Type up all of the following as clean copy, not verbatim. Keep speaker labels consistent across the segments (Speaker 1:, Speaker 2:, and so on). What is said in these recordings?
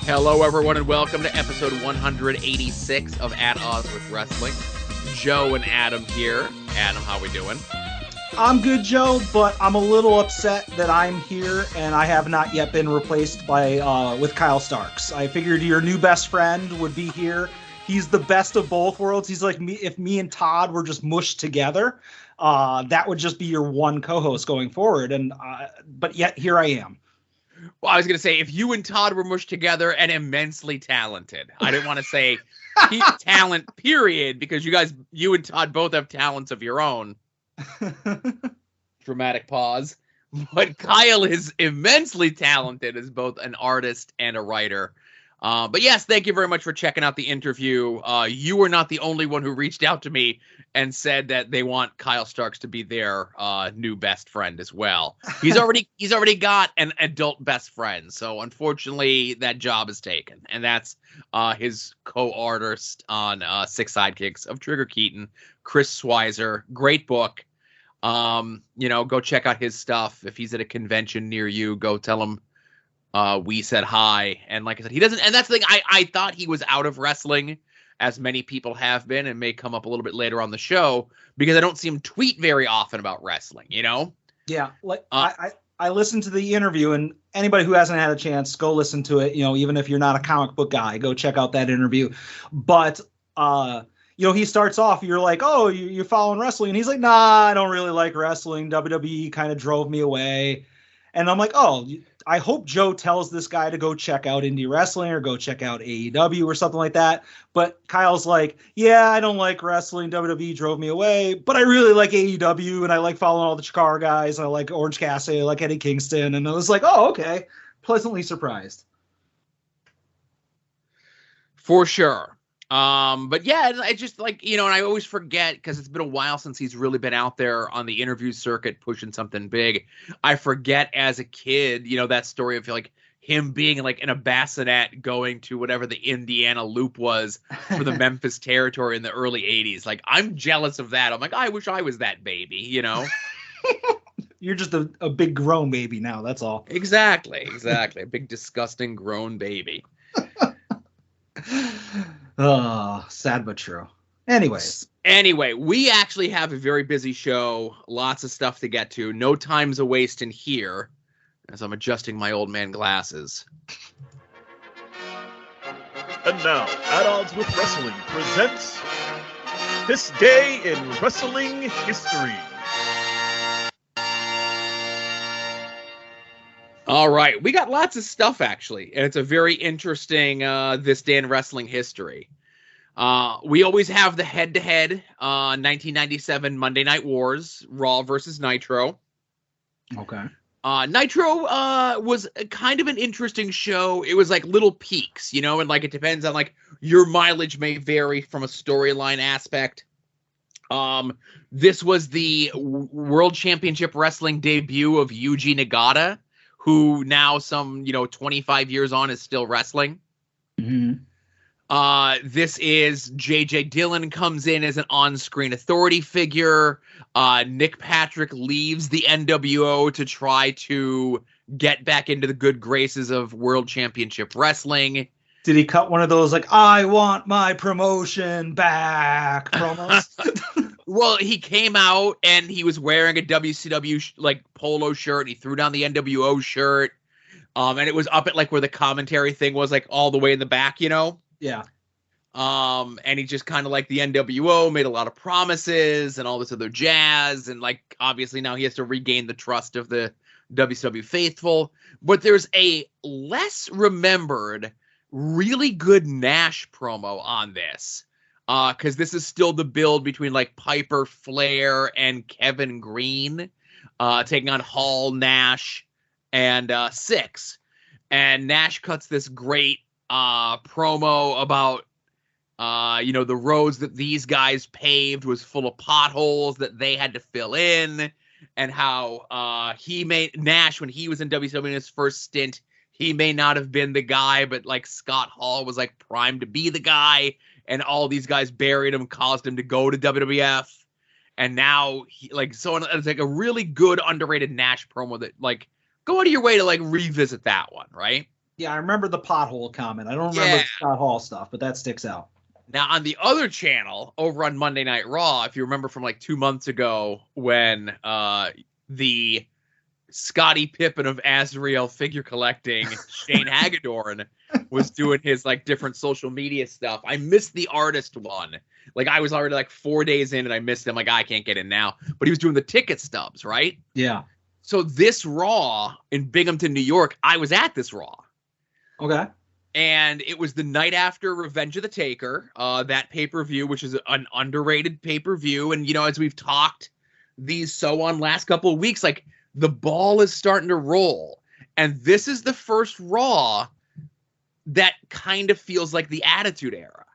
Speaker 1: Hello, everyone, and welcome to episode 186 of At Odds with Wrestling. Joe and Adam here. Adam, how we doing?
Speaker 2: I'm good, Joe, but I'm a little upset that I'm here and I have not yet been replaced by with Kyle Starks. I figured your new best friend would be here. He's the best of both worlds. He's like me. If me and Todd were just mushed together, that would just be your one co-host going forward. But yet here I am.
Speaker 1: Well, I was going to say, if you and Todd were mushed together and immensely talented. I didn't want to say talent, period, because you and Todd both have talents of your own. Dramatic pause. But Kyle is immensely talented as both an artist and a writer. But yes, thank you very much for checking out the interview. You were not the only one who reached out to me and said that they want Kyle Starks to be their new best friend as well. He's already got an adult best friend, so unfortunately that job is taken. And that's his co-artist on Six Sidekicks of Trigger Keaton, Chris Schweizer. Great book. Go check out his stuff. If he's at a convention near you, go tell him we said hi. And like I said, he doesn't, and that's the thing, I thought he was out of wrestling, as many people have been, and may come up a little bit later on the show, because I don't see him tweet very often about wrestling, you know?
Speaker 2: Yeah, like I listened to the interview, and anybody who hasn't had a chance, go listen to it. Even if you're not a comic book guy, go check out that interview. But he starts off, you're like, oh, you're following wrestling, and he's like, nah, I don't really like wrestling. WWE kind of drove me away. And I'm like, oh, I hope Joe tells this guy to go check out indie wrestling or go check out AEW or something like that. But Kyle's like, yeah, I don't like wrestling. WWE drove me away, but I really like AEW, and I like following all the Chikara guys. I like Orange Cassidy. I like Eddie Kingston. And I was like, oh, okay. Pleasantly surprised.
Speaker 1: For sure. But yeah, I just and I always forget, because it's been a while since he's really been out there on the interview circuit pushing something big. I forget as a kid, that story of him being in a bassinet going to whatever the Indiana Loop was for the Memphis territory in the early 80s. I'm jealous of that. I'm like, I wish I was that baby,
Speaker 2: You're just a big grown baby now, that's all.
Speaker 1: Exactly. A big disgusting grown baby.
Speaker 2: Oh, sad but true. Anyway,
Speaker 1: we actually have a very busy show. Lots of stuff to get to. No time's a waste in here, as I'm adjusting my old man glasses.
Speaker 3: And now, At Odds with Wrestling presents This Day in Wrestling History.
Speaker 1: All right, we got lots of stuff, actually, and it's a very interesting This Day in Wrestling History. We always have the head-to-head 1997 Monday Night Wars, Raw versus Nitro.
Speaker 2: Okay.
Speaker 1: Nitro was kind of an interesting show. It was little peaks, and it depends on your mileage may vary from a storyline aspect. This was the World Championship Wrestling debut of Yuji Nagata, who now some 25 years on is still wrestling.
Speaker 2: Mm-hmm.
Speaker 1: This is J.J. Dillon comes in as an on-screen authority figure. Nick Patrick leaves the NWO to try to get back into the good graces of World Championship Wrestling.
Speaker 2: Did he cut one of those I want my promotion back promos?
Speaker 1: Well, he came out and he was wearing a WCW polo shirt. He threw down the NWO shirt. And it was up at where the commentary thing was all the way in the back,
Speaker 2: Yeah.
Speaker 1: And he just kind of the NWO made a lot of promises and all this other jazz. And obviously now he has to regain the trust of the WCW faithful. But there's a less remembered, really good Nash promo on this. Because this is still the build between Piper, Flair, and Kevin Green, taking on Hall, Nash, and Six. And Nash cuts this great promo about the roads that these guys paved was full of potholes that they had to fill in, and how Nash, when he was in WCW in his first stint, he may not have been the guy, but Scott Hall was primed to be the guy. And all these guys buried him, caused him to go to WWF. And now, it's a really good underrated Nash promo that, go out of your way to, revisit that one, right?
Speaker 2: Yeah, I remember the pothole comment. I don't remember the Scott Hall stuff, but that sticks out.
Speaker 1: Now, on the other channel, over on Monday Night Raw, if you remember from like 2 months ago when the Scottie Pippen of Azrael figure collecting, Shane Hagedorn, was doing his like different social media stuff. I missed the artist one. Like I was already like 4 days in and I missed him. Like I can't get in now. But he was doing the ticket stubs, right?
Speaker 2: Yeah.
Speaker 1: So this Raw in Binghamton, New York, I was at this Raw.
Speaker 2: Okay.
Speaker 1: And it was the night after Revenge of the Taker, that pay-per-view, which is an underrated pay-per-view. And, you know, as we've talked last couple of weeks, like the ball is starting to roll. And this is the first Raw that kind of feels like the Attitude Era.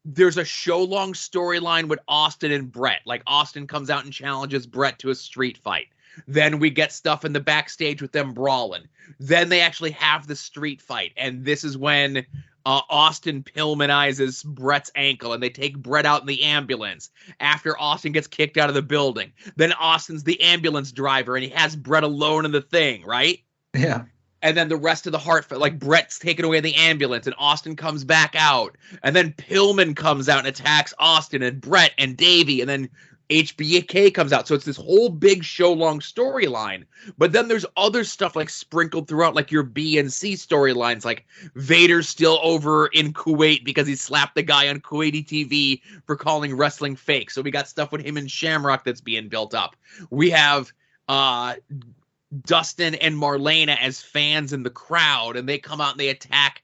Speaker 1: There's a show-long storyline with Austin and Brett. Like Austin comes out and challenges Brett to a street fight. Then we get stuff in the backstage with them brawling. Then they actually have the street fight. And this is when Austin Pillmanizes Brett's ankle and they take Brett out in the ambulance after Austin gets kicked out of the building. Then Austin's the ambulance driver and he has Brett alone in the thing, right?
Speaker 2: Yeah.
Speaker 1: And then the rest of the heart, like Brett's taken away in the ambulance and Austin comes back out. And then Pillman comes out and attacks Austin and Brett and Davey. And then HBK comes out. So it's this whole big show-long storyline. But then there's other stuff like sprinkled throughout, like your B and C storylines, like Vader's still over in Kuwait because he slapped the guy on Kuwaiti TV for calling wrestling fake. So we got stuff with him and Shamrock that's being built up. We have Dustin and Marlena as fans in the crowd, and they come out and they attack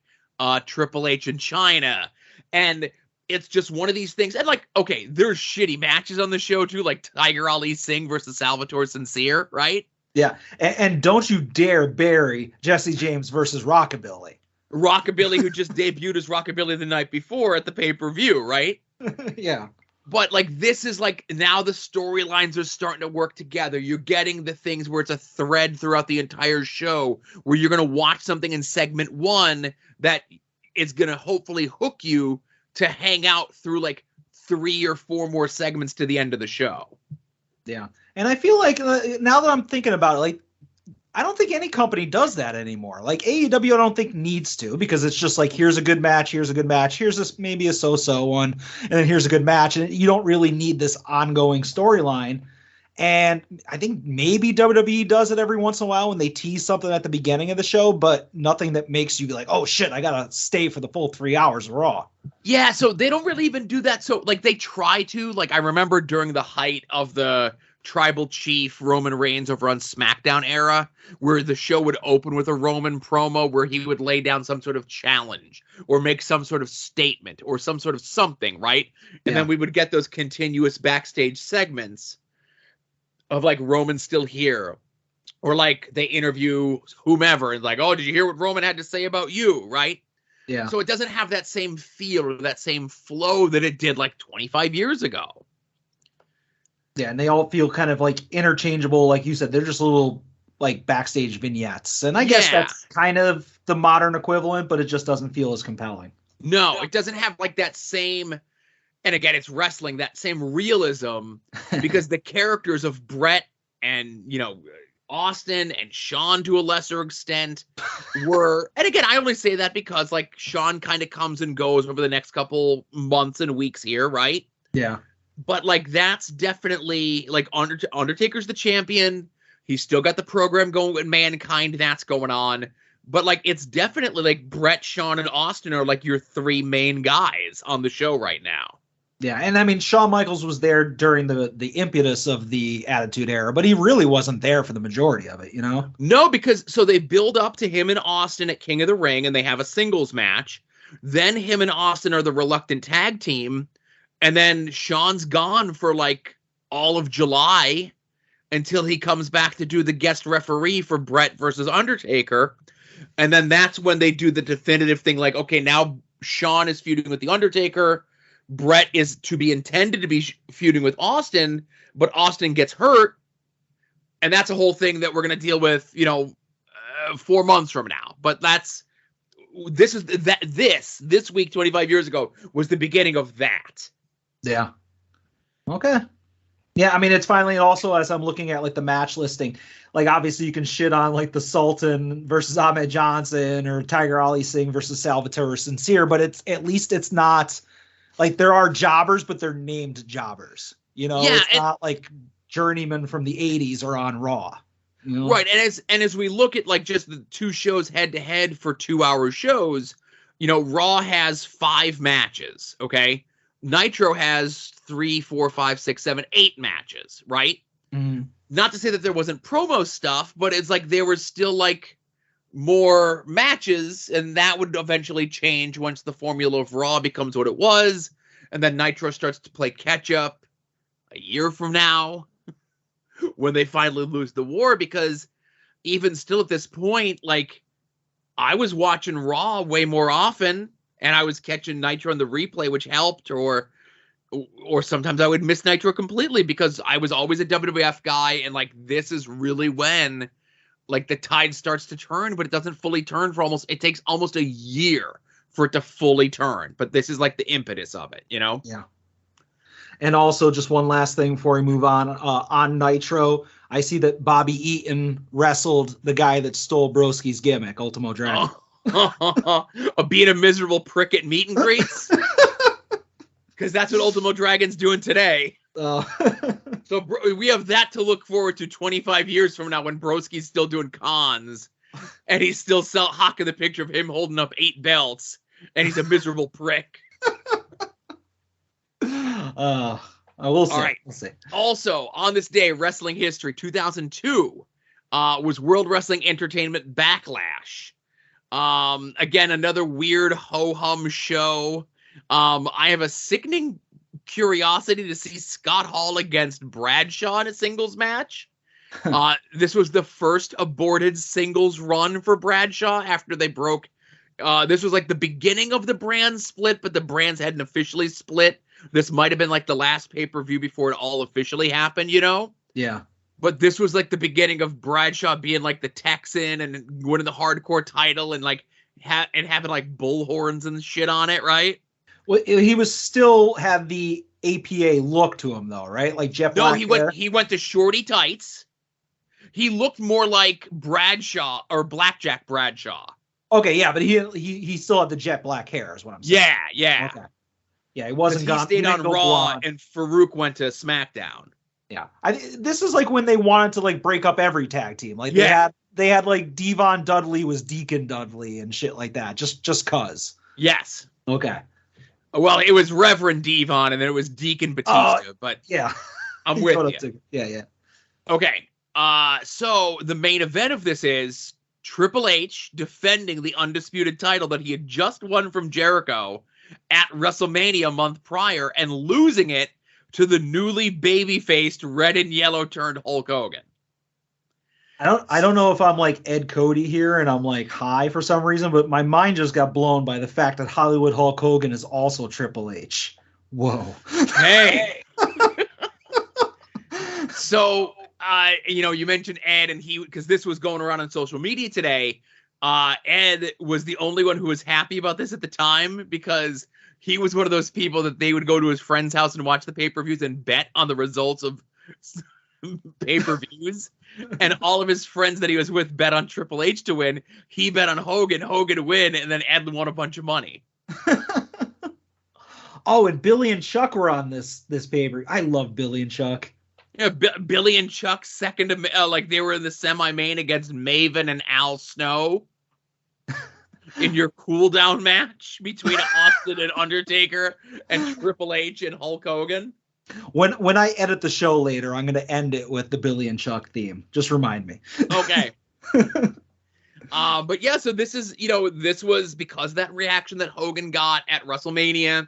Speaker 1: Triple H in China. And it's just one of these things. And like, okay, there's shitty matches on the show too, like Tiger Ali Singh versus Salvatore Sincere, right?
Speaker 2: Yeah. And don't you dare bury Jesse James versus Rockabilly.
Speaker 1: Rockabilly, who just debuted as Rockabilly the night before at the pay-per-view, right?
Speaker 2: Yeah.
Speaker 1: But like this is like now the storylines are starting to work together. You're getting the things where it's a thread throughout the entire show where you're going to watch something in segment 1 that is going to hopefully hook you to hang out through like 3 or 4 more segments to the end of the show.
Speaker 2: Yeah. And I feel like now that I'm thinking about it, like, I don't think any company does that anymore. Like AEW, I don't think needs to, because it's just like, here's a good match. Here's a good match. Here's this maybe a so-so one. And then here's a good match. And you don't really need this ongoing storyline. And I think maybe WWE does it every once in a while when they tease something at the beginning of the show, but nothing that makes you be like, oh shit, I got to stay for the full 3 hours of Raw.
Speaker 1: Yeah. So they don't really even do that. So like they try to, like, I remember during the height of the Tribal Chief Roman Reigns over on SmackDown era, where the show would open with a Roman promo where he would lay down some sort of challenge or make some sort of statement or some sort of something, right? And then we would get those continuous backstage segments of like Roman still here, or like they interview whomever and like, oh, did you hear what Roman had to say about you, right?
Speaker 2: Yeah.
Speaker 1: So it doesn't have that same feel or that same flow that it did like 25 years ago.
Speaker 2: Yeah, and they all feel kind of like interchangeable. Like you said, they're just little like backstage vignettes. And I guess that's kind of the modern equivalent, but it just doesn't feel as compelling.
Speaker 1: No, it doesn't have like that same, and again, it's wrestling, that same realism, because the characters of Brett and, you know, Austin and Sean to a lesser extent were, and again, I only say that because like Sean kind of comes and goes over the next couple months and weeks here, right?
Speaker 2: Yeah.
Speaker 1: But like that's definitely like Undertaker's the champion. He's still got the program going with Mankind. That's going on. But like it's definitely like Brett, Sean, and Austin are like your 3 main guys on the show right now.
Speaker 2: Yeah, and I mean Shawn Michaels was there during the impetus of the Attitude Era, but he really wasn't there for the majority of it, you know?
Speaker 1: No, because so they build up to him and Austin at King of the Ring, and they have a singles match. Then him and Austin are the reluctant tag team. And then Sean's gone for like all of July until he comes back to do the guest referee for Brett versus Undertaker. And then that's when they do the definitive thing. Like, okay, now Sean is feuding with the Undertaker. Brett is to be intended to be feuding with Austin, but Austin gets hurt. And that's a whole thing that we're going to deal with, you know, 4 months from now. But this week, 25 years ago was the beginning of that.
Speaker 2: Yeah. Okay. Yeah, I mean, it's finally also, as I'm looking at like the match listing, like obviously you can shit on like the Sultan versus Ahmed Johnson or Tiger Ali Singh versus Salvatore Sincere, but it's at least it's not like there are jobbers, but they're named jobbers.
Speaker 1: Yeah,
Speaker 2: It's not like journeymen from the 80s are on Raw.
Speaker 1: Right, and as we look at like just the two shows head to head for 2-hour shows, Raw has 5 matches. Okay, Nitro has 3, 4, 5, 6, 7, 8 matches. Right.
Speaker 2: Mm.
Speaker 1: Not to say that there wasn't promo stuff, but it's like there was still like more matches, and that would eventually change once the formula of Raw becomes what it was, and then Nitro starts to play catch up a year from now when they finally lose the war, because even still at this point, like, I was watching Raw way more often, and I was catching Nitro on the replay, which helped, or sometimes I would miss Nitro completely because I was always a WWF guy, and like this is really when like the tide starts to turn, but it doesn't fully turn it takes almost a year for it to fully turn. But this is like the impetus of it,
Speaker 2: Yeah. And also, just one last thing before we move on Nitro, I see that Bobby Eaton wrestled the guy that stole Broski's gimmick, Ultimo Dragon.
Speaker 1: Being a miserable prick at meet and greets? Because that's what Ultimo Dragon's doing today. So we have that to look forward to 25 years from now when Broski's still doing cons and he's still hawking the picture of him holding up 8 belts and he's a miserable prick.
Speaker 2: We'll see.
Speaker 1: All right.
Speaker 2: We'll see.
Speaker 1: Also, on this day, wrestling history, 2002, was World Wrestling Entertainment Backlash. Again, another weird ho-hum show. I have a sickening curiosity to see Scott Hall against Bradshaw in a singles match. This was the first aborted singles run for Bradshaw after they broke. This was like the beginning of the brand split, but the brands hadn't officially split. This might have been like the last pay-per-view before it all officially happened,
Speaker 2: Yeah.
Speaker 1: But this was like the beginning of Bradshaw being like the Texan and winning the hardcore title and like having like bullhorns and shit on it, right?
Speaker 2: Well, he was still had the APA look to him though, right? Like jet black hair.
Speaker 1: He went to shorty tights. He looked more like Bradshaw or Blackjack Bradshaw.
Speaker 2: Okay, yeah, but he still had the jet black hair, is what I'm saying.
Speaker 1: Yeah.
Speaker 2: Okay. Yeah, he wasn't gone.
Speaker 1: He stayed on Raw, blonde. And Farouk went to SmackDown.
Speaker 2: Yeah, this is like when they wanted to like break up every tag team. Like they had like Devon Dudley was Deacon Dudley and shit like that. Just cause.
Speaker 1: Yes.
Speaker 2: Okay.
Speaker 1: Well, it was Reverend Devon and then it was Deacon Batista, but
Speaker 2: yeah,
Speaker 1: I'm with you.
Speaker 2: Yeah.
Speaker 1: Okay. So the main event of this is Triple H defending the undisputed title that he had just won from Jericho at WrestleMania a month prior and losing it to the newly baby-faced red and yellow turned Hulk Hogan.
Speaker 2: I don't know if I'm like Ed Cody here and I'm like high for some reason, but my mind just got blown by the fact that Hollywood Hulk Hogan is also Triple H. Whoa.
Speaker 1: Hey. So, you mentioned Ed and because this was going around on social media today. Ed was the only one who was happy about this at the time because he was one of those people that they would go to his friend's house and watch the pay-per-views and bet on the results of pay-per-views. And all of his friends that he was with bet on Triple H to win. He bet on Hogan to win, and then Ed won a bunch of money.
Speaker 2: Oh, and Billy and Chuck were on this pay-per-view. I love Billy and Chuck.
Speaker 1: Yeah, Billy and Chuck second to like they were in the semi-main against Maven and Al Snow in your cool-down match between Austin and Undertaker and Triple H and Hulk Hogan.
Speaker 2: When I edit the show later, I'm going to end it with the Billy and Chuck theme. Just remind me.
Speaker 1: Okay. But yeah, so this is, this was because of that reaction that Hogan got at WrestleMania.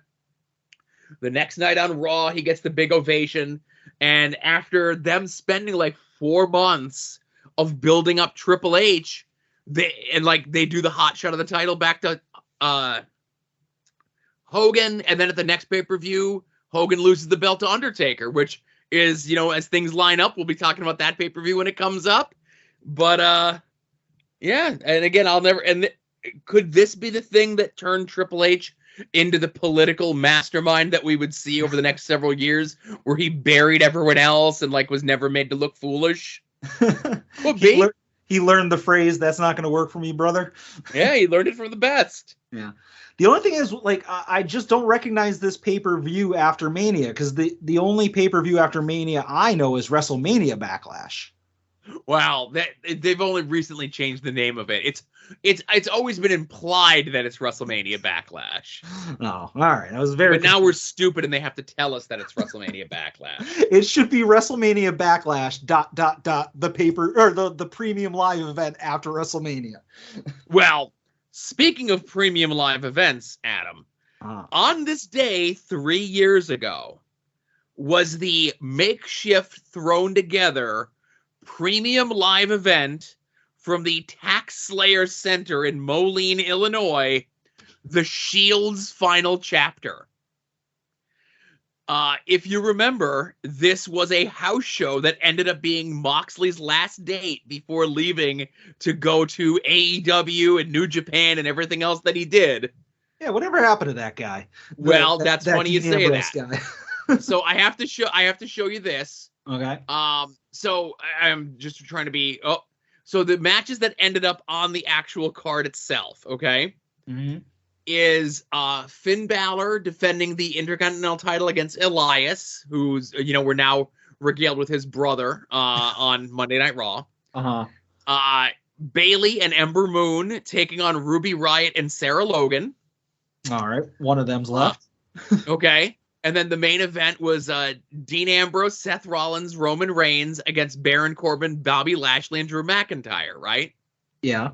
Speaker 1: The next night on Raw, he gets the big ovation. And after them spending like 4 months of building up Triple H, they do the hot shot of the title back to Hogan. And then at the next pay-per-view, Hogan loses the belt to Undertaker, which is, as things line up, we'll be talking about that pay-per-view when it comes up. But, yeah. And again, could this be the thing that turned Triple H into the political mastermind that we would see over the next several years, where he buried everyone else and like was never made to look foolish? Could be.
Speaker 2: He learned the phrase, "That's not going to work for me, brother."
Speaker 1: Yeah, he learned it from the best.
Speaker 2: Yeah. The only thing is, like, I just don't recognize this pay-per-view after Mania, because the only pay-per-view after Mania I know is WrestleMania Backlash.
Speaker 1: Wow, they've only recently changed the name of it. It's always been implied that it's WrestleMania Backlash.
Speaker 2: Oh, all right. I was very.
Speaker 1: But now we're stupid and they have to tell us that it's WrestleMania Backlash.
Speaker 2: It should be WrestleMania Backlash ... the paper or the premium live event after WrestleMania.
Speaker 1: Well, speaking of premium live events, Adam, on this day 3 years ago was the makeshift thrown together premium live event from the Tax Slayer Center in Moline, Illinois, The Shield's final chapter. If you remember, this was a house show that ended up being Moxley's last date before leaving to go to AEW and New Japan and everything else that he did.
Speaker 2: Yeah, whatever happened to that guy?
Speaker 1: Well, that's funny you say that.
Speaker 2: Guy.
Speaker 1: So I have to show you this.
Speaker 2: Okay.
Speaker 1: So I'm just trying to be. So the matches that ended up on the actual card itself, okay, is Finn Balor defending the Intercontinental title against Elias, who's we're now regaled with his brother on Monday Night Raw. Bayley and Ember Moon taking on Ruby Riott and Sarah Logan.
Speaker 2: All right, one of them's left.
Speaker 1: Okay. And then the main event was Dean Ambrose, Seth Rollins, Roman Reigns against Baron Corbin, Bobby Lashley, and Drew McIntyre, right?
Speaker 2: Yeah.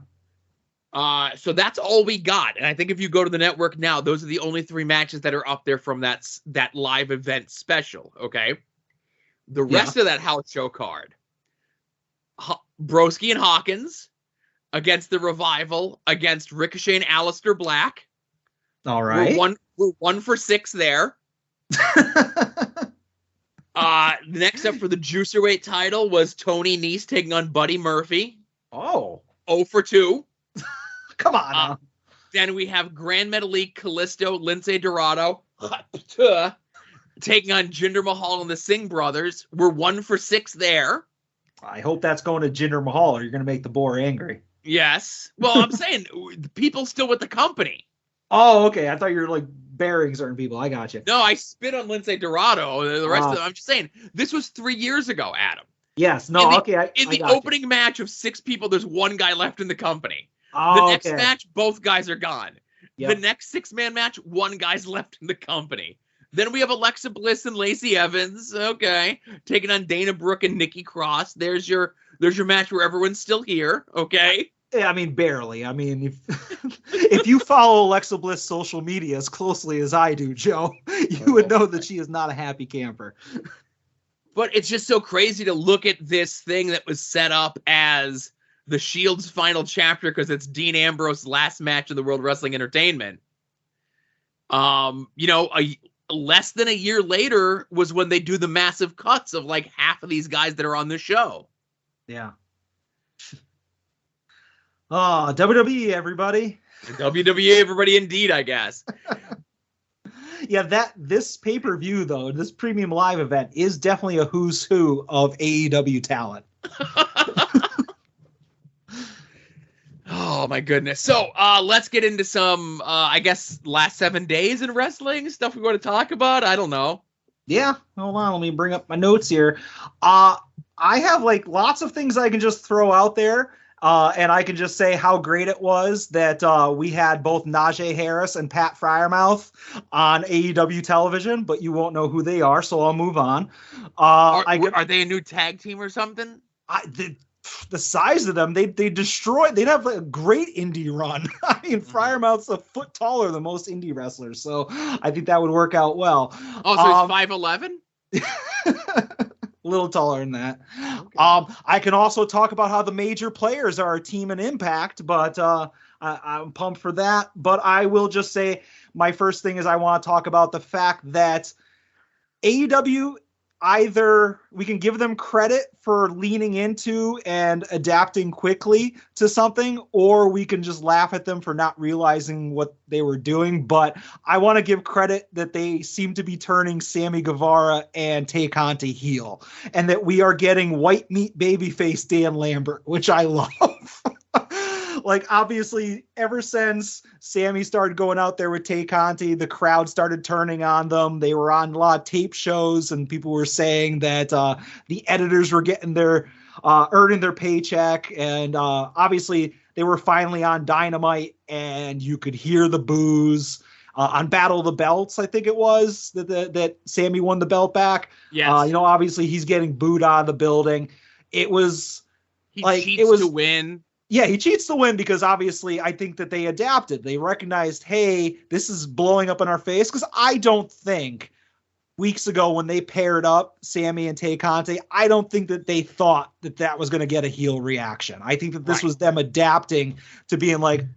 Speaker 1: So that's all we got. And I think if you go to the network now, those are the only 3 matches that are up there from that live event special, okay? The rest of that house show card, Broski and Hawkins against The Revival, against Ricochet and Aleister Black.
Speaker 2: All right.
Speaker 1: We're 1 for 6 there. Next up for the Juicerweight title was Tony Nese taking on Buddy Murphy.
Speaker 2: Oh.
Speaker 1: 0 for 2.
Speaker 2: Come on.
Speaker 1: Then we have Grand Metalik, Kalisto, Lince Dorado taking on Jinder Mahal and the Singh brothers. We're 1 for 6 there.
Speaker 2: I hope that's going to Jinder Mahal, or you're going to make the boar angry.
Speaker 1: Yes. Well, I'm saying people still with the company.
Speaker 2: Oh, okay. I thought you were like burying certain people. I got you.
Speaker 1: No, I spit on Lince Dorado. The rest of them, I'm just saying, this was 3 years ago, Adam.
Speaker 2: Yes. No, okay.
Speaker 1: In the opening match of 6 people, there's 1 guy left in the company.
Speaker 2: Oh,
Speaker 1: the next match, both guys are gone.
Speaker 2: Yep.
Speaker 1: The next 6-man match, 1 guy's left in the company. Then we have Alexa Bliss and Lacey Evans, okay, taking on Dana Brooke and Nikki Cross. There's your match where everyone's still here, okay?
Speaker 2: Yeah, I mean, barely. I mean, if you follow Alexa Bliss' social media as closely as I do, Joe, you would know that she is not a happy camper.
Speaker 1: But it's just so crazy to look at this thing that was set up as the Shield's final chapter because it's Dean Ambrose's last match of the World Wrestling Entertainment. Less than a year later was when they do the massive cuts of like half of these guys that are on the show.
Speaker 2: Yeah. Oh, WWE, everybody.
Speaker 1: WWE, everybody, indeed, I guess.
Speaker 2: Yeah, this pay-per-view, though, this premium live event is definitely a who's who of AEW talent.
Speaker 1: Oh, my goodness. So let's get into some, I guess, last 7 days in wrestling, stuff we want to talk about. I don't know.
Speaker 2: Yeah, hold on. Let me bring up my notes here. I have like lots of things I can just throw out there. And I can just say how great it was that we had both Najee Harris and Pat Fryermouth on AEW television, but you won't know who they are, so I'll move on.
Speaker 1: Are they a new tag team or something?
Speaker 2: The size of them, they'd have a great indie run. I mean, Fryermouth's a foot taller than most indie wrestlers, so I think that would work out well.
Speaker 1: Oh, so he's 5'11"?
Speaker 2: A little taller than that.
Speaker 1: Okay.
Speaker 2: I can also talk about how the major players are a team in Impact, but I'm pumped for that. But I will just say my first thing is I want to talk about the fact that AEW either we can give them credit for leaning into and adapting quickly to something, or we can just laugh at them for not realizing what they were doing. But I want to give credit that they seem to be turning Sammy Guevara and Tay Conti heel, and that we are getting white meat babyface Dan Lambert, which I love. Like, obviously, ever since Sammy started going out there with Tay Conti, the crowd started turning on them. They were on a lot of tape shows, and people were saying that the editors were getting their earning their paycheck. And obviously, they were finally on Dynamite, and you could hear the boos. On Battle of the Belts, I think it was that Sammy won the belt back.
Speaker 1: Yes.
Speaker 2: Obviously, he's getting booed out of the building. It was
Speaker 1: he cheats to win.
Speaker 2: Yeah, he cheats to win because obviously I think that they adapted. They recognized, hey, this is blowing up in our face. Because I don't think weeks ago when they paired up Sammy and Tay Conti, I don't think that they thought that that was going to get a heel reaction. I think that this was them adapting to being like,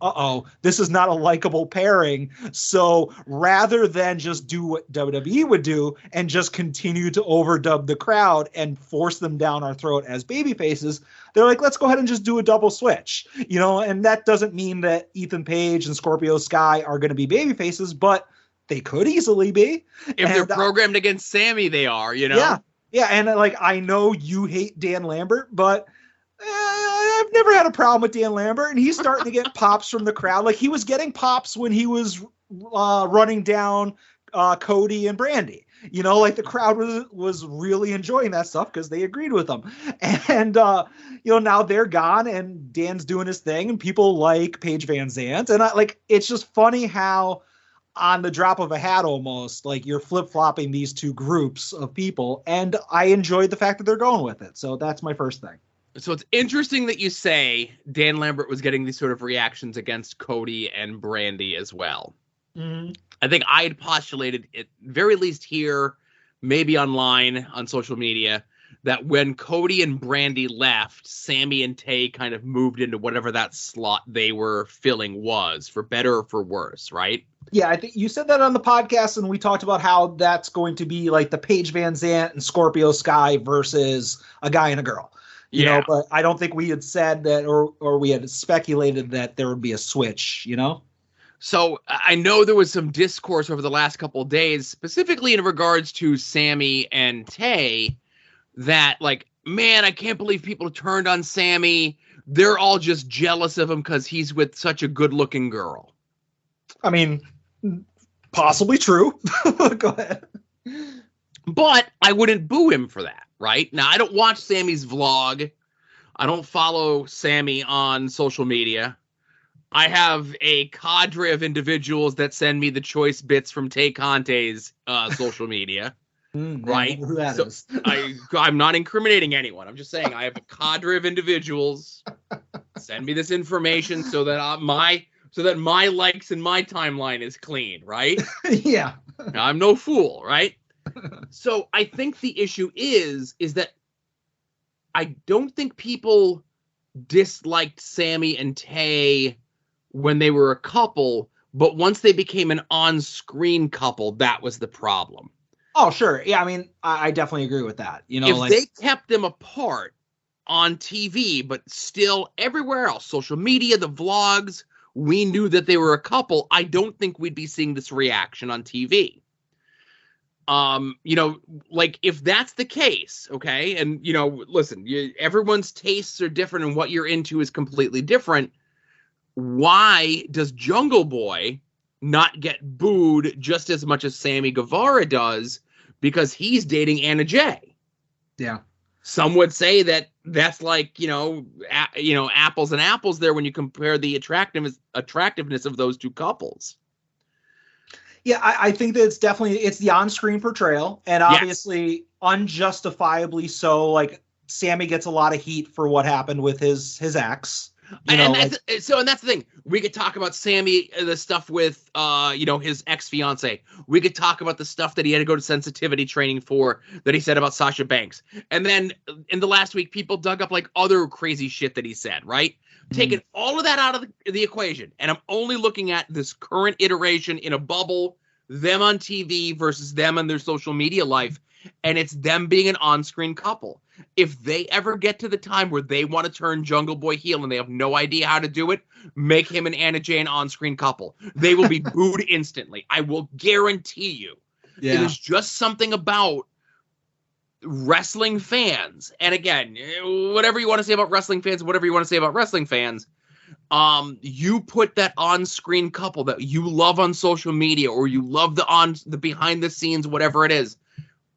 Speaker 2: this is not a likable pairing. So rather than just do what WWE would do and just continue to overdub the crowd and force them down our throat as baby faces, they're like, let's go ahead and just do a double switch, and that doesn't mean that Ethan Page and Scorpio Sky are going to be baby faces, but they could easily be.
Speaker 1: If they're programmed against Sammy, they are,
Speaker 2: Yeah. And I know you hate Dan Lambert, but I've never had a problem with Dan Lambert, and he's starting to get pops from the crowd. Like, he was getting pops when he was running down Cody and Brandy. The crowd was really enjoying that stuff because they agreed with him. And, now they're gone and Dan's doing his thing and people like Paige Van Zandt. And it's just funny how on the drop of a hat almost, like, you're flip-flopping these two groups of people. And I enjoyed the fact that they're going with it. So that's my first thing.
Speaker 1: So it's interesting that you say Dan Lambert was getting these sort of reactions against Cody and Brandy as well.
Speaker 2: Mm-hmm.
Speaker 1: I think I had postulated, at very least here, maybe online, on social media, that when Cody and Brandy left, Sammy and Tay kind of moved into whatever that slot they were filling was, for better or for worse, right?
Speaker 2: Yeah, I think you said that on the podcast, and we talked about how that's going to be like the Paige Van Zandt and Scorpio Sky versus a guy and a girl. But I don't think we had said that or we had speculated that there would be a switch,
Speaker 1: So I know there was some discourse over the last couple of days, specifically in regards to Sammy and Tay, that, like, man, I can't believe people turned on Sammy. They're all just jealous of him because he's with such a good-looking girl.
Speaker 2: I mean, possibly true. Go ahead.
Speaker 1: But I wouldn't boo him for that, right? Now, I don't watch Sammy's vlog. I don't follow Sammy on social media. I have a cadre of individuals that send me the choice bits from Tay Conti's social media. Right?
Speaker 2: Who that is.
Speaker 1: I'm not incriminating anyone. I'm just saying I have a cadre of individuals send me this information so that my likes and my timeline is clean, right?
Speaker 2: Yeah.
Speaker 1: I'm no fool, right? So I think the issue is that I don't think people disliked Sammy and Tay when they were a couple, but once they became an on-screen couple, that was the problem.
Speaker 2: Oh, sure. Yeah, I mean, I definitely agree with that.
Speaker 1: If they kept them apart on TV, but still everywhere else, social media, the vlogs, we knew that they were a couple, I don't think we'd be seeing this reaction on TV. If that's the case, okay, and, listen, everyone's tastes are different and what you're into is completely different. Why does Jungle Boy not get booed just as much as Sammy Guevara does? Because he's dating Anna Jay.
Speaker 2: Yeah.
Speaker 1: Some would say that that's like, apples and apples there when you compare the attractiveness of those two couples.
Speaker 2: Yeah, I think that it's the on-screen portrayal, and obviously unjustifiably so. Like, Sammy gets a lot of heat for what happened with his ex.
Speaker 1: That's the thing. We could talk about Sammy, the stuff with, his ex-fiance. We could talk about the stuff that he had to go to sensitivity training for, that he said about Sasha Banks. And then in the last week, people dug up like other crazy shit that he said, right? Taking all of that out of the equation. And I'm only looking at this current iteration in a bubble, them on TV versus them on their social media life. and it's them being an on-screen couple. If they ever get to the time where they want to turn Jungle Boy heel and they have no idea how to do it, make him and Anna Jay an on-screen couple. They will be booed instantly. I will guarantee you. Yeah. It is just something about wrestling fans. And again, whatever you want to say about wrestling fans, you put that on-screen couple that you love on social media, or you love the behind the scenes, whatever it is,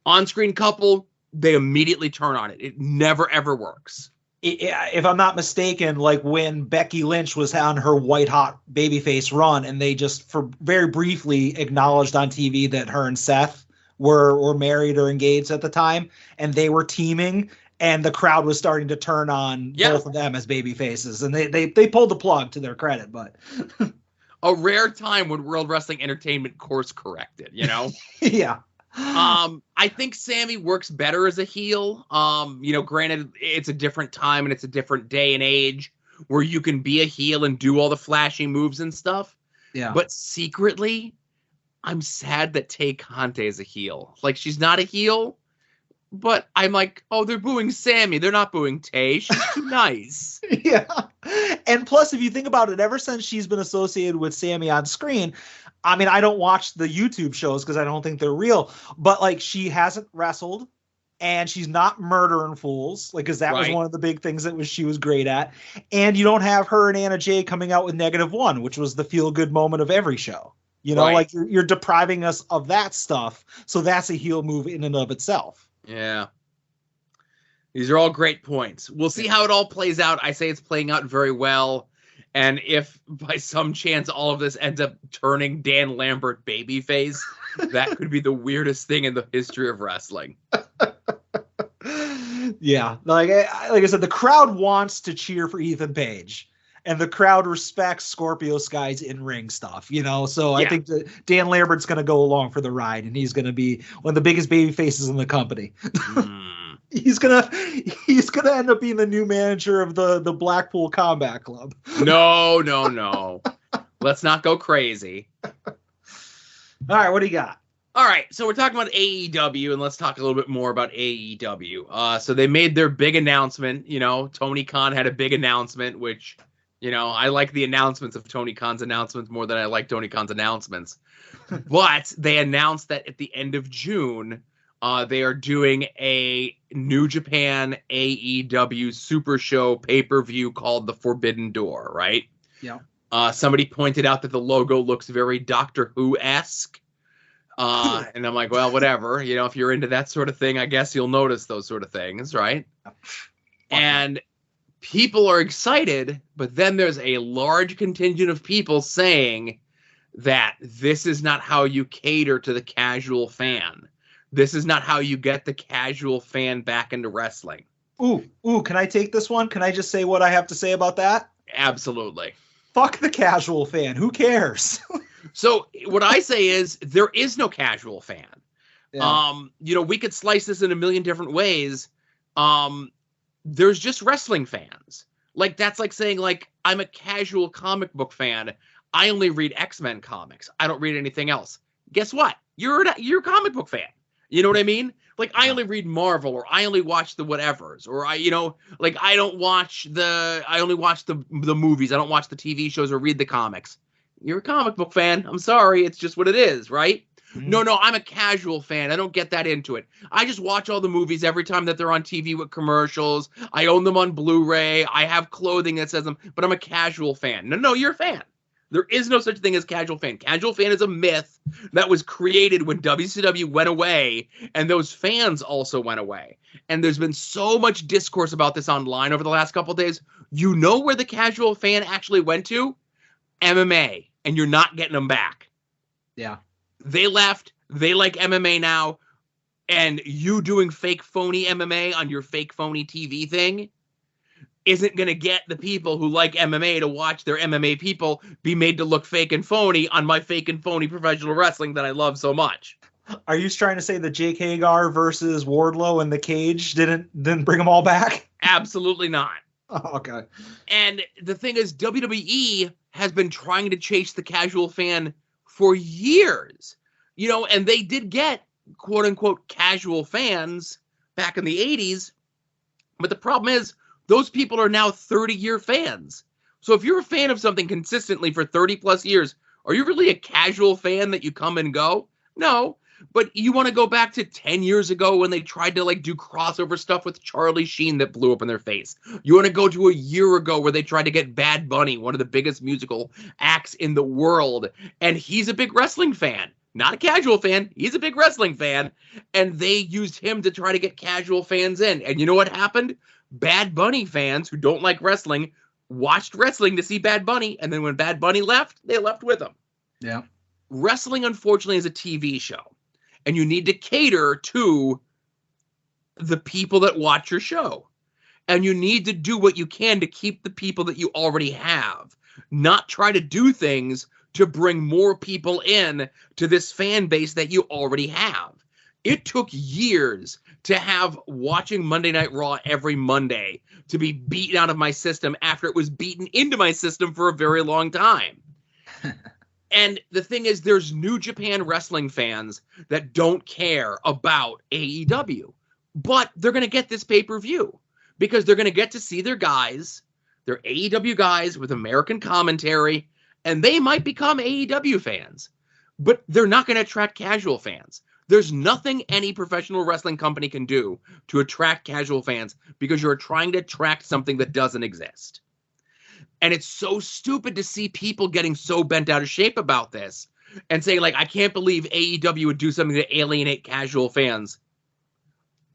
Speaker 1: on-screen couple, they immediately turn on it. It never ever works.
Speaker 2: If I'm not mistaken, like when Becky Lynch was on her white hot babyface run, and they just for very briefly acknowledged on TV that her and Seth were married or engaged at the time, and they were teaming, and the crowd was starting to turn on both of them as baby faces, and they pulled the plug, to their credit. But
Speaker 1: a rare time when World Wrestling Entertainment course corrected, you know?
Speaker 2: Yeah.
Speaker 1: I think Sammy works better as a heel. Granted, it's a different time and it's a different day and age where you can be a heel and do all the flashy moves and stuff.
Speaker 2: Yeah.
Speaker 1: But secretly, I'm sad that Tay Conte is a heel. Like, she's not a heel, but I'm like, oh, they're booing Sammy. They're not booing Tay. She's too nice.
Speaker 2: Yeah. And plus, if you think about it, ever since she's been associated with Sammy on screen, I mean, I don't watch the YouTube shows because I don't think they're real, but like, she hasn't wrestled and she's not murdering fools, like, because that was one of the big things she was great at. And you don't have her and Anna Jay coming out with -1, which was the feel good moment of every show. You know, like you're depriving us of that stuff. So that's a heel move in and of itself.
Speaker 1: Yeah. These are all great points. We'll see how it all plays out. I say it's playing out very well. And if by some chance all of this ends up turning Dan Lambert babyface, that could be the weirdest thing in the history of wrestling.
Speaker 2: Yeah. Like I said, the crowd wants to cheer for Ethan Page. And the crowd respects Scorpio Sky's in-ring stuff, you know? So I think that Dan Lambert's going to go along for the ride, and he's going to be one of the biggest baby faces in the company. He's gonna end up being the new manager of the Blackpool Combat Club.
Speaker 1: No. Let's not go crazy.
Speaker 2: All right, what do you got?
Speaker 1: All right, so we're talking about AEW, and let's talk a little bit more about AEW. So they made their big announcement. You know, Tony Khan had a big announcement, which, you know, I like the announcements of Tony Khan's announcements more than I like Tony Khan's announcements. But they announced that at the end of June, they are doing a New Japan AEW Super Show pay-per-view called The Forbidden Door, right?
Speaker 2: Yeah.
Speaker 1: Somebody pointed out that the logo looks very Doctor Who-esque. And I'm like, well, whatever. You know, if you're into that sort of thing, I guess you'll notice those sort of things, right? And people are excited, but then there's a large contingent of people saying that this is not how you cater to the casual fan. This is not how you get the casual fan back into wrestling.
Speaker 2: Ooh, can I take this one? Can I just say what I have to say about that?
Speaker 1: Absolutely.
Speaker 2: Fuck the casual fan. Who cares?
Speaker 1: So what I say is there is no casual fan. Yeah. You know, we could slice this in a million different ways. There's just wrestling fans. Like, that's like saying, like, I'm a casual comic book fan. I only read X-Men comics. I don't read anything else. Guess what? You're a comic book fan. You know what I mean? Like, I only read Marvel, or I only watch the whatevers, or I only watch the movies. I don't watch the TV shows or read the comics. You're a comic book fan. I'm sorry. It's just what it is, right? Mm-hmm. No, I'm a casual fan. I don't get that into it. I just watch all the movies every time that they're on TV with commercials. I own them on Blu-ray. I have clothing that says them, but I'm a casual fan. No, you're a fan. There is no such thing as casual fan. Casual fan is a myth that was created when WCW went away, and those fans also went away. And there's been so much discourse about this online over the last couple of days. You know where the casual fan actually went to? MMA, and you're not getting them back.
Speaker 2: Yeah.
Speaker 1: They left. They like MMA now. And you doing fake phony MMA on your fake phony TV thing isn't going to get the people who like MMA to watch their MMA people be made to look fake and phony on my fake and phony professional wrestling that I love so much.
Speaker 2: Are you trying to say that Jake Hagar versus Wardlow in the cage didn't bring them all back?
Speaker 1: Absolutely not.
Speaker 2: Oh, okay.
Speaker 1: And the thing is, WWE has been trying to chase the casual fan for years, you know, and they did get quote unquote casual fans back in the 80s. But the problem is those people are now 30-year fans. So if you're a fan of something consistently for 30 plus years, are you really a casual fan that you come and go? No. But you want to go back to 10 years ago when they tried to like do crossover stuff with Charlie Sheen that blew up in their face. You want to go to a year ago where they tried to get Bad Bunny, one of the biggest musical acts in the world. And he's a big wrestling fan. Not a casual fan. He's a big wrestling fan. And they used him to try to get casual fans in. And you know what happened? Bad Bunny fans who don't like wrestling watched wrestling to see Bad Bunny. And then when Bad Bunny left, they left with him.
Speaker 2: Yeah.
Speaker 1: Wrestling, unfortunately, is a TV show. And you need to cater to the people that watch your show. And you need to do what you can to keep the people that you already have. Not try to do things to bring more people in to this fan base that you already have. It took years to have watching Monday Night Raw every Monday to be beaten out of my system after it was beaten into my system for a very long time. And the thing is, there's New Japan wrestling fans that don't care about AEW, but they're going to get this pay-per-view because they're going to get to see their guys, their AEW guys with American commentary, and they might become AEW fans, but they're not going to attract casual fans. There's nothing any professional wrestling company can do to attract casual fans because you're trying to attract something that doesn't exist. And it's so stupid to see people getting so bent out of shape about this and saying, like, I can't believe AEW would do something to alienate casual fans.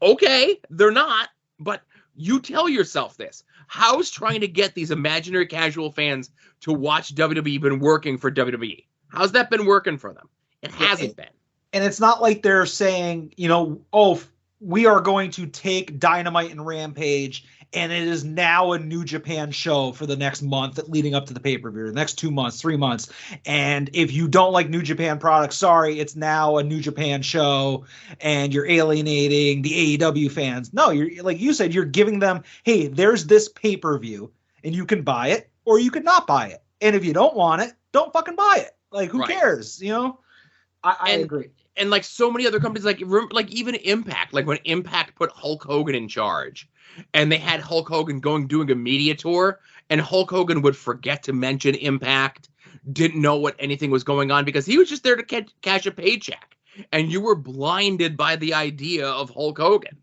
Speaker 1: Okay, they're not, but you tell yourself this. How's trying to get these imaginary casual fans to watch WWE been working for WWE? How's that been working for them? It hasn't been.
Speaker 2: And it's not like they're saying, you know, oh, we are going to take Dynamite and Rampage and it is now a New Japan show for the next month leading up to the pay-per-view, the next 2 months, 3 months. And if you don't like New Japan products, sorry, it's now a New Japan show and you're alienating the AEW fans. No, you're like you said, you're giving them, hey, there's this pay-per-view and you can buy it or you could not buy it. And if you don't want it, don't fucking buy it. Like, who cares? You know, I agree.
Speaker 1: And like so many other companies, like even Impact, like when Impact put Hulk Hogan in charge and they had Hulk Hogan doing a media tour and Hulk Hogan would forget to mention Impact, didn't know what anything was going on because he was just there to cash a paycheck. And you were blinded by the idea of Hulk Hogan.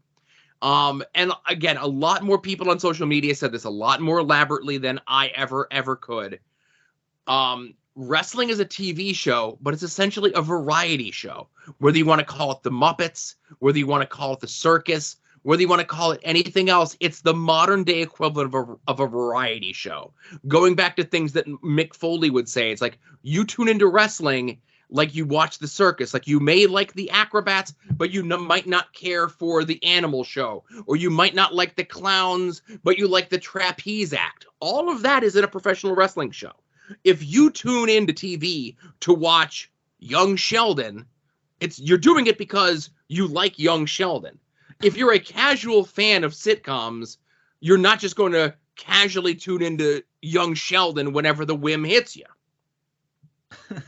Speaker 1: And again, a lot more people on social media said this a lot more elaborately than I ever could. Wrestling is a TV show, but it's essentially a variety show. Whether you want to call it the Muppets, whether you want to call it the circus, whether you want to call it anything else, it's the modern day equivalent of a variety show. Going back to things that Mick Foley would say, it's like you tune into wrestling like you watch the circus. Like you may like the acrobats, but you might not care for the animal show. Or you might not like the clowns, but you like the trapeze act. All of that is in a professional wrestling show. If you tune into TV to watch Young Sheldon, you're doing it because you like Young Sheldon. If you're a casual fan of sitcoms, you're not just going to casually tune into Young Sheldon whenever the whim hits you.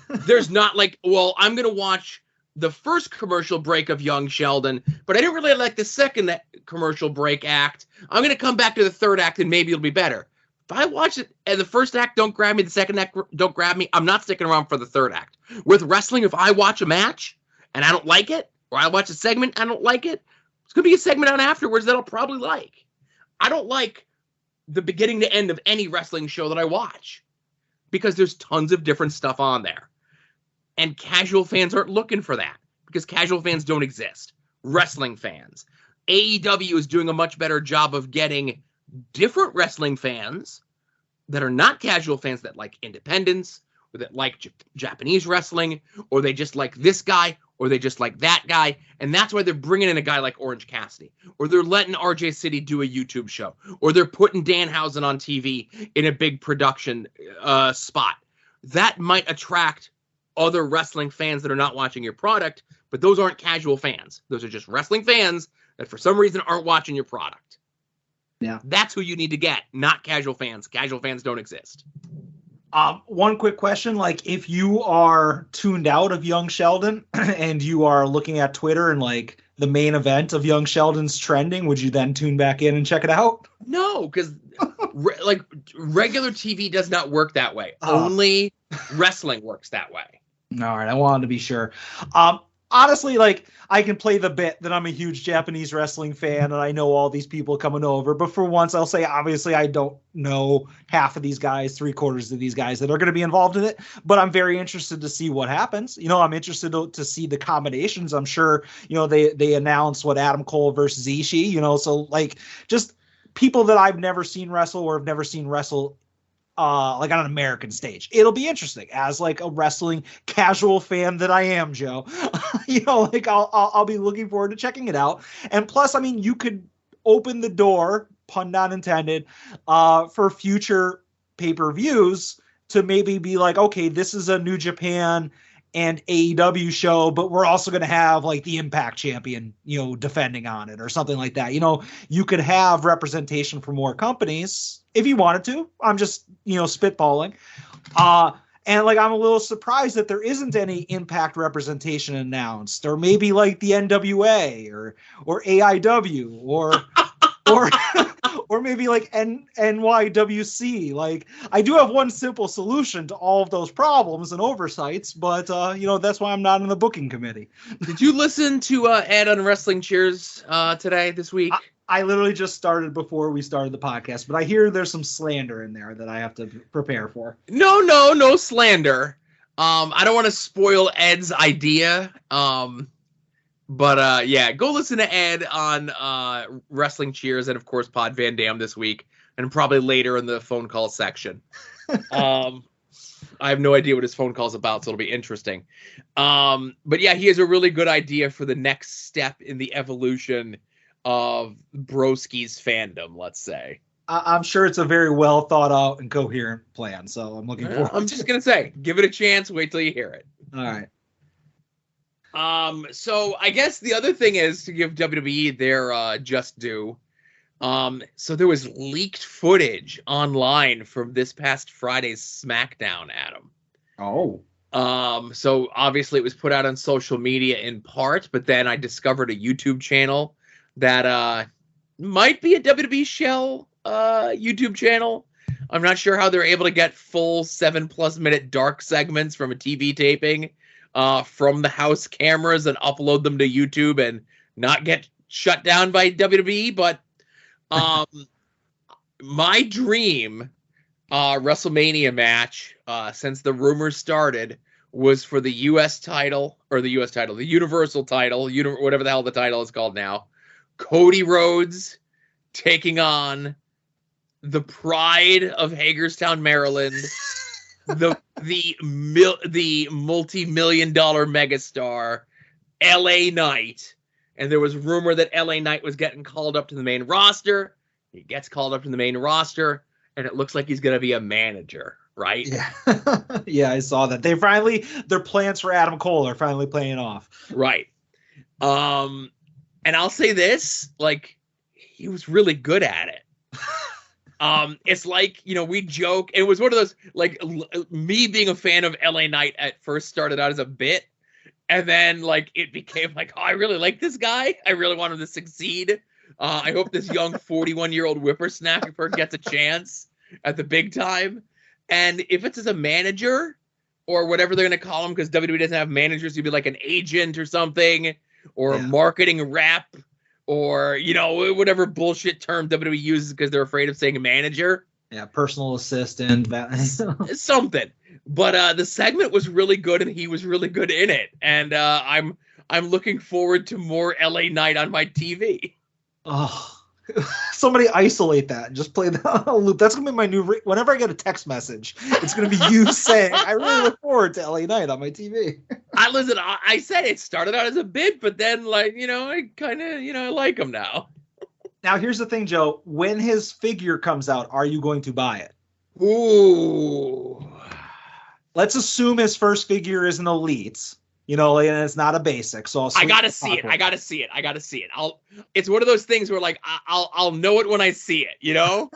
Speaker 1: There's not like, well, I'm going to watch the first commercial break of Young Sheldon, but I didn't really like the second commercial break act. I'm going to come back to the third act and maybe it'll be better. If I watch it and the first act don't grab me, the second act don't grab me, I'm not sticking around for the third act. With wrestling, if I watch a match and I don't like it, or I watch a segment, I don't like it, it's going to be a segment on afterwards that I'll probably like. I don't like the beginning to end of any wrestling show that I watch because there's tons of different stuff on there. And casual fans aren't looking for that because casual fans don't exist. Wrestling fans. AEW is doing a much better job of getting different wrestling fans that are not casual fans that like independence or that like Japanese wrestling or they just like this guy or they just like that guy. And that's why they're bringing in a guy like Orange Cassidy or they're letting RJ City do a YouTube show or they're putting Danhausen on TV in a big production spot. That might attract other wrestling fans that are not watching your product, but those aren't casual fans. Those are just wrestling fans that for some reason aren't watching your product.
Speaker 2: Yeah.
Speaker 1: That's who you need to get, not casual fans. Casual fans don't exist.
Speaker 2: One quick question, like if you are tuned out of Young Sheldon and you are looking at Twitter and like the main event of Young Sheldon's trending, would you then tune back in and check it out?
Speaker 1: No, because like regular TV does not work that way.
Speaker 2: Oh.
Speaker 1: Only wrestling works that way.
Speaker 2: All right, I wanted to be sure. Honestly, like I can play the bit that I'm a huge Japanese wrestling fan and I know all these people coming over, but for once I'll say obviously I don't know half of these guys, 3/4 of these guys that are going to be involved in it, but I'm very interested to see what happens. You know, I'm interested to see the combinations. I'm sure, you know, they announced what Adam Cole versus Ishii, you know, so like just people that I've never seen wrestle or have never seen wrestle like on an American stage. It'll be interesting as like a wrestling casual fan that I am, Joe. You know, like I'll be looking forward to checking it out. And plus, I mean, you could open the door, pun not intended, for future pay-per-views to maybe be like, okay, this is a New Japan and AEW show, but we're also going to have like the Impact champion, you know, defending on it or something like that. You know, you could have representation for more companies if you wanted to. I'm just, you know, spitballing. And like, I'm a little surprised that there isn't any Impact representation announced, or maybe like the NWA or AIW or maybe like NYWC. Like, I do have one simple solution to all of those problems and oversights, but you know, that's why I'm not in the booking committee.
Speaker 1: Did you listen to Ed on Wrestling Cheers this week?
Speaker 2: I literally just started before we started the podcast, but I hear there's some slander in there that I have to prepare for.
Speaker 1: No slander. I don't want to spoil Ed's idea. But yeah, go listen to Ed on Wrestling Cheers and, of course, Pod Van Dam this week, and probably later in the phone call section. I have no idea what his phone call is about, so it'll be interesting. But yeah, he has a really good idea for the next step in the evolution of Broski's fandom, let's say.
Speaker 2: I'm sure it's a very well thought out and coherent plan, so I'm looking forward.
Speaker 1: I'm just gonna say, give it a chance. Wait till you hear it.
Speaker 2: All right.
Speaker 1: So I guess the other thing is to give WWE their just due. So there was leaked footage online from this past Friday's SmackDown, Adam.
Speaker 2: Oh.
Speaker 1: So obviously it was put out on social media in part, but then I discovered a YouTube channel that might be a WWE shell YouTube channel. I'm not sure how they're able to get full 7+ minute dark segments from a TV taping from the house cameras and upload them to YouTube and not get shut down by WWE. But my dream WrestleMania match, since the rumors started, was for the U.S. title, or the Universal title, whatever the hell the title is called now. Cody Rhodes taking on the pride of Hagerstown, Maryland, the multi-million-dollar megastar, LA Knight. And there was rumor that LA Knight was getting called up to the main roster. He gets called up to the main roster, and it looks like he's going to be a manager, right?
Speaker 2: Yeah. Yeah, I saw that. Their plans for Adam Cole are finally paying off.
Speaker 1: Right. And I'll say this, like, he was really good at it. It's like, you know, we joke. It was one of those, like, me being a fan of LA Knight at first started out as a bit. And then, like, it became like, oh, I really like this guy. I really want him to succeed. I hope this young 41-year-old whippersnapper gets a chance at the big time. And if it's as a manager or whatever they're going to call him, because WWE doesn't have managers, you'd be like an agent or something, or a marketing rep, or, you know, whatever bullshit term WWE uses because they're afraid of saying manager.
Speaker 2: Yeah, personal assistant.
Speaker 1: Something. But the segment was really good, and he was really good in it. And I'm looking forward to more LA Knight on my TV.
Speaker 2: Oh, somebody isolate that and just play that on a loop. That's going to be my new... Whenever I get a text message, it's going to be you saying, I really look forward to LA Knight on my TV.
Speaker 1: I said it started out as a bit, but then, like, you know, I kind of, you know, I like him now.
Speaker 2: Now, here's the thing, Joe. When his figure comes out, are you going to buy it?
Speaker 1: Ooh.
Speaker 2: Let's assume his first figure is an elite, you know, and it's not a basic. So
Speaker 1: I gotta see it. It's one of those things where, like, I'll know it when I see it, you know?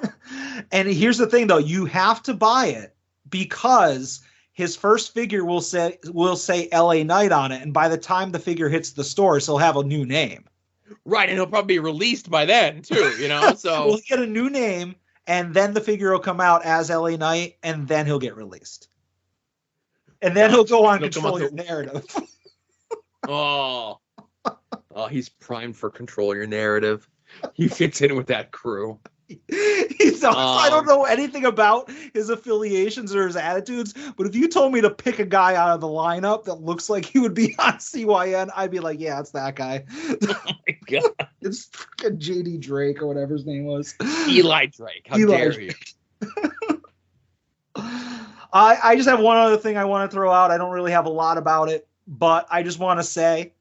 Speaker 2: And here's the thing, though. You have to buy it because his first figure will say LA Knight on it, and by the time the figure hits the stores, he'll have a new name.
Speaker 1: Right, and he'll probably be released by then too, you know. So
Speaker 2: we'll get a new name, and then the figure will come out as LA Knight, and then he'll get released. And then he'll go on Control Your Narrative.
Speaker 1: Oh, he's primed for Control Your Narrative. He fits in with that crew.
Speaker 2: I don't know anything about his affiliations or his attitudes, but if you told me to pick a guy out of the lineup that looks like he would be on CYN, I'd be like, yeah, it's that guy.
Speaker 1: Oh my God.
Speaker 2: It's freaking JD Drake or whatever his name was.
Speaker 1: Eli Drake. How dare you?
Speaker 2: I just have one other thing I want to throw out. I don't really have a lot about it, but I just want to say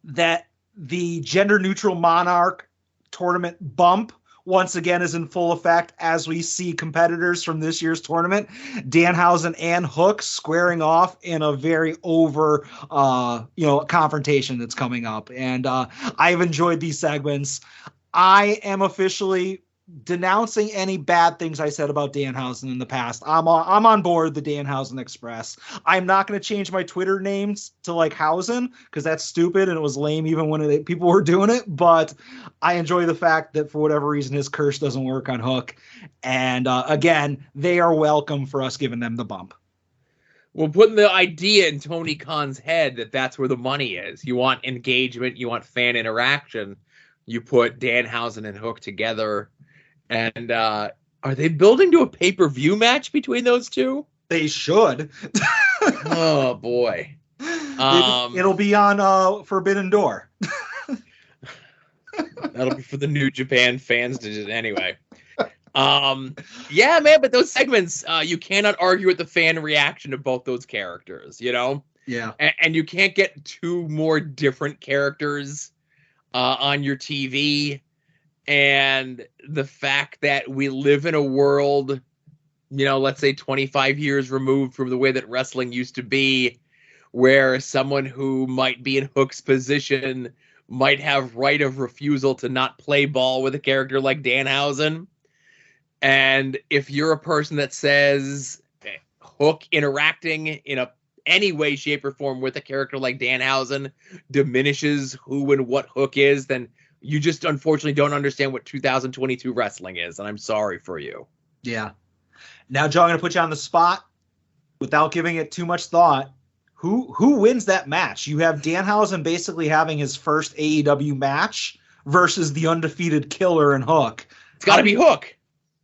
Speaker 2: that the gender neutral Monarch tournament bump once again is in full effect as we see competitors from this year's tournament, Danhausen and Hook, squaring off in a very confrontation that's coming up. And I've enjoyed these segments. I am officially denouncing any bad things I said about Danhausen in the past. I'm on board the Danhausen Express. I'm not going to change my Twitter names to like Hausen because that's stupid and it was lame even when people were doing it. But I enjoy the fact that for whatever reason his curse doesn't work on Hook. And again, they are welcome for us giving them the bump.
Speaker 1: Well, putting the idea in Tony Khan's head that that's where the money is. You want engagement, you want fan interaction. You put Danhausen and Hook together. And are they building to a pay-per-view match between those two?
Speaker 2: They should.
Speaker 1: Oh, boy.
Speaker 2: It'll be on Forbidden Door.
Speaker 1: That'll be for the New Japan fans to just anyway. Yeah, man, but those segments, you cannot argue with the fan reaction of both those characters, you know?
Speaker 2: Yeah.
Speaker 1: And you can't get two more different characters on your TV. And the fact that we live in a world, let's say 25 years removed from the way that wrestling used to be, where someone who might be in Hook's position might have right of refusal to not play ball with a character like Danhausen. And if you're a person that says Hook interacting in any way, shape, or form with a character like Danhausen diminishes who and what Hook is, then you just unfortunately don't understand what 2022 wrestling is, and I'm sorry for you.
Speaker 2: Yeah. Now, Joe, I'm going to put you on the spot without giving it too much thought. Who wins that match? You have Danhausen basically having his first AEW match versus the undefeated Killer and Hook.
Speaker 1: It's got to be Hook.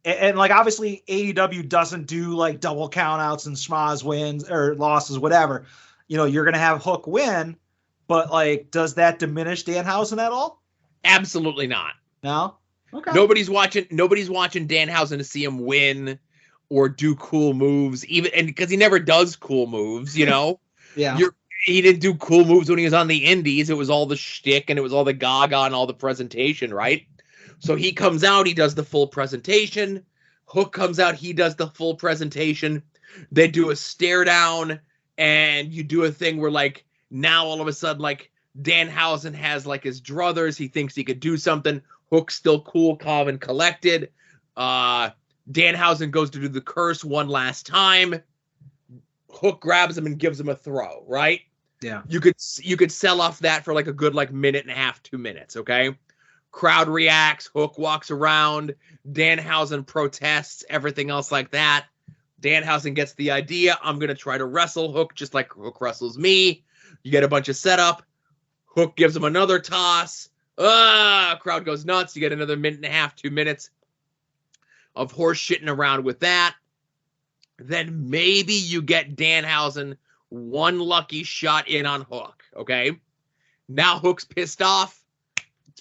Speaker 2: And obviously AEW doesn't do like double countouts and schmaz wins or losses, whatever. You're going to have Hook win, but does that diminish Danhausen at all?
Speaker 1: Absolutely not.
Speaker 2: No? Okay.
Speaker 1: Nobody's watching Danhausen to see him win or do cool moves, and because he never does cool moves, Yeah. He didn't do cool moves when he was on the indies. It was all the shtick and it was all the gaga and all the presentation, right? So he comes out, he does the full presentation. Hook comes out, he does the full presentation. They do a stare down, and you do a thing where now all of a sudden Danhausen has his druthers. He thinks he could do something. Hook's still cool, calm, and collected. Danhausen goes to do the curse one last time. Hook grabs him and gives him a throw, right?
Speaker 2: Yeah.
Speaker 1: You could sell off that for a good minute and a half, 2 minutes, okay? Crowd reacts. Hook walks around. Danhausen protests, everything else like that. Danhausen gets the idea. I'm going to try to wrestle Hook just like Hook wrestles me. You get a bunch of setup. Hook gives him another toss. Crowd goes nuts. You get another minute and a half, 2 minutes of horse shitting around with that. Then maybe you get Danhausen one lucky shot in on Hook, okay? Now Hook's pissed off.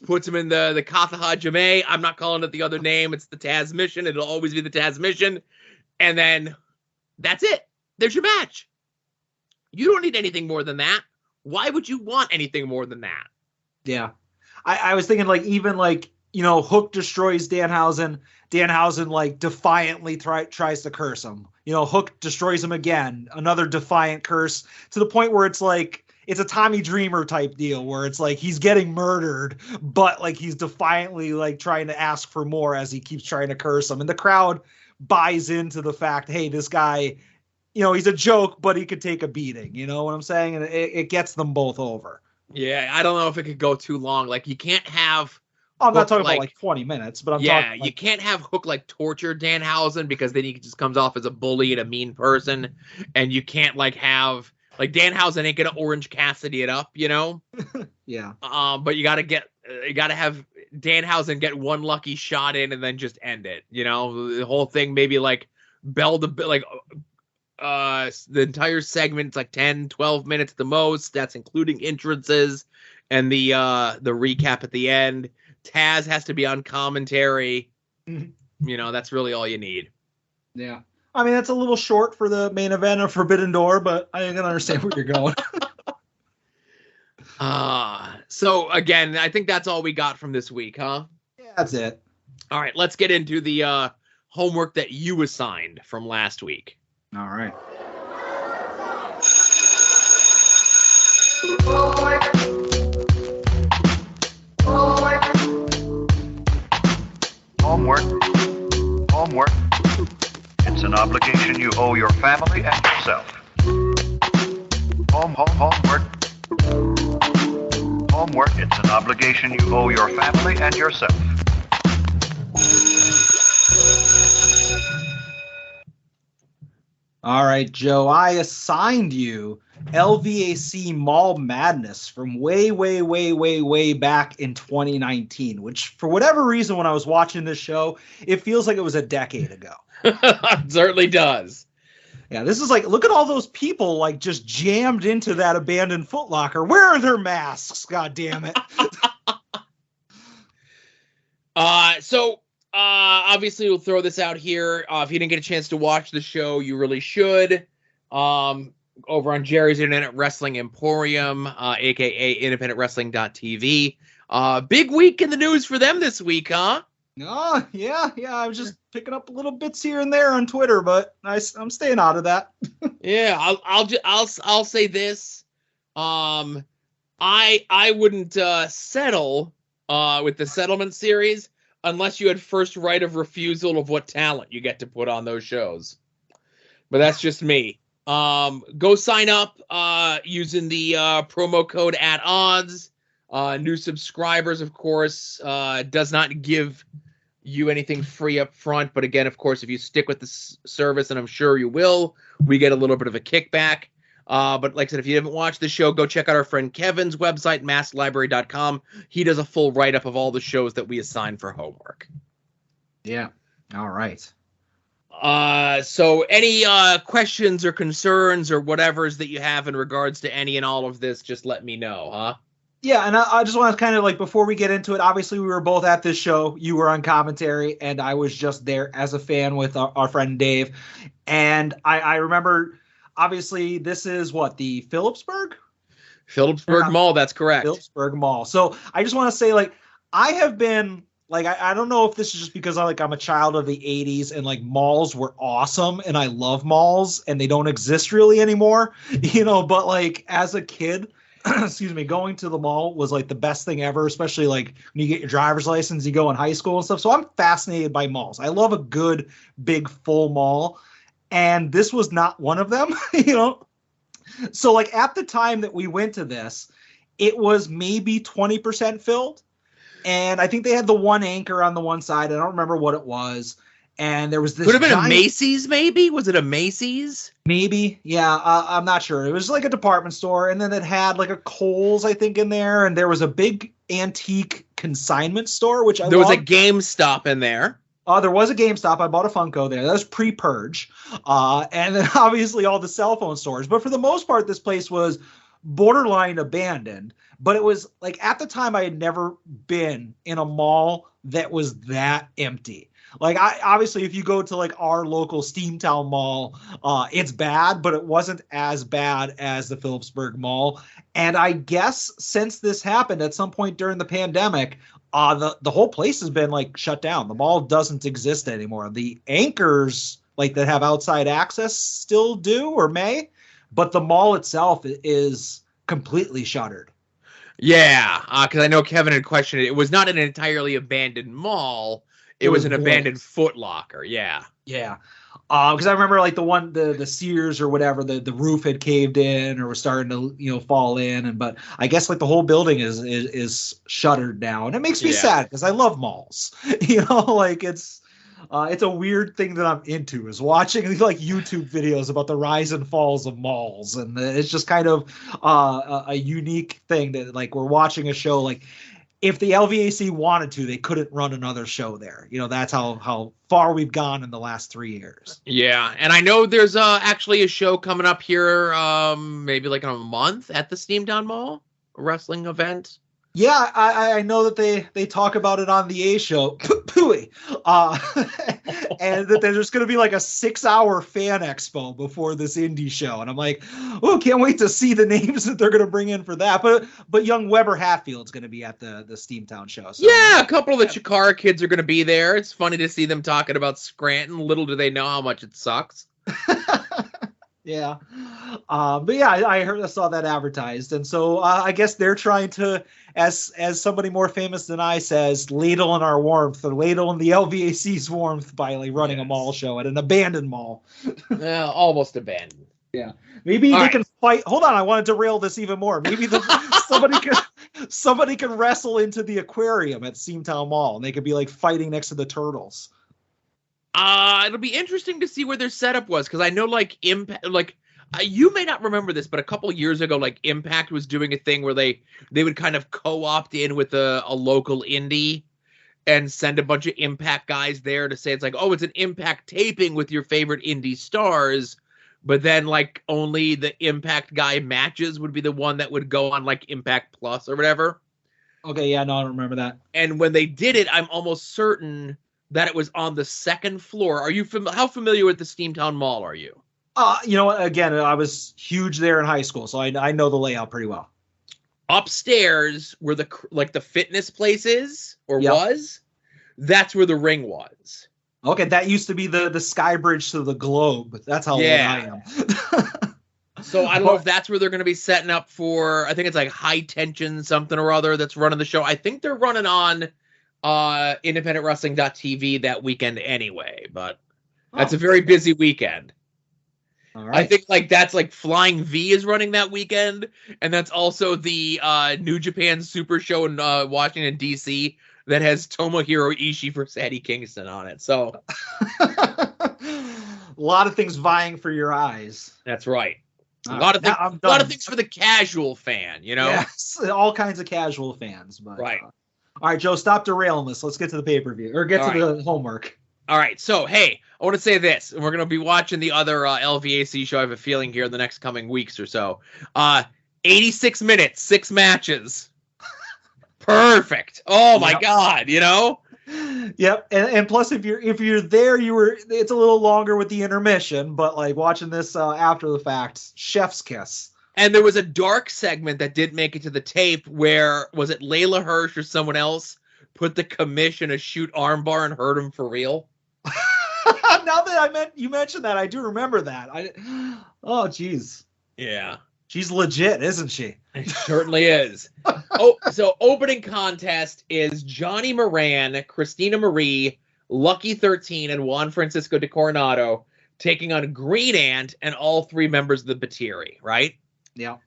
Speaker 1: Puts him in the Katha Hajime. I'm not calling it the other name. It's the Taz Mission. It'll always be the Taz Mission. And then that's it. There's your match. You don't need anything more than that. Why would you want anything more than that?
Speaker 2: Yeah. I was thinking Hook destroys Danhausen. Danhausen defiantly tries to curse him. Hook destroys him again. Another defiant curse to the point where it's it's a Tommy Dreamer type deal where it's he's getting murdered, but he's defiantly trying to ask for more as he keeps trying to curse him. And the crowd buys into the fact, hey, this guy he's a joke, but he could take a beating. You know what I'm saying? And it gets them both over.
Speaker 1: Yeah, I don't know if it could go too long. Like, you can't have.
Speaker 2: I'm not talking about like 20 minutes, but I'm talking.
Speaker 1: You can't have Hook like torture Danhausen, because then he just comes off as a bully and a mean person, and you can't like have like Danhausen ain't gonna Orange Cassidy it up, you know?
Speaker 2: Yeah.
Speaker 1: But you gotta have Danhausen get one lucky shot in and then just end it. You know, the whole thing maybe like bell to like. The entire segment's like 10, 12 minutes at the most. That's including entrances and the recap at the end. Taz has to be on commentary.
Speaker 2: Mm-hmm.
Speaker 1: You know, that's really all you need.
Speaker 2: Yeah. I mean, that's a little short for the main event of Forbidden Door, but I can understand where you're going.
Speaker 1: So again, I think that's all we got from this week, huh?
Speaker 2: Yeah, that's it.
Speaker 1: All right, let's get into the homework that you assigned from last week.
Speaker 2: All right.
Speaker 4: Homework. It's an obligation you owe your family and yourself. Homework. It's an obligation you owe your family and yourself.
Speaker 2: All right, Joe, I assigned you LVAC Mall Madness from way back in 2019, which for whatever reason, when I was watching this show, it feels like it was a decade ago.
Speaker 1: It certainly does.
Speaker 2: Yeah, this is like, look at all those people like just jammed into that abandoned Foot Locker. Where are their masks? God damn it.
Speaker 1: Obviously we'll throw this out here. If you didn't get a chance to watch the show, you really should. Over on Jerry's Internet Wrestling Emporium, aka independentwrestling.tv. Big week in the news for them this week, huh?
Speaker 2: Oh, yeah. I was just picking up little bits here and there on Twitter, but I'm staying out of that.
Speaker 1: Yeah, I'll say this. I wouldn't settle with the settlement series unless you had first right of refusal of what talent you get to put on those shows. But that's just me. Go sign up using the promo code @odds. New subscribers, of course, does not give you anything free up front. But again, of course, if you stick with the service, and I'm sure you will, we get a little bit of a kickback. But like I said, if you haven't watched the show, go check out our friend Kevin's website, masslibrary.com. He does a full write-up of all the shows that we assign for homework.
Speaker 2: Yeah. All right.
Speaker 1: So any questions or concerns or whatevers that you have in regards to any and all of this, just let me know, huh?
Speaker 2: Yeah, and I just want to kind of like, before we get into it, obviously we were both at this show. You were on commentary, and I was just there as a fan with our friend Dave. And I remember, obviously, this is what, the Phillipsburg
Speaker 1: Mall, that's correct.
Speaker 2: Phillipsburg Mall. So I just want to say, like, I have been, like, I don't know if this is just because I'm a child of the 80s and, like, malls were awesome, and I love malls, and they don't exist really anymore, but, like, as a kid, excuse me, going to the mall was like the best thing ever, especially like when you get your driver's license, you go in high school and stuff. So I'm fascinated by malls. I love a good, big, full mall. And this was not one of them, So like at the time that we went to this, it was maybe 20% filled. And I think they had the one anchor on the one side. I don't remember what it was. And there was this.
Speaker 1: Could have been a Macy's, maybe? Was it a Macy's?
Speaker 2: Maybe. Yeah, I'm not sure. It was like a department store. And then it had like a Kohl's, I think, in there. And there was a big antique consignment store, which I loved.
Speaker 1: There was a GameStop in there.
Speaker 2: There was a GameStop. I bought a Funko there. That was pre-purge. And then obviously all the cell phone stores. But for the most part, this place was borderline abandoned. But it was like, at the time, I had never been in a mall that was that empty. Like, obviously, if you go to like our local Steamtown Mall, it's bad, but it wasn't as bad as the Phillipsburg Mall. And I guess since this happened at some point during the pandemic, the whole place has been like shut down. The mall doesn't exist anymore. The anchors like that have outside access still do or may, but the mall itself is completely shuttered.
Speaker 1: Yeah, because I know Kevin had questioned it. It was not an entirely abandoned mall. It was an abandoned Foot Locker, yeah.
Speaker 2: Yeah. Because I remember like the Sears or whatever, the roof had caved in or was starting to fall in, but I guess like the whole building is shuttered now, and it makes me sad because I love malls. Like it's a weird thing that I'm into is watching like YouTube videos about the rise and falls of malls, and it's just kind of a unique thing that like we're watching a show like. If the LVAC wanted to, they couldn't run another show there. That's how far we've gone in the last 3 years.
Speaker 1: Yeah, and I know there's actually a show coming up here, maybe like in a month at the Steamtown Mall, a wrestling event.
Speaker 2: Yeah, I know that they talk about it on the A show, and that there's going to be like a 6-hour fan expo before this indie show, and I'm like, oh, can't wait to see the names that they're going to bring in for that. But young Weber Hatfield's going to be at the Steamtown show. So.
Speaker 1: Yeah, a couple of the Chikara kids are going to be there. It's funny to see them talking about Scranton. Little do they know how much it sucks.
Speaker 2: Yeah, but yeah, I saw that advertised, and so I guess they're trying to, as somebody more famous than I says, ladle in our warmth, or ladle in the LVAC's warmth by like running a mall show at an abandoned mall.
Speaker 1: Almost abandoned.
Speaker 2: Yeah, maybe they can fight. Hold on, I want to derail this even more. Maybe somebody can wrestle into the aquarium at Steamtown Mall, and they could be like fighting next to the turtles.
Speaker 1: It'll be interesting to see where their setup was, because I know like Impact, like you may not remember this, but a couple years ago, like Impact was doing a thing where they would kind of co-opt in with a local indie and send a bunch of Impact guys there to say it's like, oh, it's an Impact taping with your favorite indie stars, but then like only the Impact guy matches would be the one that would go on like Impact Plus or whatever.
Speaker 2: Okay, yeah, no, I don't remember that.
Speaker 1: And when they did it, I'm almost certain that it was on the second floor. Are you how familiar with the Steamtown Mall are you?
Speaker 2: Again, I was huge there in high school, so I know the layout pretty well.
Speaker 1: Upstairs where the fitness place is was, that's where the ring was.
Speaker 2: Okay, that used to be the sky bridge to the globe. That's how old I am.
Speaker 1: So I don't know if that's where they're going to be setting up for. I think it's like High Tension something or other that's running the show. I think they're running on independentwrestling.tv that weekend anyway, but that's a very busy weekend.
Speaker 2: All right.
Speaker 1: I think like that's like Flying V is running that weekend, and that's also the New Japan Super Show in Washington D.C. that has Tomohiro Ishii versus Eddie Kingston on it. So
Speaker 2: a lot of things vying for your eyes.
Speaker 1: That's right. A lot of things for the casual fan,
Speaker 2: Yes, all kinds of casual fans, but
Speaker 1: right.
Speaker 2: All right, Joe, stop derailing this. Let's get to the pay-per-view, or get to the homework.
Speaker 1: All right, so, hey, I want to say this, and we're going to be watching the other LVAC show, I have a feeling, here in the next coming weeks or so. 86 minutes, 6 matches. Perfect. Oh, my God,
Speaker 2: Yep, and plus, if you're there, it's a little longer with the intermission, but, like, watching this after the fact, chef's kiss.
Speaker 1: And there was a dark segment that didn't make it to the tape where, was it Layla Hirsch or someone else, put the commish in a shoot armbar and hurt him for real?
Speaker 2: Now that you mentioned that, I do remember that. Oh, geez.
Speaker 1: Yeah.
Speaker 2: She's legit, isn't she?
Speaker 1: It certainly is. So opening contest is Johnny Moran, Christina Marie, Lucky 13, and Juan Francisco de Coronado taking on Green Ant and all 3 members of the Batiri, right?
Speaker 2: Yeah.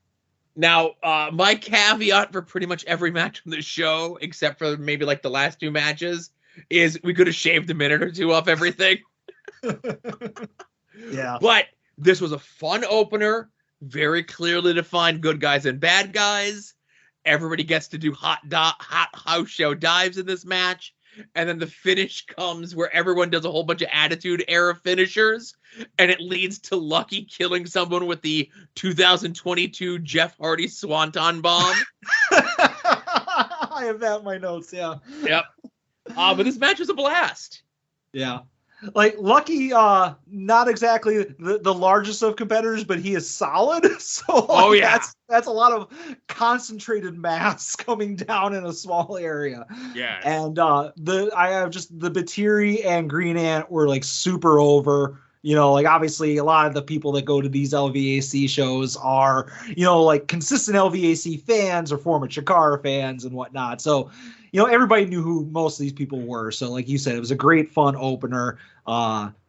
Speaker 1: Now, my caveat for pretty much every match on the show, except for maybe like the last 2 matches, is we could have shaved a minute or 2 off everything.
Speaker 2: Yeah.
Speaker 1: But this was a fun opener, very clearly defined good guys and bad guys. Everybody gets to do hot house show dives in this match. And then the finish comes where everyone does a whole bunch of Attitude Era finishers, and it leads to Lucky killing someone with the 2022 Jeff Hardy Swanton Bomb.
Speaker 2: I have that in my notes, yeah.
Speaker 1: Yep. But this match was a blast.
Speaker 2: Yeah. Like, Lucky, not exactly the largest of competitors, but he is solid. So that's a lot of concentrated mass coming down in a small area.
Speaker 1: Yeah.
Speaker 2: And the Batiri and Green Ant were like super over. You know, like obviously a lot of the people that go to these LVAC shows are, you know, like consistent LVAC fans or former Chikara fans and whatnot. So, you know, everybody knew who most of these people were. So like you said, it was a great fun opener.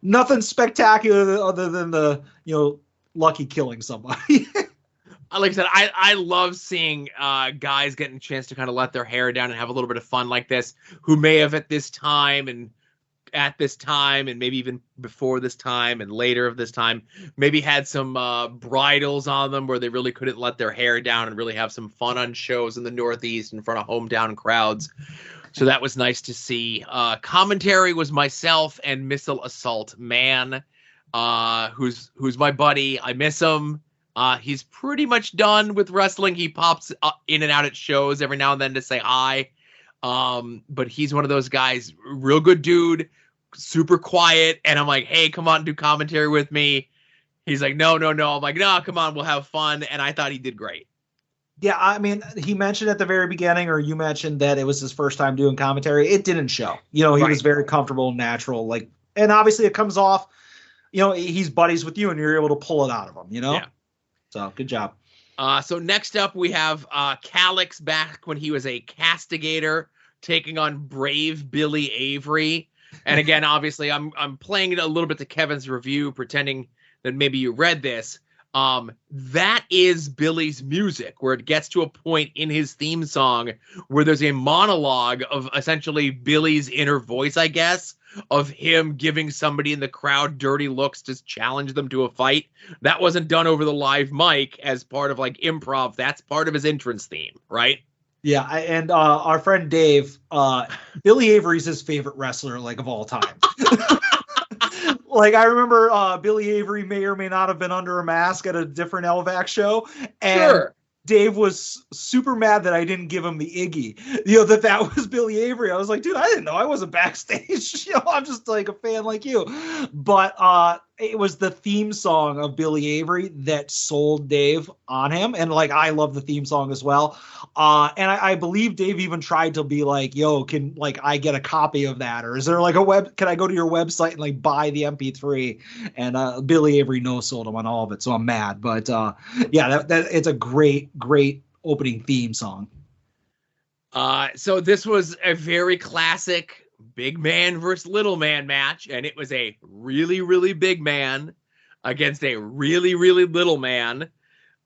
Speaker 2: Nothing spectacular other than the, you know, Lucky killing somebody.
Speaker 1: Like I said, I love seeing guys getting a chance to kind of let their hair down and have a little bit of fun like this, who may have at this time and maybe even before this time and later of this time, maybe had some bridles on them where they really couldn't let their hair down and really have some fun on shows in the Northeast in front of hometown crowds. So that was nice to see. Commentary was myself and Missile Assault Man, who's my buddy. I miss him. He's pretty much done with wrestling. He pops in and out at shows every now and then to say hi. But he's one of those guys, real good dude, super quiet. And I'm like, hey, come on, do commentary with me. He's like, no. I'm like, no, come on, we'll have fun. And I thought he did great.
Speaker 2: Yeah, I mean, he mentioned at the very beginning, or you mentioned that it was his first time doing commentary. It didn't show. You know, he was very comfortable and natural. Like, and obviously it comes off, you know, he's buddies with you and you're able to pull it out of him, you know? Yeah. So good job.
Speaker 1: So next up we have Calix back when he was a castigator taking on Brave Billy Avery. And again, obviously I'm playing it a little bit to Kevin's review, pretending that maybe you read this. That is Billy's music, where it gets to a point in his theme song where there's a monologue of essentially Billy's inner voice, I guess, of him giving somebody in the crowd dirty looks to challenge them to a fight. That wasn't done over the live mic as part of like improv. That's part of his entrance theme, right?
Speaker 2: Yeah, and our friend Dave, Billy Avery's his favorite wrestler, like, of all time. Like, I remember Billy Avery may or may not have been under a mask at a different LVAC show, and Dave was super mad that I didn't give him the Iggy. You know, that was Billy Avery. I was like, dude, I didn't know. I wasn't backstage. You know, I'm just like a fan like you. But it was the theme song of Billy Avery that sold Dave on him. And like, I love the theme song as well. And I believe Dave even tried to be like, yo, can like I get a copy of that? Or is there like can I go to your website and like buy the MP3? And Billy Avery no-sold him on all of it. So I'm mad. But yeah, that it's a great opening theme song.
Speaker 1: So this was a very classic big man versus little man match, and it was a really, really big man against a really, really little man.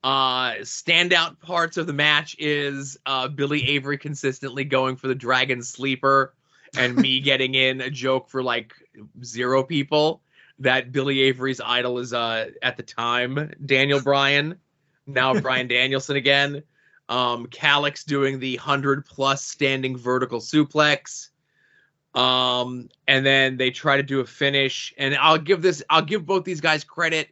Speaker 1: Standout parts of the match is Billy Avery consistently going for the Dragon Sleeper and me getting in a joke for like 0 people that Billy Avery's idol is at the time Daniel Bryan, now Bryan Danielson again. Calix doing the 100+ standing vertical suplex. And then they try to do a finish, and I'll give both these guys credit.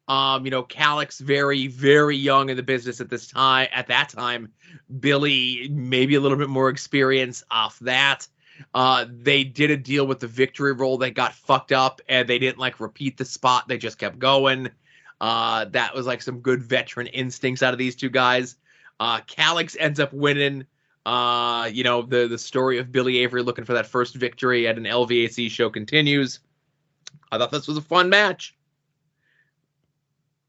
Speaker 1: You know, Calix very, very young in the business at that time. Billy maybe a little bit more experience off that. They did a deal with the victory roll that got fucked up, and they didn't like repeat the spot. They just kept going. That was like some good veteran instincts out of these two guys. Calix ends up winning. You know, the story of Billy Avery looking for that first victory at an LVAC show continues. I thought this was a fun match.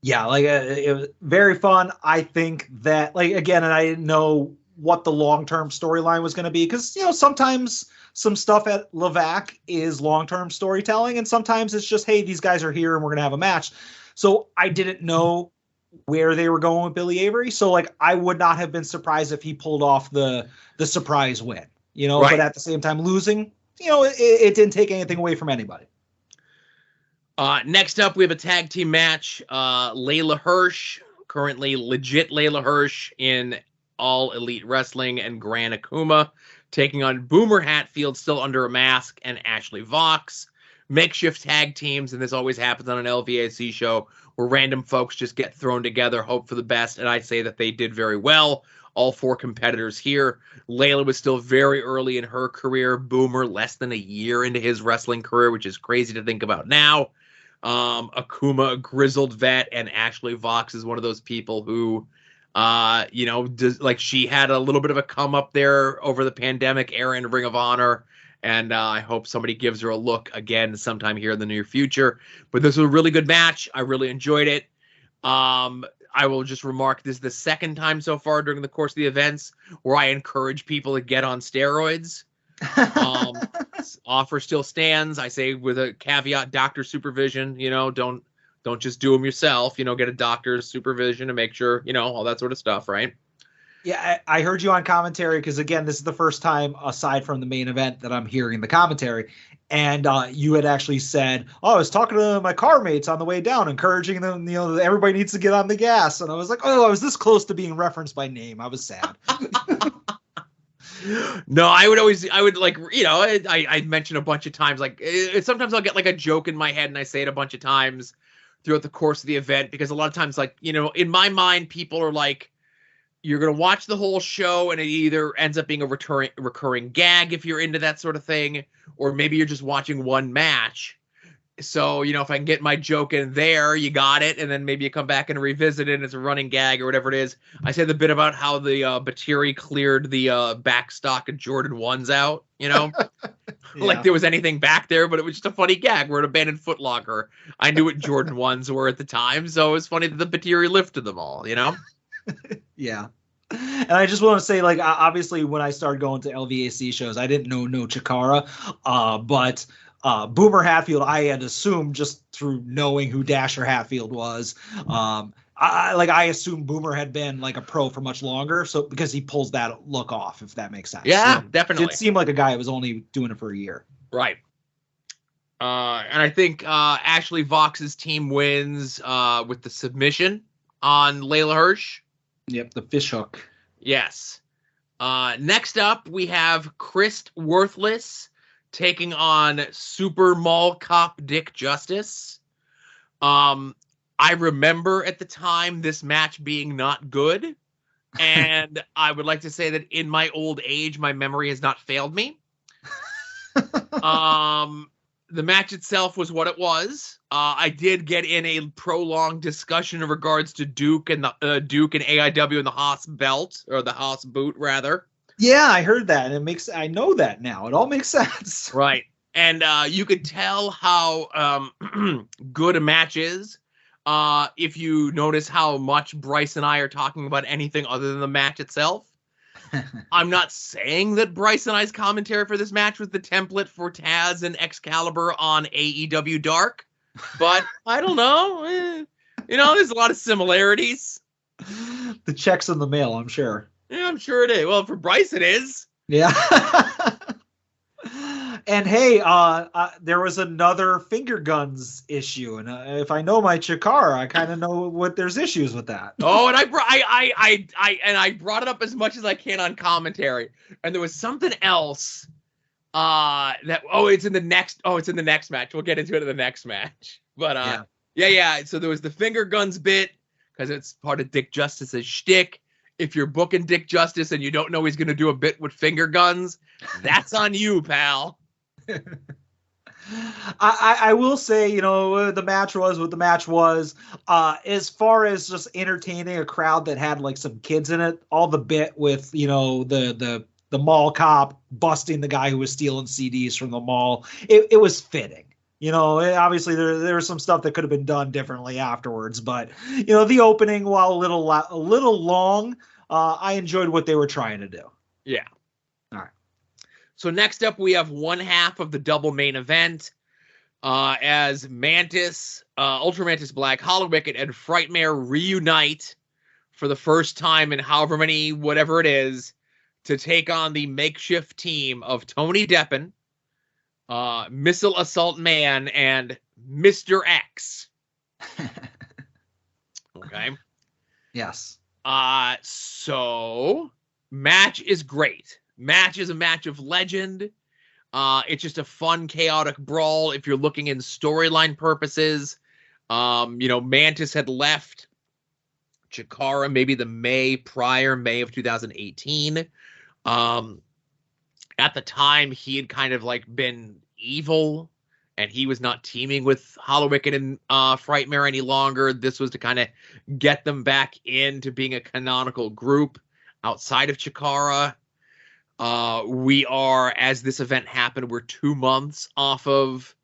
Speaker 2: Yeah, like it was very fun. I think that, like, again, and I didn't know what the long-term storyline was going to be, because, you know, sometimes some stuff at LVAC is long-term storytelling, and sometimes it's just, hey, these guys are here and we're going to have a match. So I didn't know where they were going with Billy Avery. So like, I would not have been surprised if he pulled off the surprise win, you know, but at the same time losing, you know, it didn't take anything away from anybody.
Speaker 1: Next up, we have a tag team match. Layla Hirsch, currently legit Layla Hirsch in All Elite Wrestling, and Gran Akuma taking on Boomer Hatfield, still under a mask, and Ashley Vox. Makeshift tag teams, and this always happens on an LVAC show where random folks just get thrown together, hope for the best, and I say that they did very well. All 4 competitors here. Layla was still very early in her career. Boomer less than a year into his wrestling career, which is crazy to think about now. Akuma, a grizzled vet, and Ashley Vox is one of those people who, you know, she had a little bit of a come up there over the pandemic era in Ring of Honor, And I hope somebody gives her a look again sometime here in the near future. But this was a really good match. I really enjoyed it. I will just remark this is the second time so far during the course of the events where I encourage people to get on steroids. Offer still stands. I say with a caveat, doctor supervision. Don't just do them yourself. Get a doctor's supervision to make sure, all that sort of stuff, right?
Speaker 2: Yeah, I heard you on commentary because, again, this is the first time aside from the main event that I'm hearing the commentary. And you had actually said, I was talking to my car mates on the way down, encouraging them, that everybody needs to get on the gas. And I was like, I was this close to being referenced by name. I was sad.
Speaker 1: No, I mentioned a bunch of times, sometimes I'll get like a joke in my head and I say it a bunch of times throughout the course of the event, because a lot of times, in my mind, people are like, you're going to watch the whole show and it either ends up being a recurring gag if you're into that sort of thing, or maybe you're just watching one match. So, if I can get my joke in there, you got it. And then maybe you come back and revisit it and it's a running gag or whatever it is. I said the bit about how the Batiri cleared the back stock of Jordan 1s out,
Speaker 2: Yeah.
Speaker 1: Like there was anything back there, but it was just a funny gag. We're an abandoned Foot Locker. I knew what Jordan 1s were at the time. So it was funny that the Batiri lifted them all,
Speaker 2: Yeah. And I just want to say, obviously when I started going to LVAC shows, I didn't know no Chikara, but Boomer Hatfield, I had assumed just through knowing who Dasher Hatfield was. I assumed Boomer had been a pro for much longer, so because he pulls that look off, if that makes sense.
Speaker 1: Yeah, definitely.
Speaker 2: It seemed like a guy who was only doing it for a year.
Speaker 1: Right. And I think Ashley Vox's team wins with the submission on Layla Hirsch.
Speaker 2: Yep, the fish hook.
Speaker 1: Yes. Next up, we have Chris Worthless taking on Super Mall Cop Dick Justice. I remember at the time this match being not good, and I would like to say that in my old age, my memory has not failed me. The match itself was what it was. I did get in a prolonged discussion in regards to Duke and AIW and the Haas belt, or the Haas boot rather.
Speaker 2: Yeah, I heard that. I know that now. It all makes sense.
Speaker 1: Right. And you could tell how good a match is if you notice how much Bryce and I are talking about anything other than the match itself. I'm not saying that Bryce and I's commentary for this match was the template for Taz and Excalibur on AEW Dark, but I don't know. There's a lot of similarities.
Speaker 2: The check's in the mail, I'm sure.
Speaker 1: Yeah, I'm sure it is. Well, for Bryce, it is.
Speaker 2: Yeah. And hey, there was another finger guns issue, and if I know my Chikara, I kind of know what there's issues with that.
Speaker 1: Oh, and I brought it up as much as I can on commentary, and there was something else it's in the next match. We'll get into it in the next match. But yeah. So there was the finger guns bit because it's part of Dick Justice's shtick. If you're booking Dick Justice and you don't know he's going to do a bit with finger guns, that's on you, pal.
Speaker 2: I will say, the match was what the match was. As far as just entertaining a crowd that had some kids in it, all the bit with, the mall cop busting the guy who was stealing CDs from the mall, it was fitting. Obviously there was some stuff that could have been done differently afterwards, but the opening, while a little long, I enjoyed what they were trying to do.
Speaker 1: Yeah.
Speaker 2: All right.
Speaker 1: So next up, we have one half of the double main event as Mantis, Ultra Mantis Black, Hollow Wicked, and Frightmare reunite for the first time in however many, whatever it is, to take on the makeshift team of Tony Deppen, Missile Assault Man, and Mr. X. Okay.
Speaker 2: Yes.
Speaker 1: So match is great. Match is a match of legend. It's just a fun, chaotic brawl. If you're looking in storyline purposes, Mantis had left Chikara maybe the May of 2018. At the time, he had kind of been evil, and he was not teaming with Hollow Wicked and Frightmare any longer. This was to kind of get them back into being a canonical group outside of Chikara. We are, as this event happened, we're 2 months off of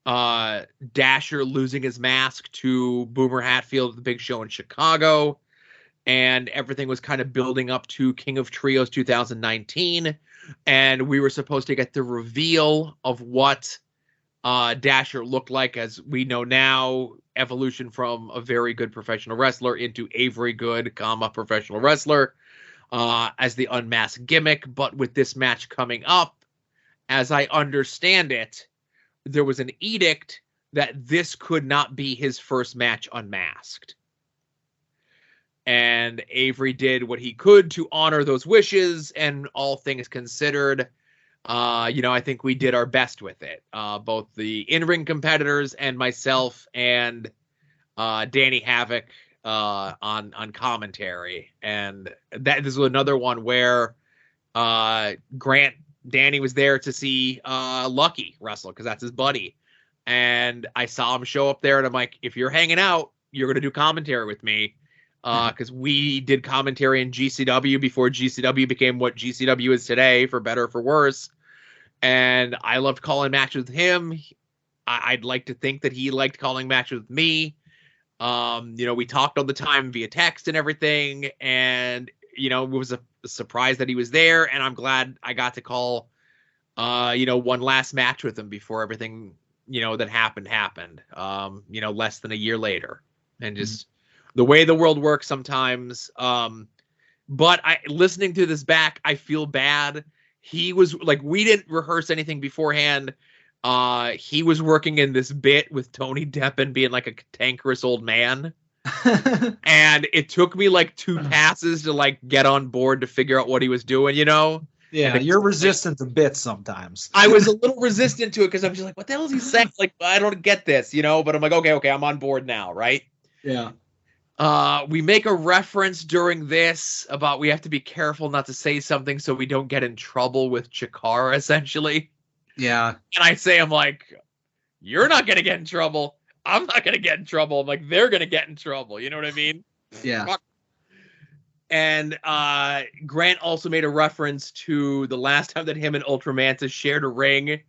Speaker 1: Dasher losing his mask to Boomer Hatfield at the big show in Chicago. And everything was kind of building up to King of Trios 2019. And we were supposed to get the reveal of what Dasher looked like. As we know now, evolution from a very good professional wrestler into a very good, professional wrestler as the unmasked gimmick. But with this match coming up, as I understand it, there was an edict that this could not be his first match unmasked. And Avery did what he could to honor those wishes, and all things considered, I think we did our best with it. Both the in-ring competitors and myself and Danny Havoc on commentary. And this was another one where Danny was there to see Lucky wrestle because that's his buddy. And I saw him show up there, and I'm like, if you're hanging out, you're going to do commentary with me. Because we did commentary in GCW before GCW became what GCW is today, for better or for worse. And I loved calling matches with him. I'd like to think that he liked calling matches with me. We talked all the time via text and everything. And, it was a surprise that he was there. And I'm glad I got to call, one last match with him before everything, that happened, less than a year later. And just the way the world works sometimes. But listening to this back, I feel bad. He was like, we didn't rehearse anything beforehand. He was working in this bit with Tony Deppen being like a cantankerous old man. And it took me like 2 passes to like get on board to figure out what he was doing,
Speaker 2: Yeah, you're resistant to bits sometimes.
Speaker 1: I was a little resistant to it because I'm just like, what the hell is he saying? Like, I don't get this, but I'm like, okay, I'm on board now, right?
Speaker 2: Yeah.
Speaker 1: We make a reference during this about we have to be careful not to say something so we don't get in trouble with Chikara, essentially.
Speaker 2: Yeah.
Speaker 1: And I say, I'm like, you're not going to get in trouble. I'm not going to get in trouble. I'm like, they're going to get in trouble. You know what I mean?
Speaker 2: Yeah.
Speaker 1: And Grant also made a reference to the last time that him and Ultramantis shared a ring.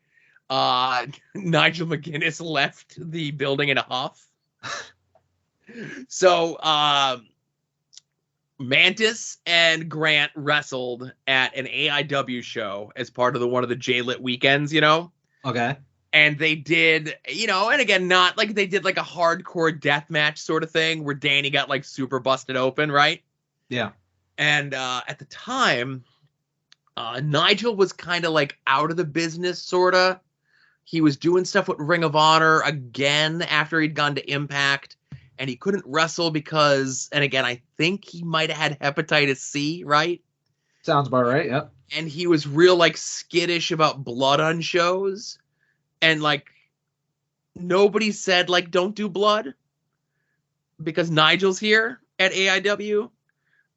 Speaker 1: Nigel McGuinness left the building in a huff. So Mantis and Grant wrestled at an AIW show as part of one of the J-Lit weekends,
Speaker 2: Okay.
Speaker 1: And they did, and again, not like they did like a hardcore death match sort of thing where Danny got like super busted open, right?
Speaker 2: Yeah.
Speaker 1: And at the time, Nigel was kind of like out of the business, sort of. He was doing stuff with Ring of Honor again after he'd gone to Impact. And he couldn't wrestle because, and again, I think he might have had hepatitis C, right?
Speaker 2: Sounds about right, yep.
Speaker 1: And he was real, like, skittish about blood on shows. And, like, nobody said, like, don't do blood. Because Nigel's here at AIW.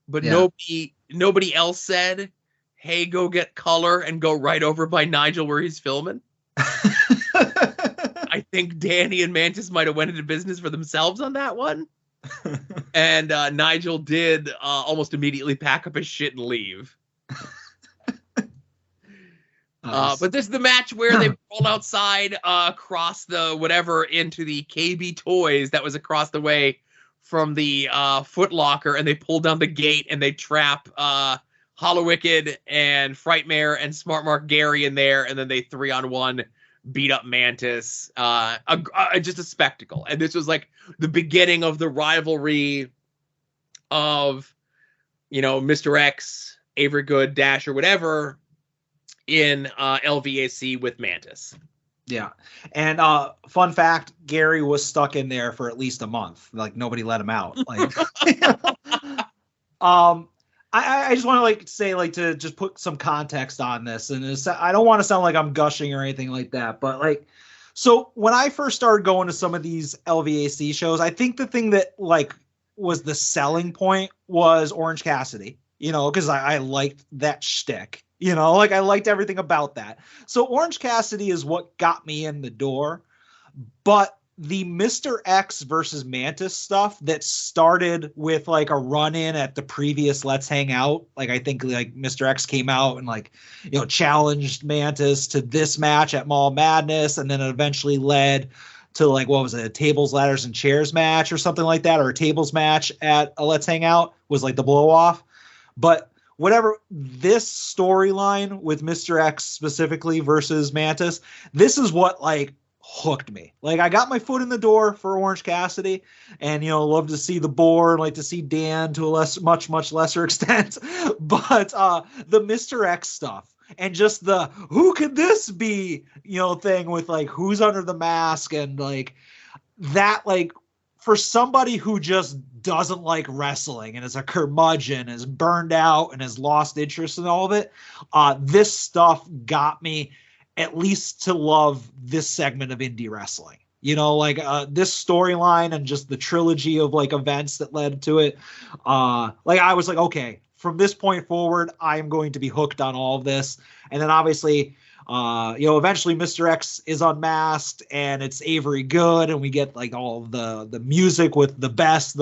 Speaker 1: But nobody else said, hey, go get color and go right over by Nigel where he's filming. I think Danny and Mantis might have went into business for themselves on that one. And Nigel did almost immediately pack up his shit and leave. But this is the match where they roll outside across the whatever into the KB Toys that was across the way from the Foot Locker, and they pull down the gate and they trap Hollow Wicked and Frightmare and Smart Mark Gary in there, and then they 3-on-1 beat up Mantis. Just a spectacle. And this was like the beginning of the rivalry of, Mr. X, Avery Good, Dash, or whatever in LVAC with Mantis.
Speaker 2: Yeah. And fun fact, Gary was stuck in there for at least a month. Like, nobody let him out. Like, I just want to say to just put some context on this, and I don't want to sound like I'm gushing or anything like that, but so when I first started going to some of these LVAC shows, I think the thing that was the selling point was Orange Cassidy, because I liked that shtick, I liked everything about that. So Orange Cassidy is what got me in the door, but the Mr. X versus Mantis stuff that started with like a run-in at the previous Let's Hang Out. Like, I think like Mr. X came out and like, you know, challenged Mantis to this match at Mall Madness, and then it eventually led to like, what was it, a tables, ladders, and chairs match or something like that, or a tables match at a Let's Hang Out was like the blow off. But whatever, this storyline with Mr. X specifically versus Mantis, this is what like hooked me. Like, I got my foot in the door for Orange Cassidy, and, you know, love to see the board, like to see Dan to a much lesser extent. But the Mr. X stuff and just the who could this be, you know, thing with like who's under the mask, and like that, like for somebody who just doesn't like wrestling and is a curmudgeon, is burned out and has lost interest in all of it, this stuff got me at least to love this segment of indie wrestling. You know, like this storyline and just the trilogy of like events that led to it. Like, I was like, okay, from this point forward, I am going to be hooked on all of this. And then obviously, you know, eventually Mr. X is unmasked and it's Avery Good, and we get like all of the music with the best.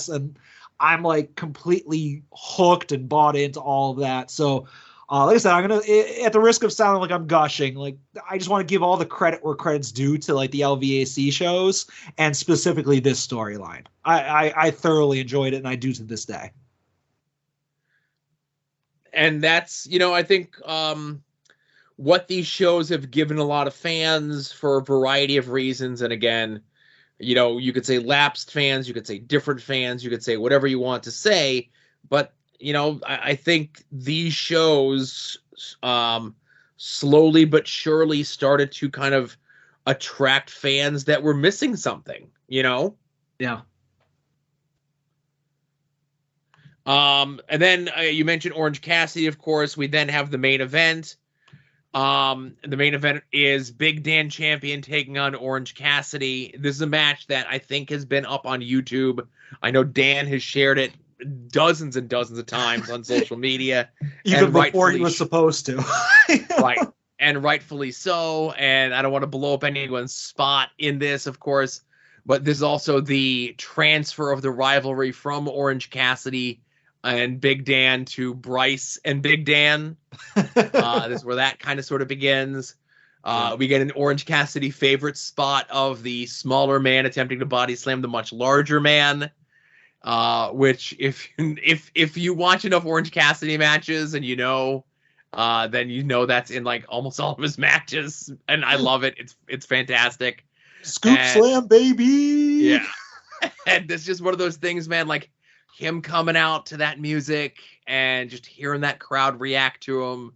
Speaker 2: And I'm like completely hooked and bought into all of that. So, like I said, I'm going to, at the risk of sounding like I'm gushing, like I just want to give all the credit where credit's due to like the LVAC shows, and specifically this storyline. I thoroughly enjoyed it, and I do to this day.
Speaker 1: And that's, you know, I think what these shows have given a lot of fans for a variety of reasons. And again, you know, you could say lapsed fans, you could say different fans, you could say whatever you want to say, but you know, I think these shows slowly but surely started to kind of attract fans that were missing something, you know?
Speaker 2: Yeah.
Speaker 1: And then you mentioned Orange Cassidy, of course. We then have the main event. The main event is Big Dan Champion taking on Orange Cassidy. This is a match that I think has been up on YouTube. I know Dan has shared it dozens and dozens of times on social media,
Speaker 2: even before he was supposed to.
Speaker 1: Right, and rightfully so. And I don't want to blow up anyone's spot in this, of course, but this is also the transfer of the rivalry from Orange Cassidy and Big Dan to Bryce and Big Dan. This is where that kind of sort of begins. We get an Orange Cassidy favorite spot of the smaller man attempting to body slam the much larger man. Which if you watch enough Orange Cassidy matches and you know, then you know that's in like almost all of his matches, and I love it. It's fantastic.
Speaker 2: Scoop slam, baby.
Speaker 1: Yeah, and it's just one of those things, man. Like him coming out to that music and just hearing that crowd react to him.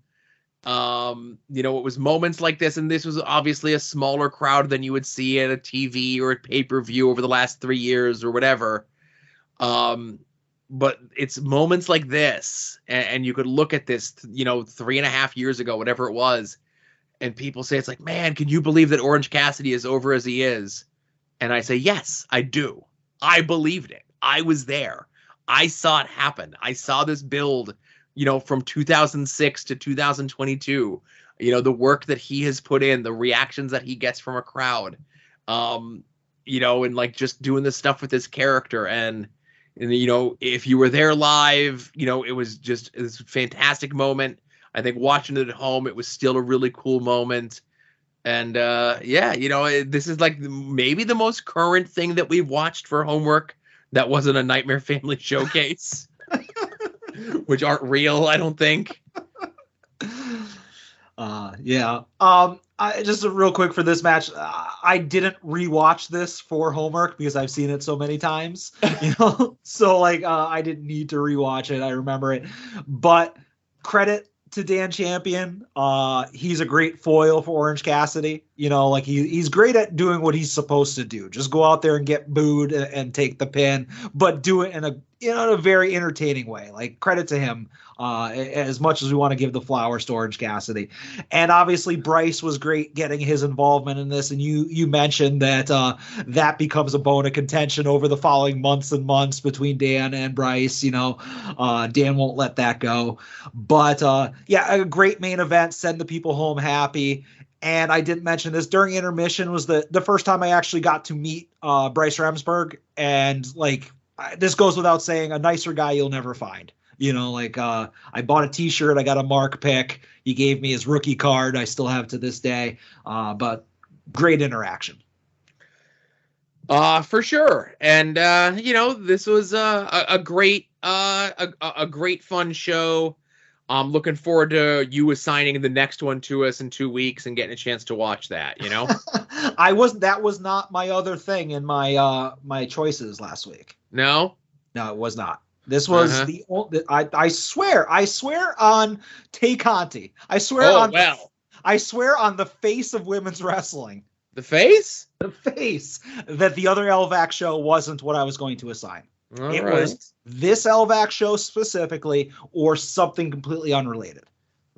Speaker 1: You know, it was moments like this, and this was obviously a smaller crowd than you would see at a TV or at pay-per-view over the last 3 years or whatever. But it's moments like this, and you could look at this, you know, 3.5 years ago, whatever it was, and people say, it's like, man, can you believe that Orange Cassidy is over as he is? And I say, yes, I do. I believed it. I was there. I saw it happen. I saw this build, you know, from 2006 to 2022, you know, the work that he has put in, the reactions that he gets from a crowd, you know, and like just doing this stuff with his character. And, you know, if you were there live, you know, it was just this fantastic moment. I think watching it at home, it was still a really cool moment. And yeah, you know, this is like maybe the most current thing that we've watched for homework that wasn't a Nightmare Family Showcase, which aren't real, I don't think.
Speaker 2: Yeah. Just real quick for this match, I didn't rewatch this for homework because I've seen it so many times, you know. So like, I didn't need to rewatch it. I remember it, but credit to Dan Champion. He's a great foil for Orange Cassidy. You know, like he's great at doing what he's supposed to do. Just go out there and get booed and take the pin, but do it in a very entertaining way. Like, credit to him. As much as we want to give the flowers to Orange Cassidy. And obviously Bryce was great getting his involvement in this. And you mentioned that that becomes a bone of contention over the following months and months between Dan and Bryce. You know, Dan won't let that go. But yeah, a great main event, send the people home happy. And I didn't mention this during intermission was the first time I actually got to meet Bryce Remsburg. And like, this goes without saying, a nicer guy you'll never find. You know, like I bought a T-shirt. I got a Mark pick. He gave me his rookie card. I still have to this day. But great interaction.
Speaker 1: For sure. And this was a great fun show. I'm looking forward to you assigning the next one to us in 2 weeks and getting a chance to watch that, you know?
Speaker 2: That was not my other thing in my my choices last week.
Speaker 1: No,
Speaker 2: it was not. This was I swear on Tay Conti. I swear on the face of women's wrestling.
Speaker 1: The face?
Speaker 2: The face that the other LVAC show wasn't what I was going to assign. It was this LVAC show specifically or something completely unrelated.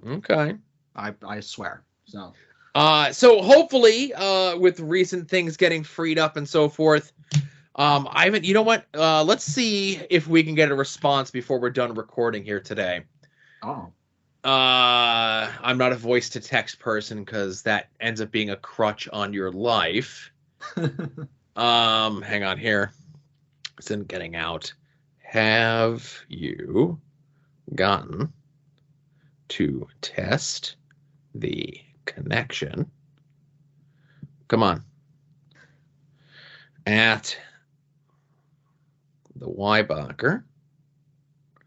Speaker 1: Okay.
Speaker 2: I swear. So
Speaker 1: hopefully, with recent things getting freed up and so forth, Ivan, you know what? Let's see if we can get a response before we're done recording here today.
Speaker 2: Oh.
Speaker 1: I'm not a voice to text person because that ends up being a crutch on your life. Hang on here. It's in getting out. Have you gotten to test the connection? Come on. At the Wybacher.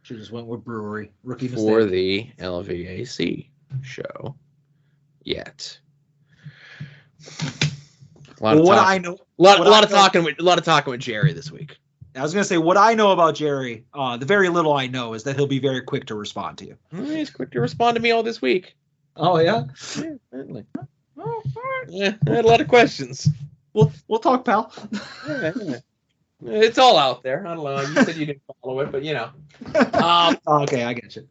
Speaker 2: She just went with brewery. Rookie mistake.
Speaker 1: For the LVAC show yet. A lot of talking with Jerry this week.
Speaker 2: I was going to say, what I know about Jerry, the very little I know is that he'll be very quick to respond to you.
Speaker 1: He's quick to respond to me all this week.
Speaker 2: Oh, yeah?
Speaker 1: Yeah, certainly. Oh, all right. Yeah, I had a lot of questions.
Speaker 2: We'll talk, pal.
Speaker 1: Yeah. It's all out there. I don't know. You said you didn't follow it, but you know.
Speaker 2: Okay, I get you.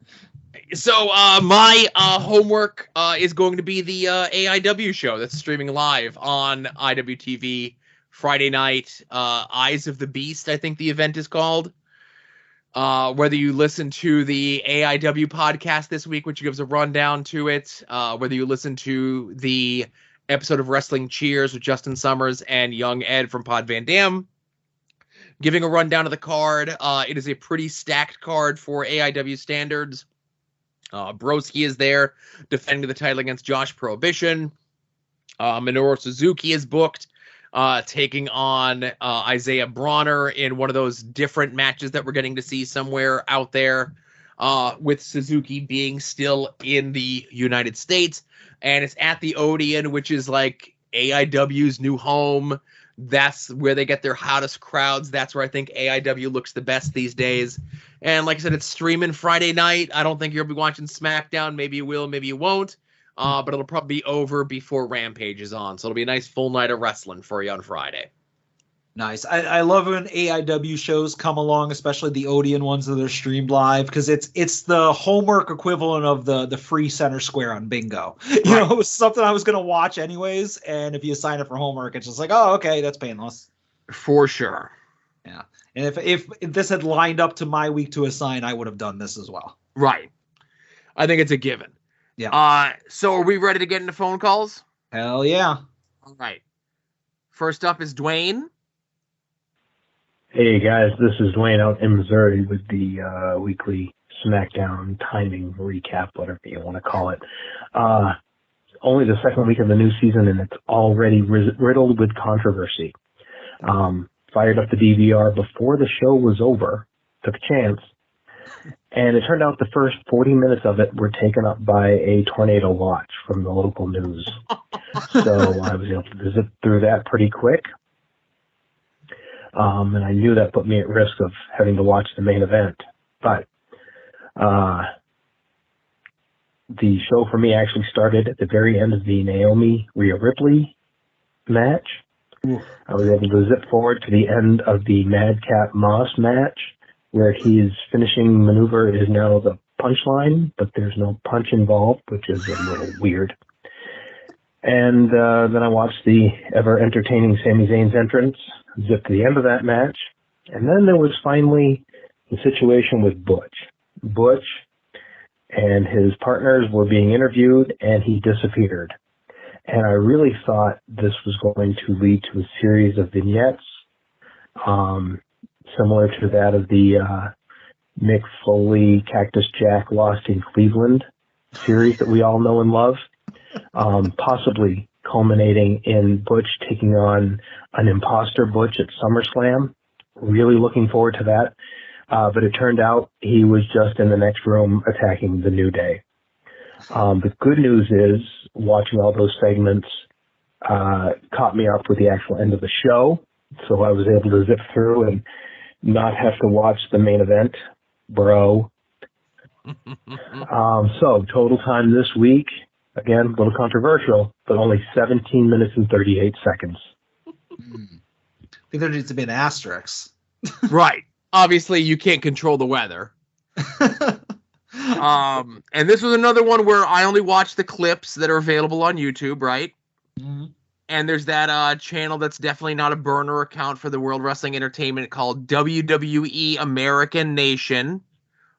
Speaker 1: So my homework is going to be the AIW show that's streaming live on IWTV Friday night. Eyes of the Beast, I think the event is called. Whether you listen to the AIW podcast this week, which gives a rundown to it, whether you listen to the episode of Wrestling Cheers with Justin Summers and Young Ed from Pod Van Dam, giving a rundown of the card. It is a pretty stacked card for AIW standards. Broski is there defending the title against Josh Prohibition. Minoru Suzuki is booked, taking on Isaiah Bronner in one of those different matches that we're getting to see somewhere out there, with Suzuki being still in the United States. And it's at the Odeon, which is like AIW's new home. That's where they get their hottest crowds. That's where I think AIW looks the best these days. And like I said, it's streaming Friday night. I don't think you'll be watching SmackDown. Maybe you will, maybe you won't. But it'll probably be over before Rampage is on. So it'll be a nice full night of wrestling for you on Friday.
Speaker 2: Nice. I love when AIW shows come along, especially the Odeon ones that are streamed live, because it's the homework equivalent of the free center square on Bingo. You know, it was something I was going to watch anyways, and if you sign up for homework, it's just like, oh, okay, that's painless.
Speaker 1: For sure.
Speaker 2: Yeah. And if this had lined up to my week to assign, I would have done this as well.
Speaker 1: Right. I think it's a given.
Speaker 2: Yeah.
Speaker 1: So are we ready to get into phone calls?
Speaker 2: Hell yeah.
Speaker 1: All right. First up is Dwayne.
Speaker 5: Hey guys, this is Dwayne out in Missouri with the weekly SmackDown timing recap, whatever you want to call it. Only the second week of the new season, and it's already riddled with controversy. Fired up the DVR before the show was over, took a chance, and it turned out the first 40 minutes of it were taken up by a tornado watch from the local news. So I was able to zip through that pretty quick. And I knew that put me at risk of having to watch the main event. But the show for me actually started at the very end of the Naomi Rhea Ripley match. Ooh. I was able to zip forward to the end of the Madcap Moss match, where his finishing maneuver is now the punchline, but there's no punch involved, which is a little weird. And then I watched the ever-entertaining Sami Zayn's entrance, zipped to the end of that match, and then there was finally the situation with Butch. Butch and his partners were being interviewed, and he disappeared. And I really thought this was going to lead to a series of vignettes, similar to that of the Mick Foley Cactus Jack Lost in Cleveland series that we all know and love, possibly culminating in Butch taking on an imposter Butch at SummerSlam. Really looking forward to that. But it turned out he was just in the next room attacking the New Day. The good news is watching all those segments caught me up with the actual end of the show. So I was able to zip through and not have to watch the main event, bro. So total time this week, again, a little controversial, but only 17 minutes and 38 seconds.
Speaker 2: I think there needs to be an asterisk.
Speaker 1: Right. Obviously, you can't control the weather. And this was another one where I only watched the clips that are available on YouTube, right?
Speaker 2: Mm-hmm.
Speaker 1: And there's that channel that's definitely not a burner account for the World Wrestling Entertainment called WWE American Nation,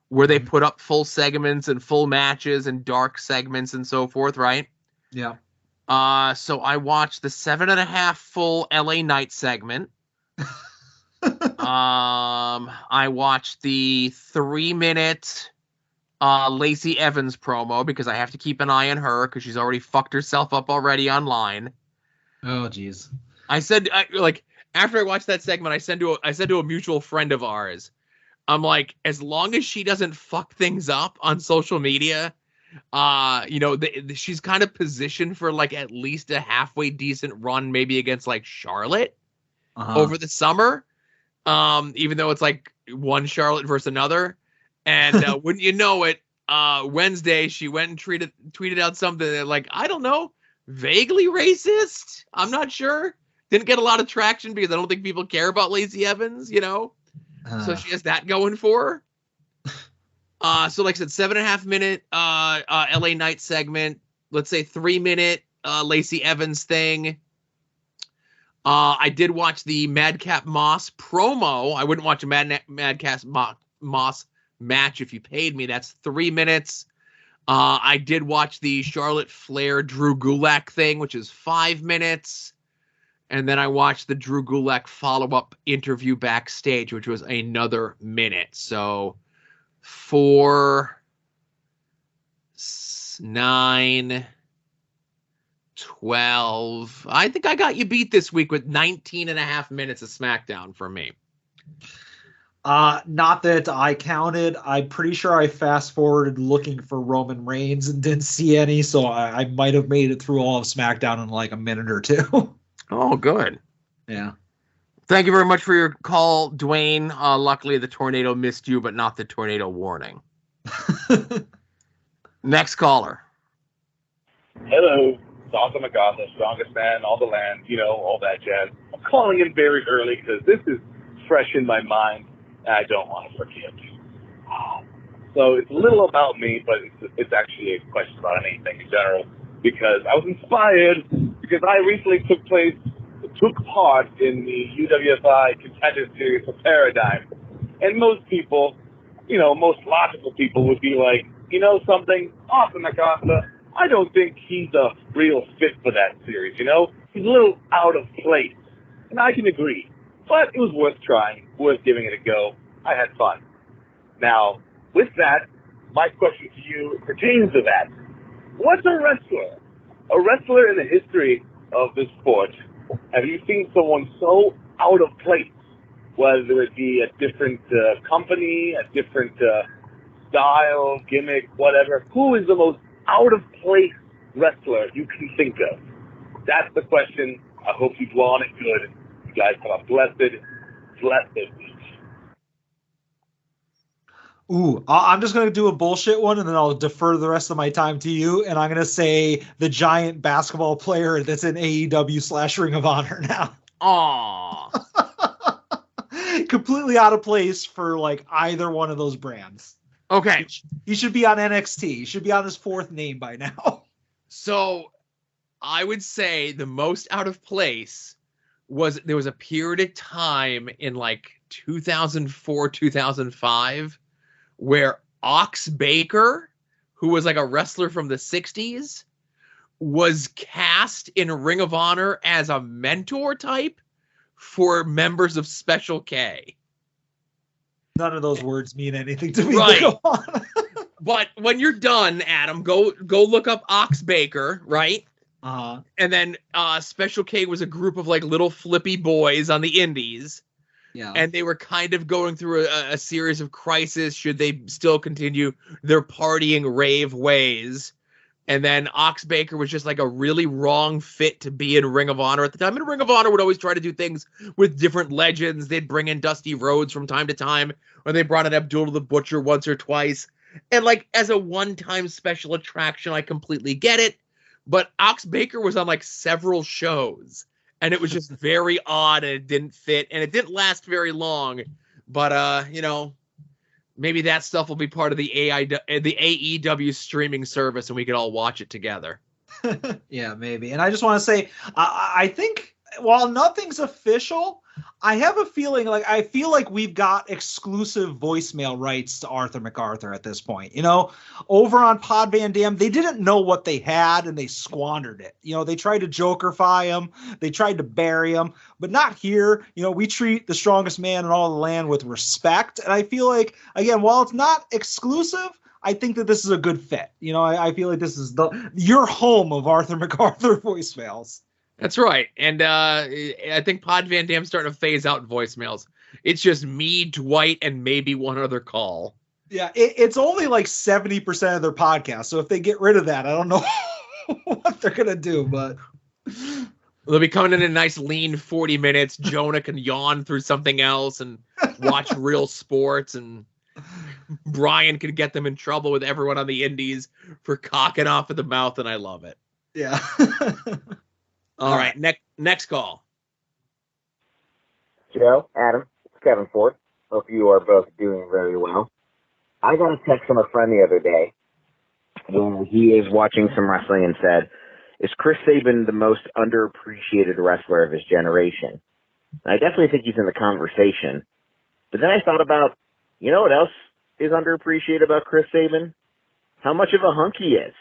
Speaker 1: where they put up full segments and full matches and dark segments and so forth, right?
Speaker 2: Yeah.
Speaker 1: So I watched the 7.5 full LA Knight segment. I watched the 3-minute Lacey Evans promo because I have to keep an eye on her because she's already fucked herself up already online.
Speaker 2: Oh, geez.
Speaker 1: I said, after I watched that segment, I said to a mutual friend of ours, I'm like, as long as she doesn't fuck things up on social media, she's kind of positioned for like at least a halfway decent run, maybe against like Charlotte over the summer. Even though it's like one Charlotte versus another. And wouldn't you know it, Wednesday she went and tweeted out something that, like, I don't know, vaguely racist. I'm not sure. Didn't get a lot of traction because I don't think people care about Lacey Evans, So she has that going for her. So like I said, 7.5 minute LA Knight segment. Let's say 3-minute Lacey Evans thing. I did watch the Madcap Moss promo. I wouldn't watch a Madcap Moss match if you paid me. That's 3 minutes. I did watch the Charlotte Flair Drew Gulak thing, which is 5 minutes. And then I watched the Drew Gulak follow-up interview backstage, which was another minute. So 4, 9, 12. I think I got you beat this week with 19.5 minutes of SmackDown from me.
Speaker 2: Not that I counted. I'm pretty sure I fast-forwarded looking for Roman Reigns and didn't see any, so I might have made it through all of SmackDown in like a minute or two.
Speaker 1: Oh, good.
Speaker 2: Yeah.
Speaker 1: Thank you very much for your call, Dwayne. Luckily, the tornado missed you, but not the tornado warning. Next caller.
Speaker 6: Hello. Song of MacArthur, strongest man, all the land, all that jazz. I'm calling in very early because this is fresh in my mind, and I don't want to forget. So it's a little about me, but it's actually a question about anything in general, because I was inspired because I recently took part in the UWFI Contender Series for Paradigm. And most people, most logical people would be like, something, Austin MacArthur, I don't think he's a real fit for that series, He's a little out of place. And I can agree. But it was worth trying, worth giving it a go. I had fun. Now, with that, my question to you pertains to that. What's a wrestler? A wrestler in the history of this sport, have you seen someone so out of place? Whether it be a different company, a different style, gimmick, whatever. Who is the most out of place wrestler you can think of? That's the question. I hope you dwell on it good. You guys have a blessed week.
Speaker 2: Ooh, I'm just going to do a bullshit one, and then I'll defer the rest of my time to you. And I'm going to say the giant basketball player that's in AEW / Ring of Honor now.
Speaker 1: Aww.
Speaker 2: Completely out of place for like either one of those brands.
Speaker 1: Okay.
Speaker 2: He should be on NXT. He should be on his 4th name by now.
Speaker 1: So I would say the most out of place was there was a period of time in like 2004, 2005 where Ox Baker, who was like a wrestler from the 60s, was cast in Ring of Honor as a mentor type for members of Special K.
Speaker 2: None of those words mean anything to me.
Speaker 1: Right. But when you're done, Adam, go look up Ox Baker, right?
Speaker 2: Uh-huh.
Speaker 1: And then Special K was a group of like little flippy boys on the indies.
Speaker 2: Yeah.
Speaker 1: And they were kind of going through a series of crises. Should they still continue their partying rave ways? And then Ox Baker was just like a really wrong fit to be in Ring of Honor at the time. And Ring of Honor would always try to do things with different legends. They'd bring in Dusty Rhodes from time to time, or they brought in Abdullah the Butcher once or twice. And like as a one-time special attraction, I completely get it. But Ox Baker was on like several shows, and it was just very odd, and it didn't fit, and it didn't last very long. But maybe that stuff will be part of the AEW streaming service, and we could all watch it together.
Speaker 2: Yeah, maybe. And I just want to say, I think while nothing's official, I have a feeling I feel like we've got exclusive voicemail rights to Arthur MacArthur at this point. Over on Pod Van Dam, they didn't know what they had and they squandered it. They tried to jokerify him, they tried to bury him, but not here. We treat the strongest man in all the land with respect. And I feel like, again, while it's not exclusive, I think that this is a good fit. I feel like this is your home of Arthur MacArthur voicemails.
Speaker 1: That's right. And I think Pod Van Dam's starting to phase out voicemails. It's just me, Dwight, and maybe one other call.
Speaker 2: Yeah, it's only like 70% of their podcast. So if they get rid of that, I don't know what they're going to do. But
Speaker 1: they'll be coming in a nice lean 40 minutes. Jonah can yawn through something else and watch real sports. And Brian can get them in trouble with everyone on the indies for cocking off at the mouth. And I love it.
Speaker 2: Yeah.
Speaker 1: All right, next call.
Speaker 7: Joe, Adam, it's Kevin Ford. Hope you are both doing very well. I got a text from a friend the other day where he is watching some wrestling and said, is Chris Sabin the most underappreciated wrestler of his generation? And I definitely think he's in the conversation. But then I thought about, what else is underappreciated about Chris Sabin? How much of a hunk he is.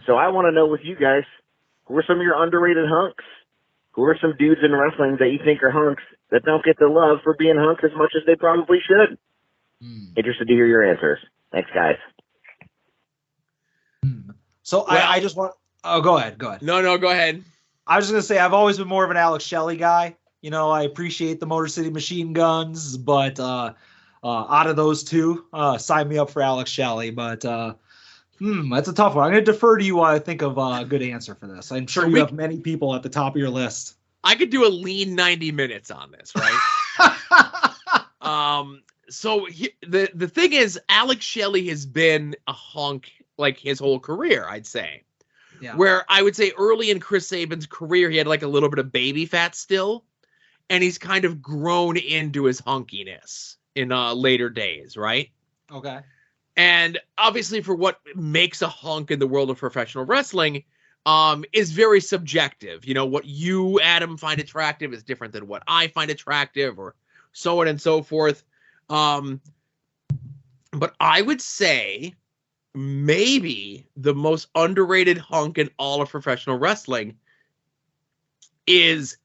Speaker 7: So I want to know with you guys, who are some of your underrated hunks? Who are some dudes in wrestling that you think are hunks that don't get the love for being hunks as much as they probably should? Interested to hear your answers. Thanks, guys.
Speaker 2: So I just want... Oh, go ahead.
Speaker 1: No, go ahead.
Speaker 2: I was just going to say, I've always been more of an Alex Shelley guy. I appreciate the Motor City Machine Guns, but out of those two, sign me up for Alex Shelley. But... that's a tough one. I'm going to defer to you while I think of a good answer for this. I'm sure you have many people at the top of your list.
Speaker 1: I could do a lean 90 minutes on this, right? The thing is, Alex Shelley has been a hunk like his whole career, I'd say.
Speaker 2: Yeah.
Speaker 1: Where I would say early in Chris Sabin's career, he had like a little bit of baby fat still, and he's kind of grown into his hunkiness in later days, right?
Speaker 2: Okay.
Speaker 1: And obviously for what makes a hunk in the world of professional wrestling is very subjective. What you, Adam, find attractive is different than what I find attractive, or so on and so forth. But I would say maybe the most underrated hunk in all of professional wrestling is,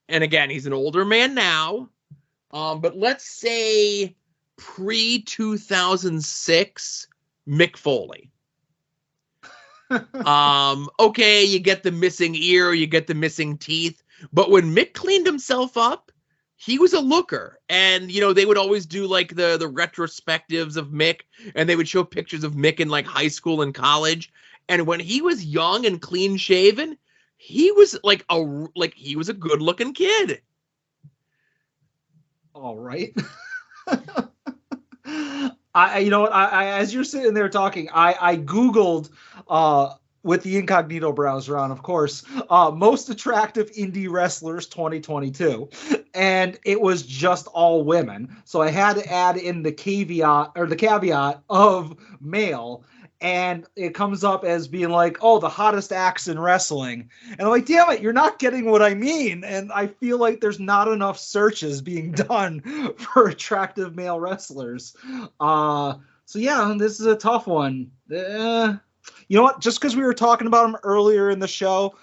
Speaker 1: and again, he's an older man now, but let's say pre-2006 Mick Foley. Okay, you get the missing ear, you get the missing teeth, but when Mick cleaned himself up, he was a looker. And they would always do like the retrospectives of Mick, and they would show pictures of Mick in like high school and college. And when he was young and clean shaven, he was he was a good looking kid.
Speaker 2: All right. I as you're sitting there talking, I Googled with the incognito browser on, of course, most attractive indie wrestlers 2022, and it was just all women. So I had to add in the caveat of male, and it comes up as being like, oh, the hottest acts in wrestling. And I'm like, damn it, you're not getting what I mean. And I feel like there's not enough searches being done for attractive male wrestlers. So yeah, this is a tough one. You know what? Just because we were talking about him earlier in the show,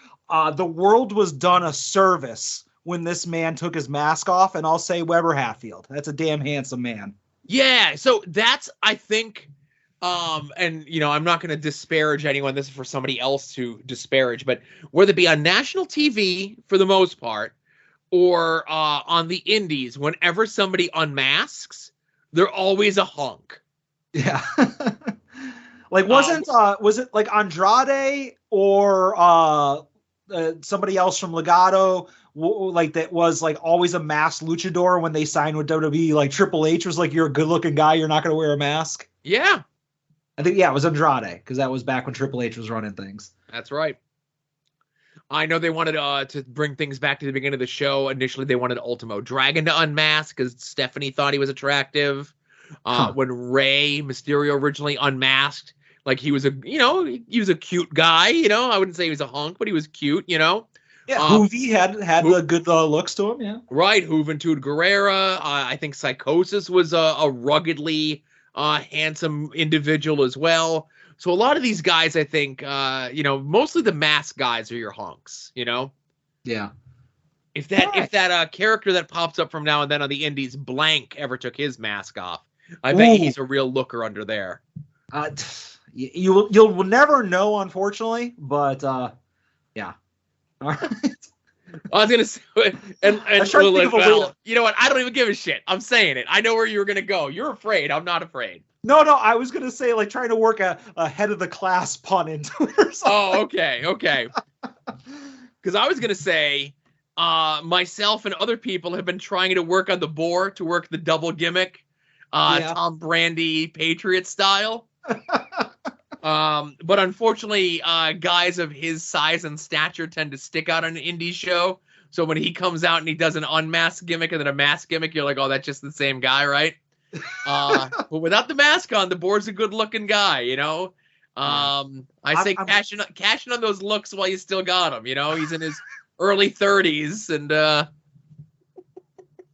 Speaker 2: the world was done a service when this man took his mask off, and I'll say Weber Hatfield. That's a damn handsome man.
Speaker 1: Yeah, so that's, I think, and, you know, I'm not going to disparage anyone. This is for somebody else to disparage, but whether it be on national TV for the most part or on the indies, whenever somebody unmasks, they're always a hunk.
Speaker 2: Yeah. Like, was it like Andrade or somebody else from Legado, like that was like always a masked luchador when they signed with WWE? Like Triple H was like, you're a good looking guy, you're not going to wear a mask.
Speaker 1: Yeah.
Speaker 2: I think, it was Andrade, because that was back when Triple H was running things.
Speaker 1: That's right. I know they wanted to bring things back to the beginning of the show. Initially, they wanted Ultimo Dragon to unmask because Stephanie thought he was attractive. When Rey Mysterio originally unmasked, like he was a cute guy. You know, I wouldn't say he was a hunk, but he was cute. You know.
Speaker 2: Yeah, Hoovy had the good looks to him. Yeah.
Speaker 1: Right, Juventud Guerrera. I think Psychosis was a ruggedly handsome individual as well. So a lot of these guys, I think, mostly the masked guys are your hunks, you know?
Speaker 2: Yeah.
Speaker 1: If that character that pops up from now and then on the indies, Blank, ever took his mask off, I bet he's a real looker under there.
Speaker 2: You'll never know, unfortunately, but yeah. All right.
Speaker 1: I was gonna say, and you know what? I don't even give a shit. I'm saying it. I know where you were gonna go. You're afraid. I'm not afraid.
Speaker 2: No, I was gonna say, like, trying to work a head of the class pun into it or something.
Speaker 1: Oh, okay. Because I was gonna say, myself and other people have been trying to work on the boar to work the double gimmick, Tom Brady Patriot style. But unfortunately, guys of his size and stature tend to stick out on an indie show. So when he comes out and he does an unmasked gimmick and then a mask gimmick, you're like, oh, that's just the same guy, right? But without the mask on, the board's a good looking guy, you know? I say cashing on those looks while you still got him, you know? He's in his early 30s and,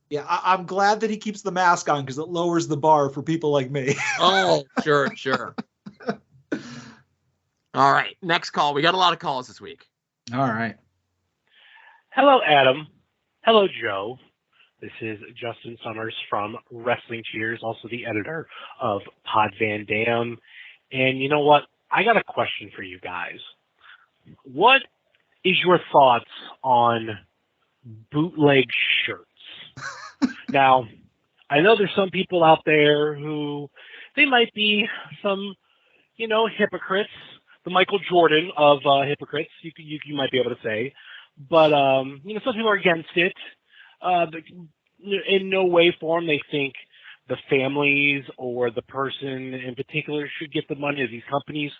Speaker 2: yeah, I'm glad that he keeps the mask on because it lowers the bar for people like me.
Speaker 1: Oh, sure. All right, next call. We got a lot of calls this week.
Speaker 2: All right.
Speaker 8: Hello, Adam. Hello, Joe. This is Justin Summers from Wrestling Cheers, also the editor of Pod Van Dam. And you know what? I got a question for you guys. What is your thoughts on bootleg shirts? Now, I know there's some people out there who, they might be some, hypocrites. The Michael Jordan of hypocrites, you might be able to say. But, some people are against it. In no way, form, they think the families or the person in particular should get the money, or these companies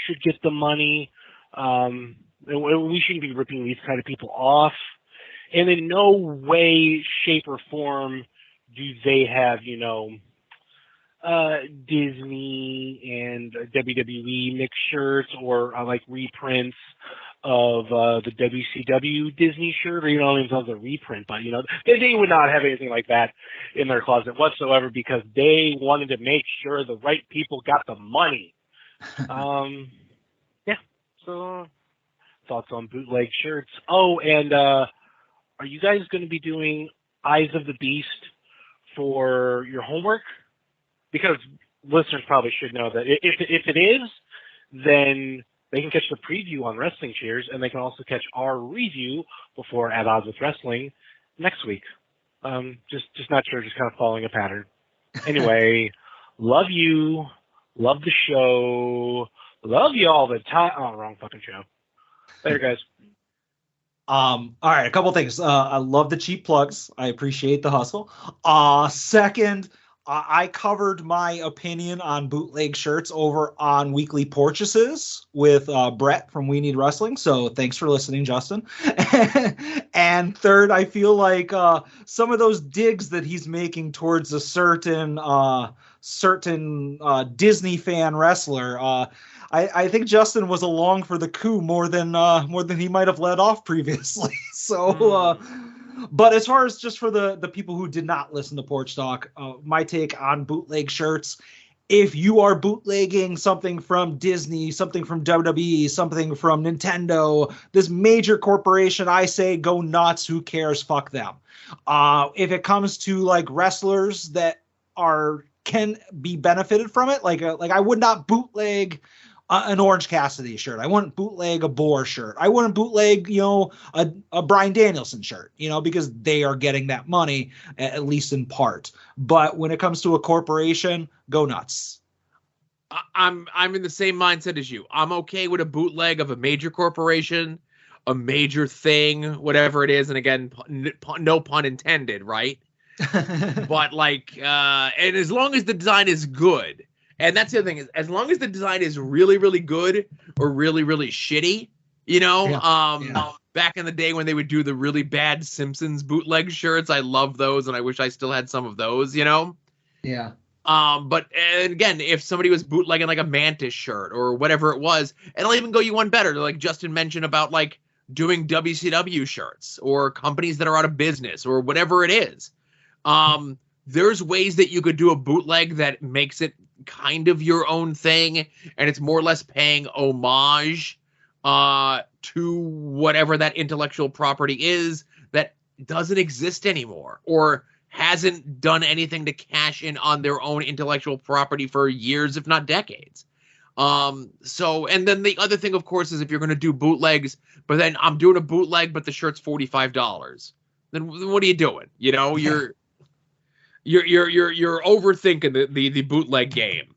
Speaker 8: should get the money. We shouldn't be ripping these kind of people off. And in no way, shape, or form do they have, Disney and WWE mixed shirts or like reprints of the WCW Disney shirt, or it's a reprint, but they would not have anything like that in their closet whatsoever because they wanted to make sure the right people got the money. Yeah. So thoughts on bootleg shirts. Oh, and are you guys going to be doing Eyes of the Beast for your homework? Because listeners probably should know that if it is, then they can catch the preview on Wrestling Cheers, and they can also catch our review before At Odds with Wrestling next week. Just not sure, just kind of following a pattern. Anyway, love you, love the show, love you all the time. Oh, wrong fucking show. Later, guys.
Speaker 2: All right, a couple things. I love the cheap plugs. I appreciate the hustle. Second, I covered my opinion on bootleg shirts over on Weekly Purchases with Brett from We Need Wrestling. So thanks for listening, Justin. And third, I feel like some of those digs that he's making towards a certain Disney fan wrestler, I think Justin was along for the coup more than he might have let off previously. So. But as far as just for the people who did not listen to Porch Talk, my take on bootleg shirts, if you are bootlegging something from Disney, something from WWE, something from Nintendo, this major corporation, I say go nuts. Who cares? Fuck them. If it comes to like wrestlers that can be benefited from it, like I would not bootleg an Orange Cassidy shirt. I wouldn't bootleg a Boar shirt. I wouldn't bootleg, a Bryan Danielson shirt, because they are getting that money, at least in part. But when it comes to a corporation, go nuts.
Speaker 1: I'm in the same mindset as you. I'm okay with a bootleg of a major corporation, a major thing, whatever it is. And again, no pun intended, right? But and as long as the design is good, and that's the other thing, is as long as the design is really, really good or really, really shitty, back in the day when they would do the really bad Simpsons bootleg shirts, I love those, and I wish I still had some of those,
Speaker 2: Yeah.
Speaker 1: But and again, if somebody was bootlegging like a Mantis shirt or whatever it was, and I'll even go you one better, like Justin mentioned about like doing WCW shirts or companies that are out of business or whatever it is. There's ways that you could do a bootleg that makes it kind of your own thing, and it's more or less paying homage to whatever that intellectual property is that doesn't exist anymore or hasn't done anything to cash in on their own intellectual property for years, if not decades. And then the other thing, of course, is if you're going to do bootlegs, but then I'm doing a bootleg, but the shirt's $45, then what are you doing? You're overthinking the bootleg game.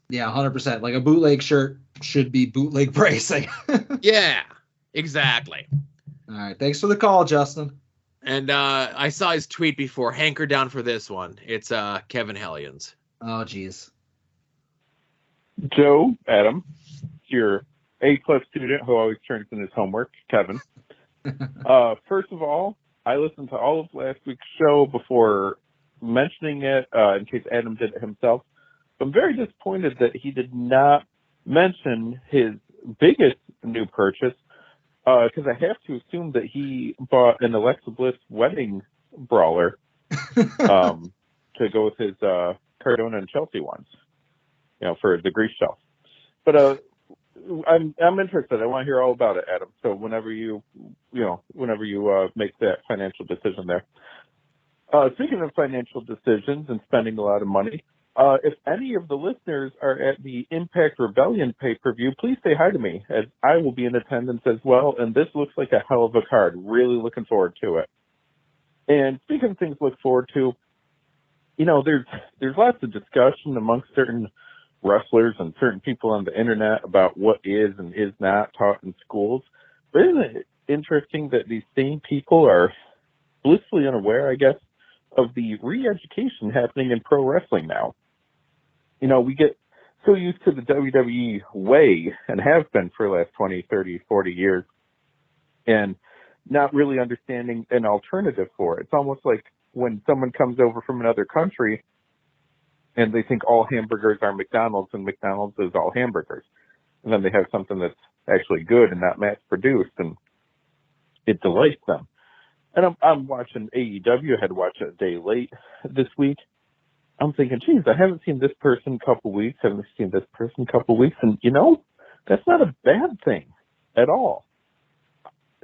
Speaker 2: Yeah, 100%. Like a bootleg shirt should be bootleg pricing.
Speaker 1: Yeah, exactly.
Speaker 2: All right. Thanks for the call, Justin.
Speaker 1: And I saw his tweet before. Hanker down for this one. It's Kevin Hellions.
Speaker 2: Oh, geez.
Speaker 3: Joe, Adam, your A-plus student who always turns in his homework, Kevin. First of all, I listened to all of last week's show before mentioning it in case Adam did it himself. I'm very disappointed that he did not mention his biggest new purchase, because I have to assume that he bought an Alexa Bliss wedding brawler to go with his Cardona and Chelsea ones, for the grease shelf. But I'm interested. I want to hear all about it, Adam. So whenever you make that financial decision there. Speaking of financial decisions and spending a lot of money, if any of the listeners are at the Impact Rebellion pay-per-view, please say hi to me, as I will be in attendance as well, and this looks like a hell of a card. Really looking forward to it. And speaking of things to look forward to, there's lots of discussion amongst certain wrestlers and certain people on the internet about what is and is not taught in schools. But isn't it interesting that these same people are blissfully unaware, I guess, of the re-education happening in pro wrestling now? We get so used to the WWE way, and have been for the last 20, 30, 40 years, and not really understanding an alternative for it. It's almost like when someone comes over from another country and they think all hamburgers are McDonald's and McDonald's is all hamburgers. And then they have something that's actually good and not mass produced, and it delights them. And I'm watching AEW. I had to watch it a day late this week. I'm thinking, geez, I haven't seen this person a couple weeks, haven't seen this person a couple weeks. And, that's not a bad thing at all.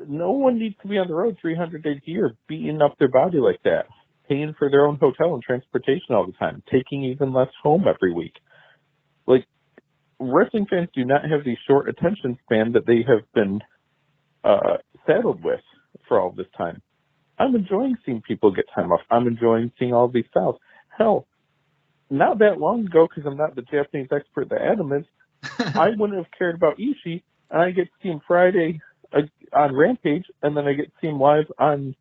Speaker 3: No one needs to be on the road 300 days a year beating up their body like that, paying for their own hotel and transportation all the time, taking even less home every week. Like, wrestling fans do not have the short attention span that they have been saddled with for all this time. I'm enjoying seeing people get time off. I'm enjoying seeing all these styles. Hell, not that long ago, because I'm not the Japanese expert that Adam is, I wouldn't have cared about Ishii, and I get to see him Friday on Rampage, and then I get to see him live on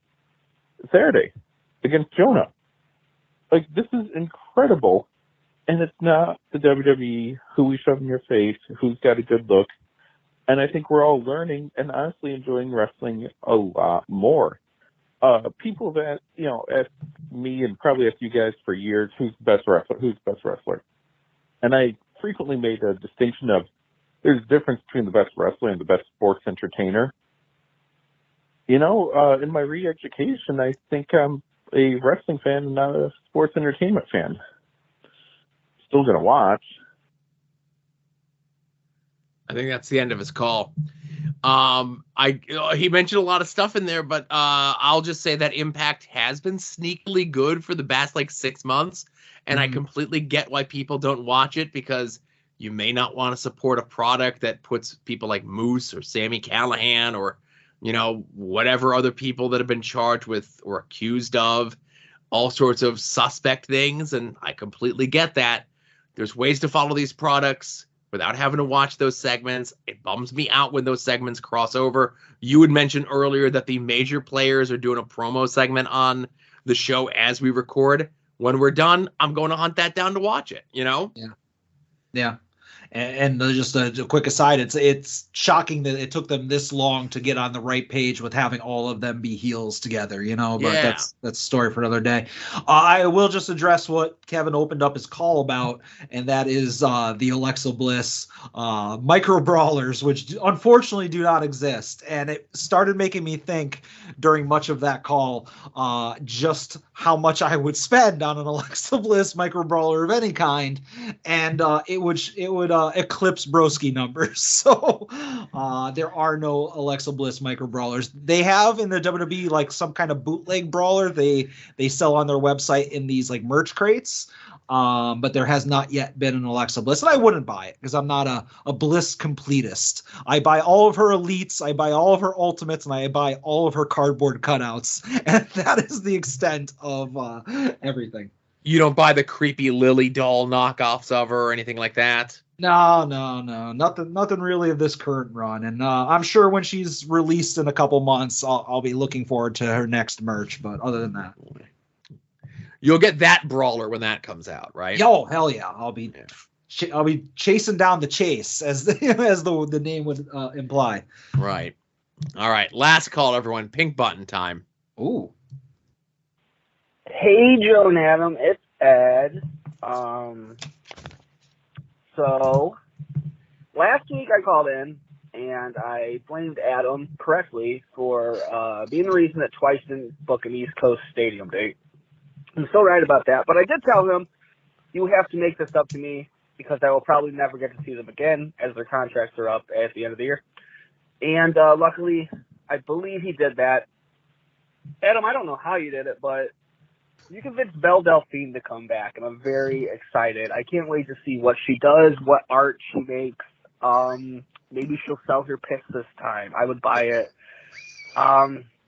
Speaker 3: Saturday against Jonah. Like, this is incredible, and it's not the WWE who we shove in your face, who's got a good look. And I think we're all learning and honestly enjoying wrestling a lot more. People that, ask me and probably ask you guys for years, who's the best wrestler? And I frequently made a distinction of there's a difference between the best wrestler and the best sports entertainer. In my re-education, I think I'm a wrestling fan and not a sports entertainment fan. still going to watch.
Speaker 1: I think that's the end of his call. He mentioned a lot of stuff in there, but I'll just say that Impact has been sneakily good for the past 6 months, and I completely get why people don't watch it, because you may not want to support a product that puts people like Moose or Sammy Callahan or whatever other people that have been charged with or accused of all sorts of suspect things, and I completely get that. There's ways to follow these products without having to watch those segments. It bums me out when those segments cross over. You had mentioned earlier that the major players are doing a promo segment on the show as we record. When we're done, I'm going to hunt that down to watch it,
Speaker 2: Yeah. And just a quick aside, it's shocking that it took them this long to get on the right page with having all of them be heels together, but that's a story for another day. I will just address what Kevin opened up his call about, and that is the Alexa Bliss micro brawlers, which unfortunately do not exist. And it started making me think during much of that call just how much I would spend on an Alexa Bliss micro brawler of any kind, and it would eclipse Broski numbers. So there are no Alexa Bliss micro brawlers. They have in the WWE some kind of bootleg brawler they sell on their website in these merch crates. But there has not yet been an Alexa Bliss, and I wouldn't buy it because I'm not a Bliss completist. I buy all of her elites, I buy all of her ultimates, and I buy all of her cardboard cutouts, and that is the extent of everything.
Speaker 1: You don't buy the creepy Lily doll knockoffs of her or anything like that?
Speaker 2: No, nothing really of this current run, and I'm sure when she's released in a couple months, I'll be looking forward to her next merch. But other than that,
Speaker 1: you'll get that brawler when that comes out, right?
Speaker 2: Oh hell yeah! I'll be chasing down the chase, as the name would imply.
Speaker 1: Right. All right. Last call, everyone. Pink button time.
Speaker 2: Ooh.
Speaker 9: Hey, Joe and Adam, it's Ed. So last week I called in and I blamed Adam correctly for being the reason that Twice didn't book an East Coast stadium date. I'm so right about that, but I did tell him, you have to make this up to me because I will probably never get to see them again as their contracts are up at the end of the year. And luckily, I believe he did that. Adam, I don't know how you did it, but you convinced Belle Delphine to come back, and I'm very excited. I can't wait to see what she does, what art she makes. Maybe she'll sell her picks this time. I would buy it.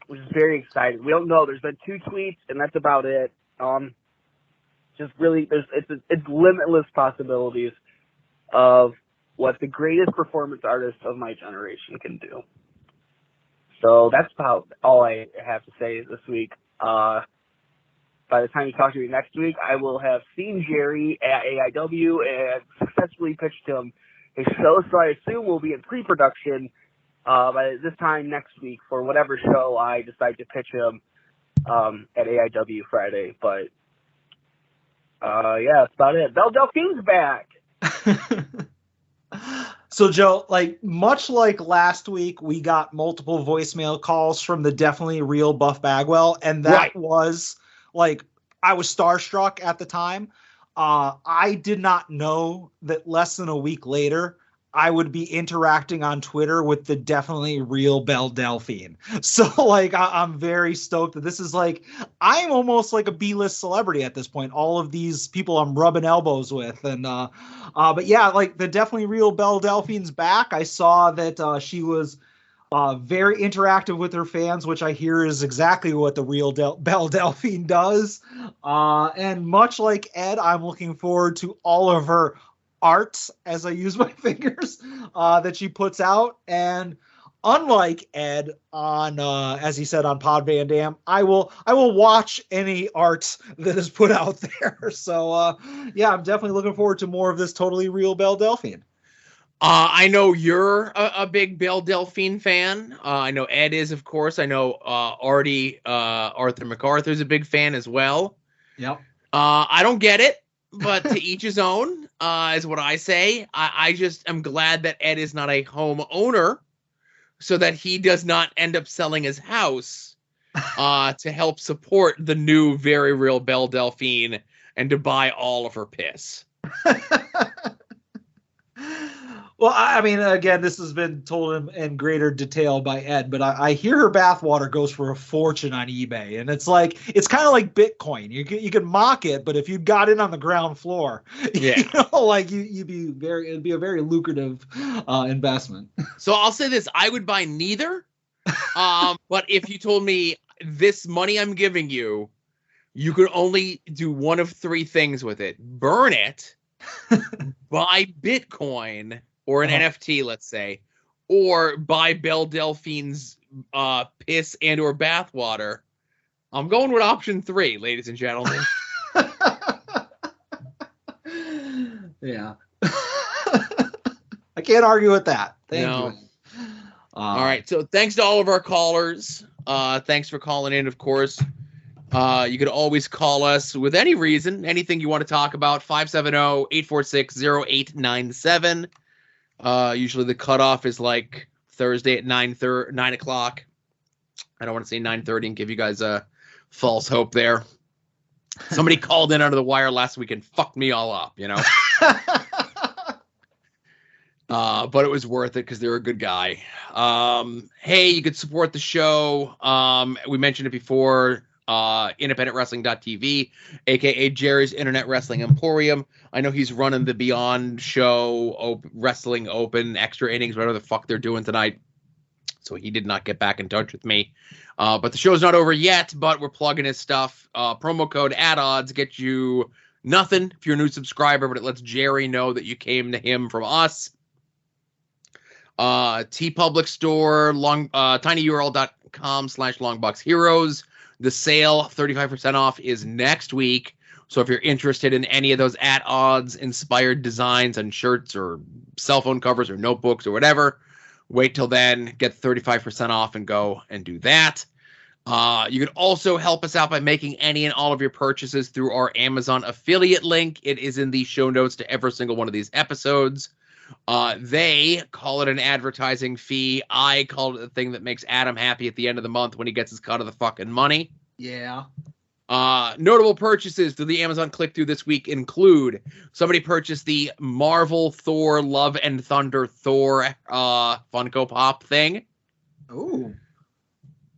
Speaker 9: Which is very exciting. We don't know. There's been 2 tweets, and that's about it. Just really, it's limitless possibilities of what the greatest performance artist of my generation can do. So that's about all I have to say this week. By the time you talk to me next week, I will have seen Jerry at AIW and successfully pitched him a show. So I assume we'll be in pre-production by this time next week for whatever show I decide to pitch him at AIW Friday. But yeah, that's about it. Belle Delphine's back.
Speaker 2: So, Joe, much like last week, we got multiple voicemail calls from the Definitely Real Buff Bagwell, and that was I was starstruck at the time. I did not know that less than a week later, I would be interacting on Twitter with the Definitely Real Belle Delphine. So I'm very stoked that this is I'm almost like a B-list celebrity at this point. All of these people I'm rubbing elbows with. And, but yeah, the Definitely Real Belle Delphine's back. I saw that she was very interactive with her fans, which I hear is exactly what the real Belle Delphine does. And much like Ed, I'm looking forward to all of her art, as I use my fingers, that she puts out. And unlike Ed on, as he said on Pod Van Dam, I will watch any art that is put out there. So yeah, I'm definitely looking forward to more of this Totally Real Belle Delphine.
Speaker 1: I know you're a big Belle Delphine fan. I know Ed is, of course. I know Arthur MacArthur's a big fan as well.
Speaker 2: Yep.
Speaker 1: I don't get it, but to each his own, is what I say. I just am glad that Ed is not a homeowner, so that he does not end up selling his house to help support the new Very Real Belle Delphine and to buy all of her piss.
Speaker 2: Well, I mean, again, this has been told in greater detail by Ed, but I hear her bathwater goes for a fortune on eBay, and it's kind of like Bitcoin. You can mock it, but if you got in on the ground floor,
Speaker 1: yeah,
Speaker 2: it'd be a very lucrative investment.
Speaker 1: So I'll say this: I would buy neither. But if you told me this money I'm giving you, you could only do one of three things with it: burn it, buy Bitcoin or an NFT, let's say, or buy Belle Delphine's piss and or bathwater. I'm going with option 3, ladies and gentlemen.
Speaker 2: Yeah. I can't argue with that. Thank you.
Speaker 1: All right. So thanks to all of our callers. Thanks for calling in, of course. You could always call us with any reason, anything you want to talk about, 570-846-0897. Usually the cutoff is like Thursday at 9 o'clock. I don't want to say 9:30 and give you guys a false hope there. Somebody called in under the wire last week and fucked me all up, you know. But it was worth it because they're a good guy. Hey, you could support the show. We mentioned it before. IndependentWrestling.tv, aka Jerry's Internet Wrestling Emporium. I know he's running the Beyond Show, Wrestling Open, Extra Innings, whatever the fuck they're doing tonight. So he did not get back in touch with me. But the show's not over yet, but we're plugging his stuff. Promo code ADODS gets you nothing if you're a new subscriber, but it lets Jerry know that you came to him from us. TeePublic Store, tinyurl.com/longboxheroes. The sale, 35% off, is next week. So if you're interested in any of those at odds inspired designs on shirts or cell phone covers or notebooks or whatever, wait till then, get 35% off and go and do that. You can also help us out by making any and all of your purchases through our Amazon affiliate link. It is in the show notes to every single one of these episodes. They call it an advertising fee. I call it the thing that makes Adam happy at the end of the month when he gets his cut of the fucking money.
Speaker 2: Yeah.
Speaker 1: Notable purchases through the Amazon click-through this week include somebody purchased the Marvel Thor Love and Thunder Thor Funko Pop thing.
Speaker 2: Ooh.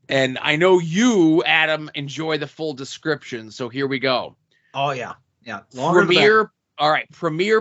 Speaker 1: And I know you, Adam, enjoy the full description, so here we go.
Speaker 2: Oh, yeah. Yeah.
Speaker 1: Premier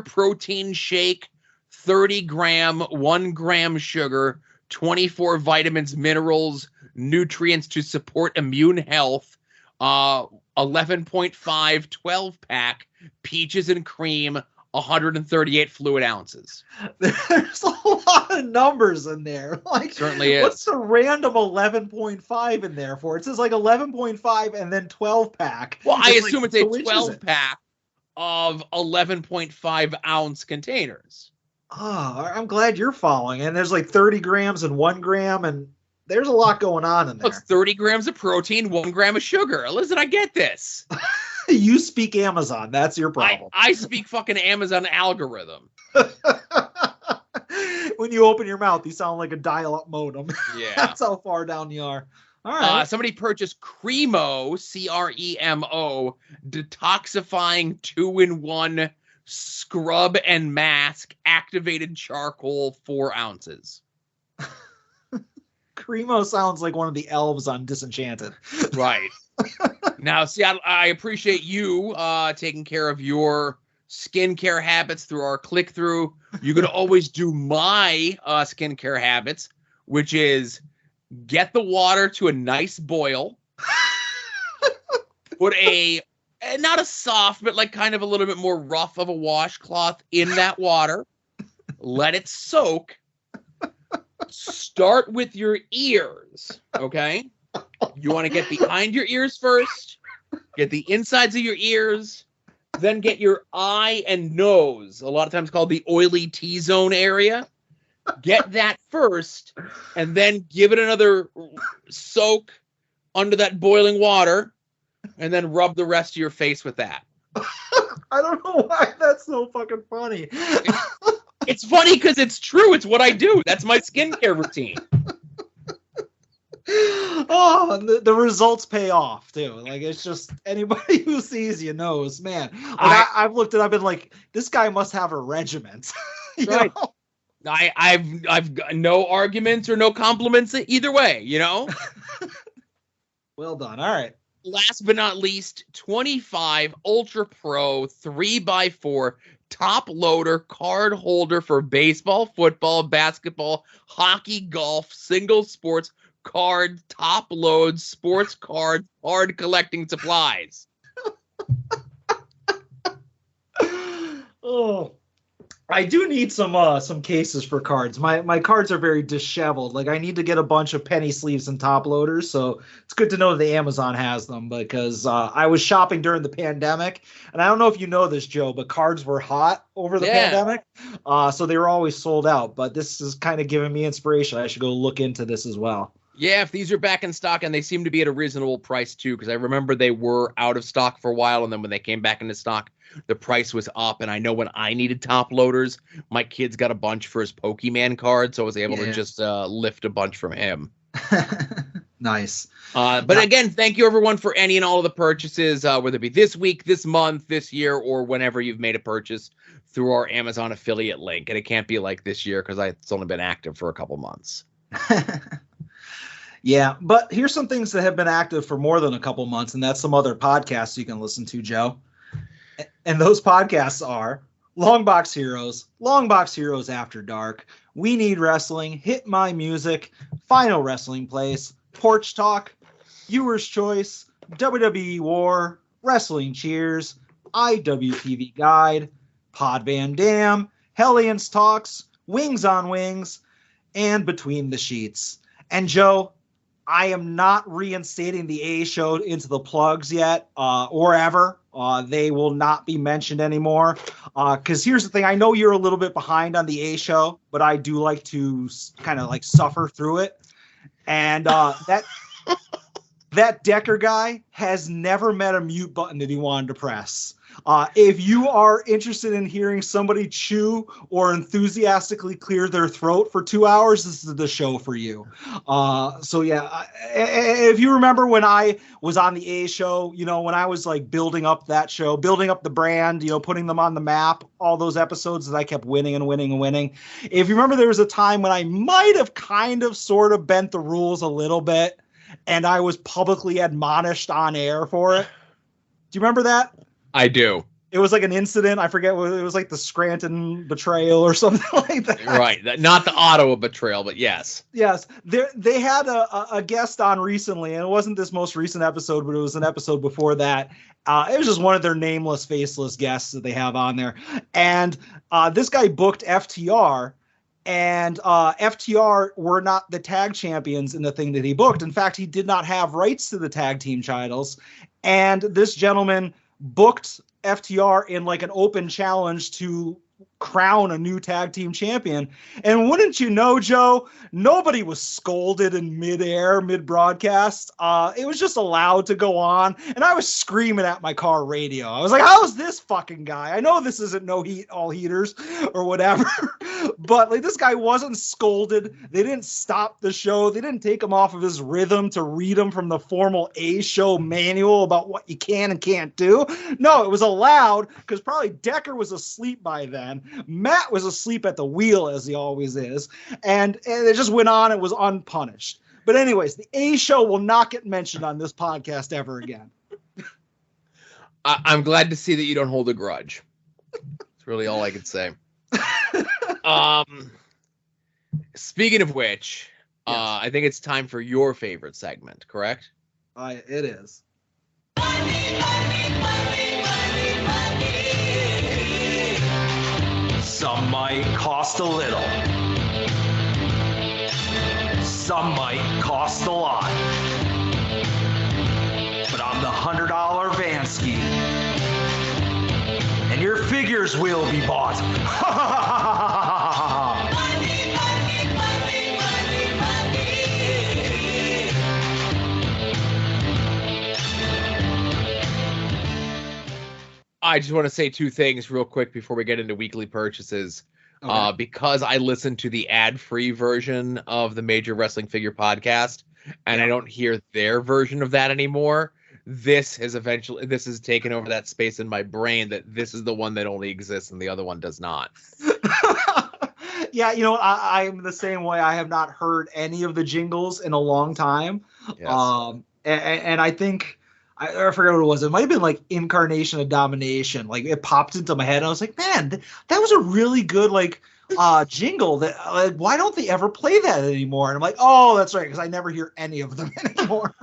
Speaker 1: protein shake, 30-gram, 1-gram sugar, 24 vitamins, minerals, nutrients to support immune health, 11.5 12-pack, peaches and cream, 138 fluid ounces.
Speaker 2: There's a lot of numbers in there. Like,
Speaker 1: certainly is.
Speaker 2: What's the random 11.5 in there for? It says like 11.5 and then 12-pack.
Speaker 1: Well, I assume it's a 12-pack of 11.5 ounce containers.
Speaker 2: Oh, I'm glad you're following. And there's like 30 grams and 1 gram, and there's a lot going on in there.
Speaker 1: It's 30 grams of protein, 1 gram of sugar. Listen, I get this.
Speaker 2: You speak Amazon. That's your problem.
Speaker 1: I speak fucking Amazon algorithm.
Speaker 2: When you open your mouth, you sound like a dial-up modem.
Speaker 1: Yeah.
Speaker 2: That's how far down you are. All right.
Speaker 1: Somebody purchased Cremo, CREMO, detoxifying 2-in-1 scrub and mask, activated charcoal, 4 ounces.
Speaker 2: Cremo sounds like one of the elves on Disenchanted.
Speaker 1: Right. Now, see, I appreciate you taking care of your skincare habits through our click-through. You could always do my skincare habits, which is get the water to a nice boil, put not a soft, but like kind of a little bit more rough of a washcloth in that water, let it soak. Start with your ears, okay? You want to get behind your ears first, get the insides of your ears, then get your eye and nose, a lot of times called the oily T-zone area. Get that first, and then give it another soak under that boiling water, and then rub the rest of your face with that.
Speaker 2: I don't know why that's so fucking funny.
Speaker 1: It's funny because it's true. It's what I do. That's my skincare routine.
Speaker 2: Oh, the results pay off too. Like, it's just anybody who sees you knows, man. I've looked at, I've been like, this guy must have a regiment.
Speaker 1: Right. Know? I've got no arguments or no compliments either way, you know?
Speaker 2: Well done. All right.
Speaker 1: Last but not least, 25 Ultra Pro 3x4 top loader card holder for baseball, football, basketball, hockey, golf, single sports, card, top load, sports card collecting supplies.
Speaker 2: Oh, I do need some cases for cards. My cards are very disheveled. Like, I need to get a bunch of penny sleeves and top loaders. So it's good to know that Amazon has them, because I was shopping during the pandemic, and I don't know if you know this, Joe, but cards were hot over the pandemic. So they were always sold out. But this is kind of giving me inspiration. I should go look into this as well.
Speaker 1: Yeah, if these are back in stock, and they seem to be at a reasonable price too, because I remember they were out of stock for a while, and then when they came back into stock, the price was up. And I know when I needed top loaders, my kid's got a bunch for his Pokemon card, so I was able to just lift a bunch from him.
Speaker 2: Nice.
Speaker 1: But again, thank you everyone for any and all of the purchases, whether it be this week, this month, this year, or whenever you've made a purchase through our Amazon affiliate link. And it can't be like this year because it's only been active for a couple months.
Speaker 2: Yeah, but here's some things that have been active for more than a couple months, and that's some other podcasts you can listen to, Joe. And those podcasts are Longbox Heroes, Longbox Heroes After Dark, We Need Wrestling, Hit My Music, Final Wrestling Place, Porch Talk, Viewer's Choice, WWE War, Wrestling Cheers, IWTV Guide, Pod Van Dam, Hellions Talks, Wings on Wings, and Between the Sheets. And Joe, I am not reinstating the A show into the plugs yet, or ever. They will not be mentioned anymore. Because here's the thing. I know you're a little bit behind on the A show, but I do like to kind of like suffer through it. And that Decker guy has never met a mute button that he wanted to press. If you are interested in hearing somebody chew or enthusiastically clear their throat for 2 hours, this is the show for you. So yeah, if you remember when I was on the A show, you know, when I was like building up that show, building up the brand, you know, putting them on the map, all those episodes that I kept winning and winning and winning. If you remember, there was a time when I might have kind of sort of bent the rules a little bit, and I was publicly admonished on air for it. Do you remember that?
Speaker 1: I do.
Speaker 2: It was like an incident. I forget what it was, like the Scranton betrayal or something like that.
Speaker 1: Right. Not the Ottawa betrayal, but yes.
Speaker 2: Yes. They had a guest on recently, and it wasn't this most recent episode, but it was an episode before that. It was just one of their nameless, faceless guests that they have on there. And this guy booked FTR, and FTR were not the tag champions in the thing that he booked. In fact, he did not have rights to the tag team titles. And this gentleman booked FTR in like an open challenge to crown a new tag team champion. And wouldn't you know, Joe, nobody was scolded in mid-broadcast. It was just allowed to go on. And I was screaming at my car radio. I was like, how's this fucking guy? I know this isn't No Heat, All Heaters or whatever. But like, this guy wasn't scolded. They didn't stop the show. They didn't take him off of his rhythm to read him from the formal A show manual about what you can and can't do. No, it was allowed because probably Decker was asleep by then. Matt was asleep at the wheel, as he always is. And it just went on. It was unpunished. But anyways, the A show will not get mentioned on this podcast ever again.
Speaker 1: I'm glad to see that you don't hold a grudge. That's really all I could say. Speaking of which, yes. I think it's time for your favorite segment, correct?
Speaker 2: It is.
Speaker 10: Some might cost a little. Some might cost a lot. But I'm the $100 Vansky. And your figures will be bought.
Speaker 1: I just want to say two things real quick before we get into weekly purchases. Okay. Because I listened to the ad-free version of the Major Wrestling Figure podcast, and I don't hear their version of that anymore. This has taken over that space in my brain that this is the one that only exists and the other one does not.
Speaker 2: Yeah, I'm the same way. I have not heard any of the jingles in a long time.
Speaker 1: Yes.
Speaker 2: And I think I forget what it was. It might have been like Incarnation of Domination. Like it popped into my head. And I was like, man, that was a really good jingle. That why don't they ever play that anymore? And I'm like, oh, that's right, because I never hear any of them anymore.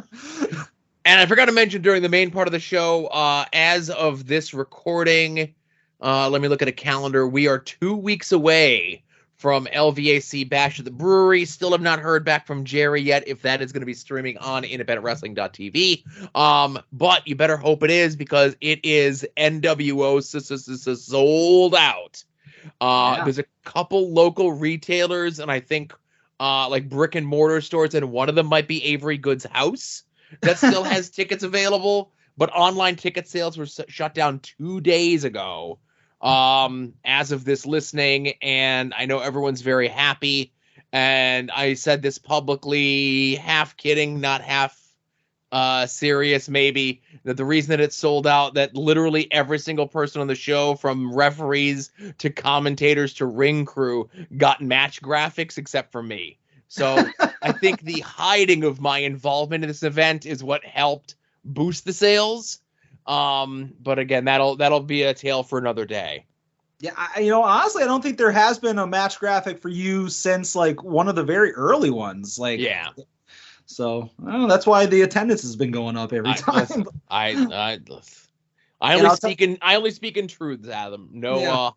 Speaker 1: And I forgot to mention during the main part of the show, as of this recording, let me look at a calendar. We are 2 weeks away from LVAC Bash at the Brewery. Still have not heard back from Jerry yet if that is going to be streaming on independentwrestling.tv. But you better hope it is, because it is NWO sold out. There's a couple local retailers, and I think like brick and mortar stores, and one of them might be Avery Goods House that still has tickets available. But online ticket sales were shut down 2 days ago. As of this listening, and I know everyone's very happy, and I said this publicly, half kidding, not half serious maybe, that the reason that it's sold out, that literally every single person on the show, from referees to commentators to ring crew, got match graphics except for me. So I think the hiding of my involvement in this event is what helped boost the sales. But again, that'll be a tale for another day.
Speaker 2: Yeah, honestly, I don't think there has been a match graphic for you since like one of the very early ones. So that's why the attendance has been going up every time.
Speaker 1: I only speak in truths, Adam. No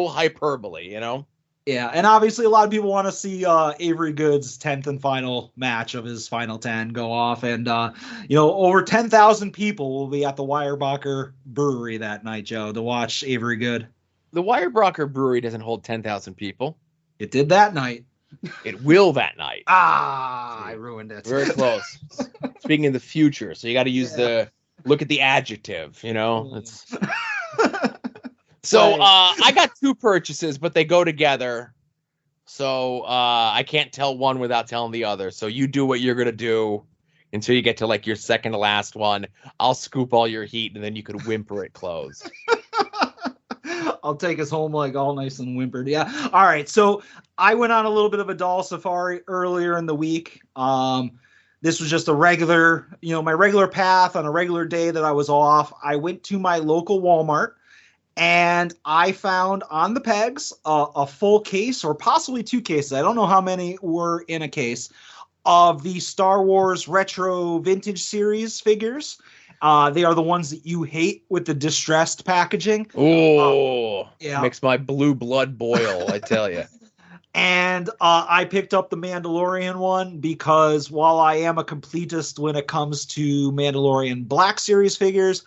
Speaker 1: hyperbole.
Speaker 2: Yeah, and obviously a lot of people want to see Avery Goods' 10th and final match of his final 10 go off. And, over 10,000 people will be at the Weyerbacher Brewery that night, Joe, to watch Avery Good.
Speaker 1: The Weyerbacher Brewery doesn't hold 10,000 people.
Speaker 2: It did that night.
Speaker 1: It will that night.
Speaker 2: I ruined it.
Speaker 1: Very close. Speaking in the future, so you got to use look at the adjective, It's... So I got 2 purchases, but they go together. So I can't tell one without telling the other. So you do what you're going to do until you get to like your second to last one. I'll scoop all your heat, and then you can whimper it closed.
Speaker 2: I'll take us home like all nice and whimpered. Yeah. All right. So I went on a little bit of a doll safari earlier in the week. This was just a regular, my regular path on a regular day that I was off. I went to my local Walmart. And I found on the pegs a full case, or possibly 2 cases, I don't know how many were in a case, of the Star Wars Retro Vintage Series figures. They are the ones that you hate with the distressed packaging.
Speaker 1: Oh, makes my blue blood boil, I tell you.
Speaker 2: And I picked up the Mandalorian one because while I am a completist when it comes to Mandalorian Black Series figures,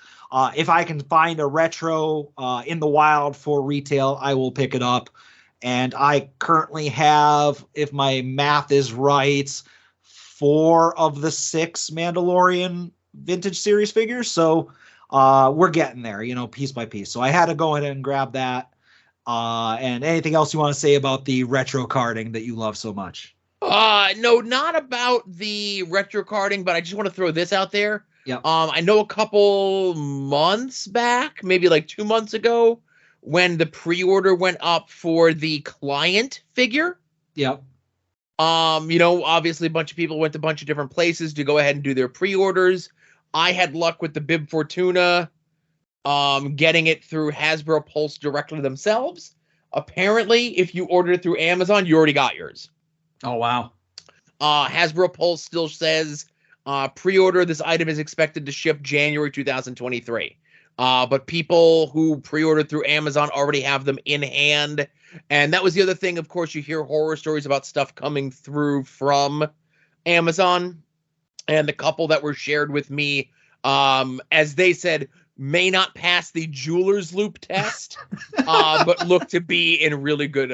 Speaker 2: if I can find a retro in the wild for retail, I will pick it up. And I currently have, if my math is right, 4 of the 6 Mandalorian Vintage Series figures. So we're getting there, piece by piece. So I had to go ahead and grab that. And anything else you want to say about the retro carding that you love so much?
Speaker 1: No, not about the retro carding, but I just want to throw this out there.
Speaker 2: Yeah.
Speaker 1: I know a couple months back, maybe like 2 months ago, when the pre-order went up for the client figure.
Speaker 2: Yep.
Speaker 1: Obviously a bunch of people went to a bunch of different places to go ahead and do their pre-orders. I had luck with the Bib Fortuna, getting it through Hasbro Pulse directly themselves. Apparently, if you ordered it through Amazon, you already got yours.
Speaker 2: Oh, wow.
Speaker 1: Hasbro Pulse still says, pre-order, this item is expected to ship January 2023. But people who pre-ordered through Amazon already have them in hand. And that was the other thing. Of course, you hear horror stories about stuff coming through from Amazon. And the couple that were shared with me, as they said, may not pass the jeweler's loop test, but look to be in really good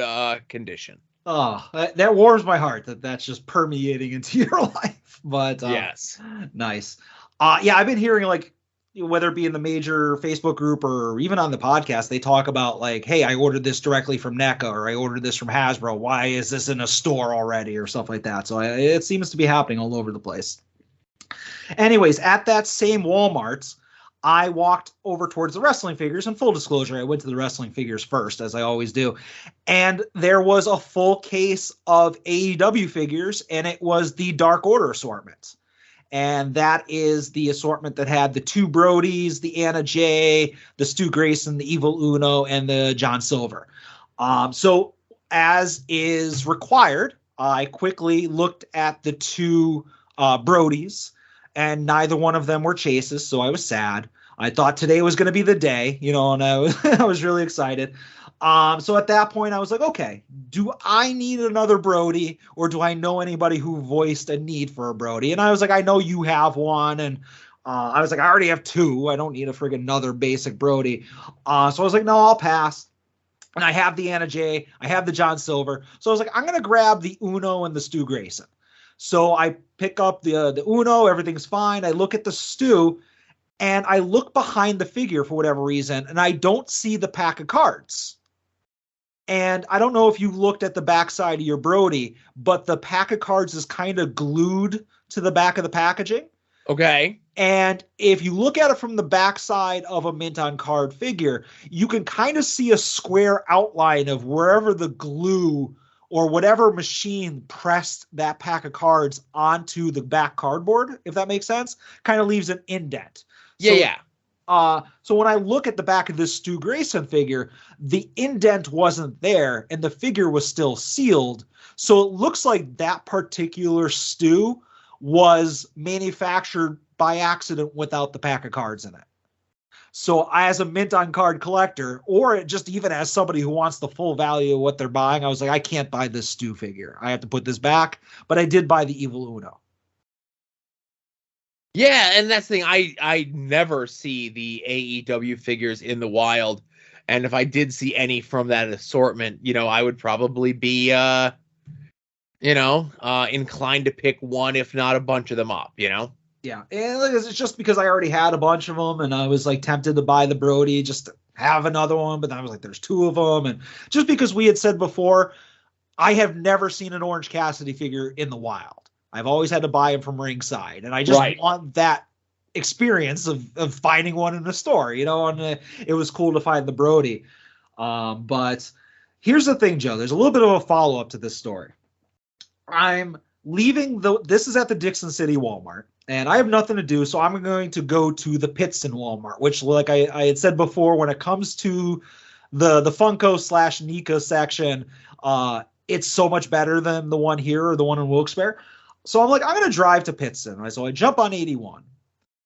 Speaker 1: condition.
Speaker 2: Oh, that warms my heart that's just permeating into your life. But
Speaker 1: yes,
Speaker 2: nice. Yeah, I've been hearing like whether it be in the major Facebook group or even on the podcast, they talk about like, hey, I ordered this directly from NECA, or I ordered this from Hasbro. Why is this in a store already, or stuff like that? So it seems to be happening all over the place. Anyways, at that same Walmart, I walked over towards the wrestling figures. And full disclosure, I went to the wrestling figures first, as I always do. And there was a full case of AEW figures, and it was the Dark Order assortment. And that is the assortment that had the two Brodies, the Anna Jay, the Stu Grayson, the Evil Uno, and the John Silver. So as is required, I quickly looked at the two Brodies, and neither one of them were chases, so I was sad. I thought today was going to be the day, and I was really excited. So at that point, I was like, okay, do I need another Brody, or do I know anybody who voiced a need for a Brody? And I was like, I know you have one. And I was like, I already have two. I don't need a friggin' another basic Brody. So I was like, no, I'll pass. And I have the Anna Jay. I have the John Silver. So I was like, I'm going to grab the Uno and the Stu Grayson. So I pick up the Uno. Everything's fine. I look at the Stu, and I look behind the figure for whatever reason, and I don't see the pack of cards. And I don't know if you looked at the backside of your Brody, but the pack of cards is kind of glued to the back of the packaging.
Speaker 1: Okay.
Speaker 2: And if you look at it from the backside of a mint on card figure, you can kind of see a square outline of wherever the glue or whatever machine pressed that pack of cards onto the back cardboard, if that makes sense. Kind of leaves an indent.
Speaker 1: Yeah.
Speaker 2: So when I look at the back of this Stu Grayson figure, the indent wasn't there and the figure was still sealed. So it looks like that particular Stu was manufactured by accident without the pack of cards in it. So as a mint on card collector, or just even as somebody who wants the full value of what they're buying, I was like, I can't buy this Stu figure. I have to put this back. But I did buy the Evil Uno.
Speaker 1: Yeah, and that's the thing. I never see the AEW figures in the wild, and if I did see any from that assortment, I would probably be, inclined to pick one, if not a bunch of them up.
Speaker 2: Yeah, and it's just because I already had a bunch of them, and I was like tempted to buy the Brody just to have another one, but then I was like, there's two of them, and just because we had said before, I have never seen an Orange Cassidy figure in the wild. I've always had to buy them from ringside, and I just want that experience of finding one in a store, and it was cool to find the Brody. But here's the thing, Joe. There's a little bit of a follow-up to this story. I'm leaving this is at the Dixon City Walmart, and I have nothing to do, so I'm going to go to the Pittston Walmart, which, like I had said before, when it comes to the Funko / Nika section, it's so much better than the one here or the one in Wilkes-Barre. So I'm like, I'm going to drive to Pittston. So I jump on 81,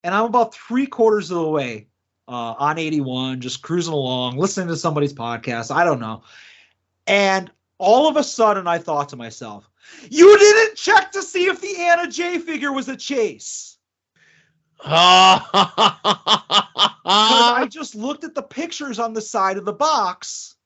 Speaker 2: and I'm about 3/4 of the way on 81, just cruising along, listening to somebody's podcast. I don't know. And all of a sudden I thought to myself, you didn't check to see if the Anna Jay figure was a chase. Because I just looked at the pictures on the side of the box,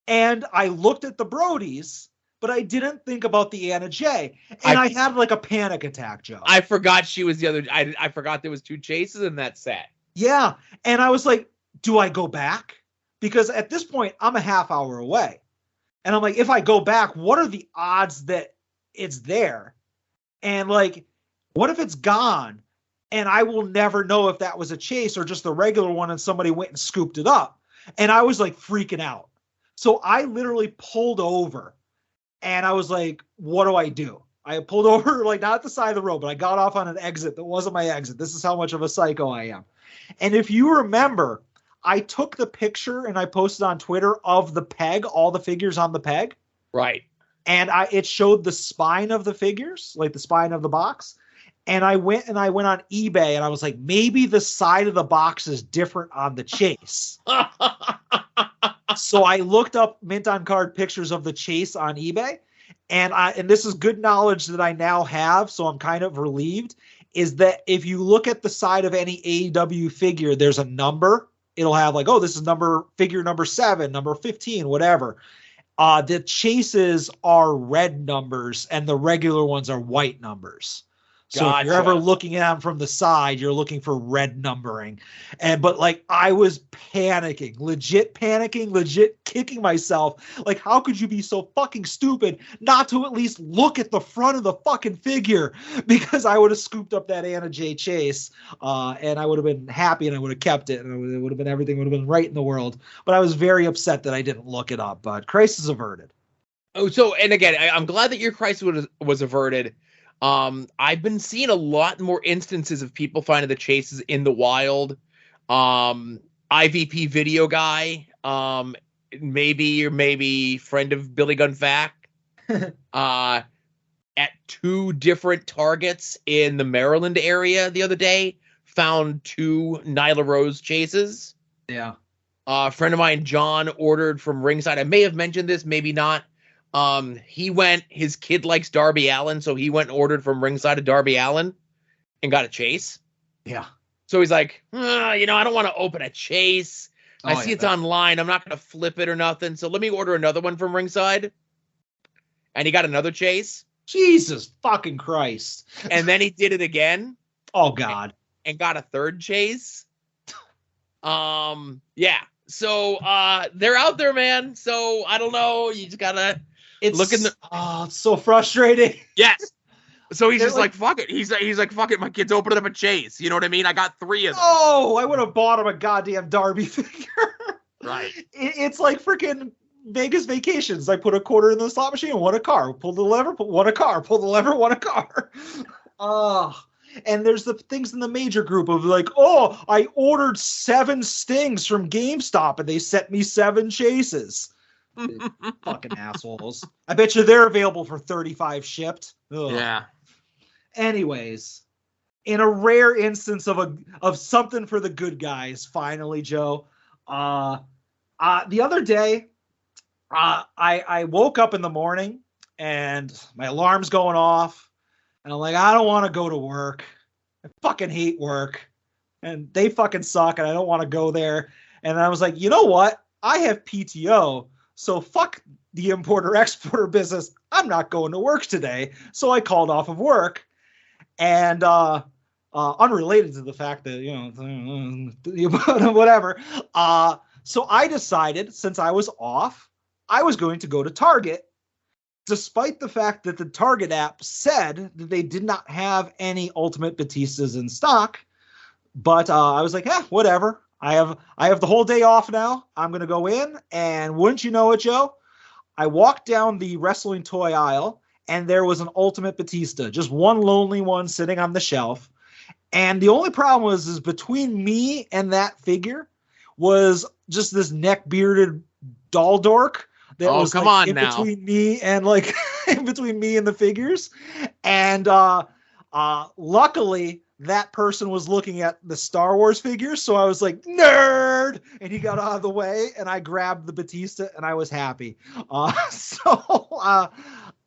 Speaker 2: and I looked at the Brodies, but I didn't think about the Anna Jay. And I had like a panic attack, Joe.
Speaker 1: I forgot she was the other. I forgot there was two chases in that set.
Speaker 2: Yeah. And I was like, do I go back? Because at this point, I'm a half hour away. And I'm like, if I go back, what are the odds that it's there? And like, what if it's gone? And I will never know if that was a chase or just the regular one and somebody went and scooped it up. And I was like freaking out. So I literally pulled over. And I was like, what do I do? I pulled over, like not at the side of the road, but I got off on an exit that wasn't my exit. This is how much of a psycho I am. And if you remember, I took the picture and I posted on Twitter of the peg, all the figures on the peg.
Speaker 1: Right.
Speaker 2: And it showed the spine of the figures, like the spine of the box. And I went on eBay and I was like, maybe the side of the box is different on the chase. So I looked up mint on card pictures of the chase on eBay, and this is good knowledge that I now have, so I'm kind of relieved, is that if you look at the side of any AEW figure, there's a number. It'll have like, oh, this is figure number 7, number 15, whatever. The chases are red numbers and the regular ones are white numbers. So if you're ever looking at them from the side, you're looking for red numbering. But like I was panicking, legit kicking myself. Like, how could you be so fucking stupid not to at least look at the front of the fucking figure? Because I would have scooped up that Anna J. Chase, and I would have been happy, and I would have kept it, and it would have been everything would have been right in the world. But I was very upset that I didn't look it up. But crisis averted.
Speaker 1: Oh, so, and again, I'm glad that your crisis was averted. I've been seeing a lot more instances of people finding the chases in the wild. IVP video guy, maybe friend of Billy Gunn Fack, at 2 different targets in the Maryland area the other day, found 2 Nyla Rose chases.
Speaker 2: Yeah.
Speaker 1: A friend of mine, John, ordered from Ringside. I may have mentioned this, maybe not. His kid likes Darby Allin, so he went and ordered from Ringside to Darby Allin and got a chase.
Speaker 2: Yeah.
Speaker 1: So he's like, I don't want to open a chase. I see it's online. I'm not going to flip it or nothing. So let me order another one from Ringside. And he got another chase.
Speaker 2: Jesus fucking Christ.
Speaker 1: And then he did it again.
Speaker 2: Oh, God.
Speaker 1: And got a third chase. Yeah. So they're out there, man. So I don't know. You just gotta look in the.
Speaker 2: Oh, it's so frustrating.
Speaker 1: Yes. So he's just like, fuck it. He's like, fuck it. My kid's opening up a chase. You know what I mean? I got 3 of them.
Speaker 2: Oh, I would have bought him a goddamn Darby figure.
Speaker 1: Right.
Speaker 2: It's like freaking Vegas Vacations. I put a quarter in the slot machine and won a car. Pull the lever, won a car. Pull the lever, won a car. And there's the things in the major group of like, oh, I ordered 7 Stings from GameStop and they sent me 7 chases. Fucking assholes. I bet you they're available for $35 shipped. Ugh.
Speaker 1: Yeah.
Speaker 2: Anyways, in a rare instance of something for the good guys, finally, Joe. The other day, I woke up in the morning and my alarm's going off, and I'm like, I don't want to go to work. I fucking hate work, and they fucking suck, and I don't want to go there. And I was like, you know what? I have PTO, so fuck the importer-exporter business. I'm not going to work today. So I called off of work. And unrelated to the fact that, whatever. So I decided, since I was off, I was going to go to Target, despite the fact that the Target app said that they did not have any Ultimate Batistas in stock. But I was like, whatever. I have the whole day off now. I'm going to go in. And wouldn't you know it, Joe? I walked down the wrestling toy aisle, and there was an Ultimate Batista, just one lonely one sitting on the shelf. And the only problem is between me and that figure was just this neck-bearded doll dork that was in between me and in between me and the figures. And luckily, that person was looking at the Star Wars figures, so I was like, nerd! And he got out of the way, and I grabbed the Batista, and I was happy.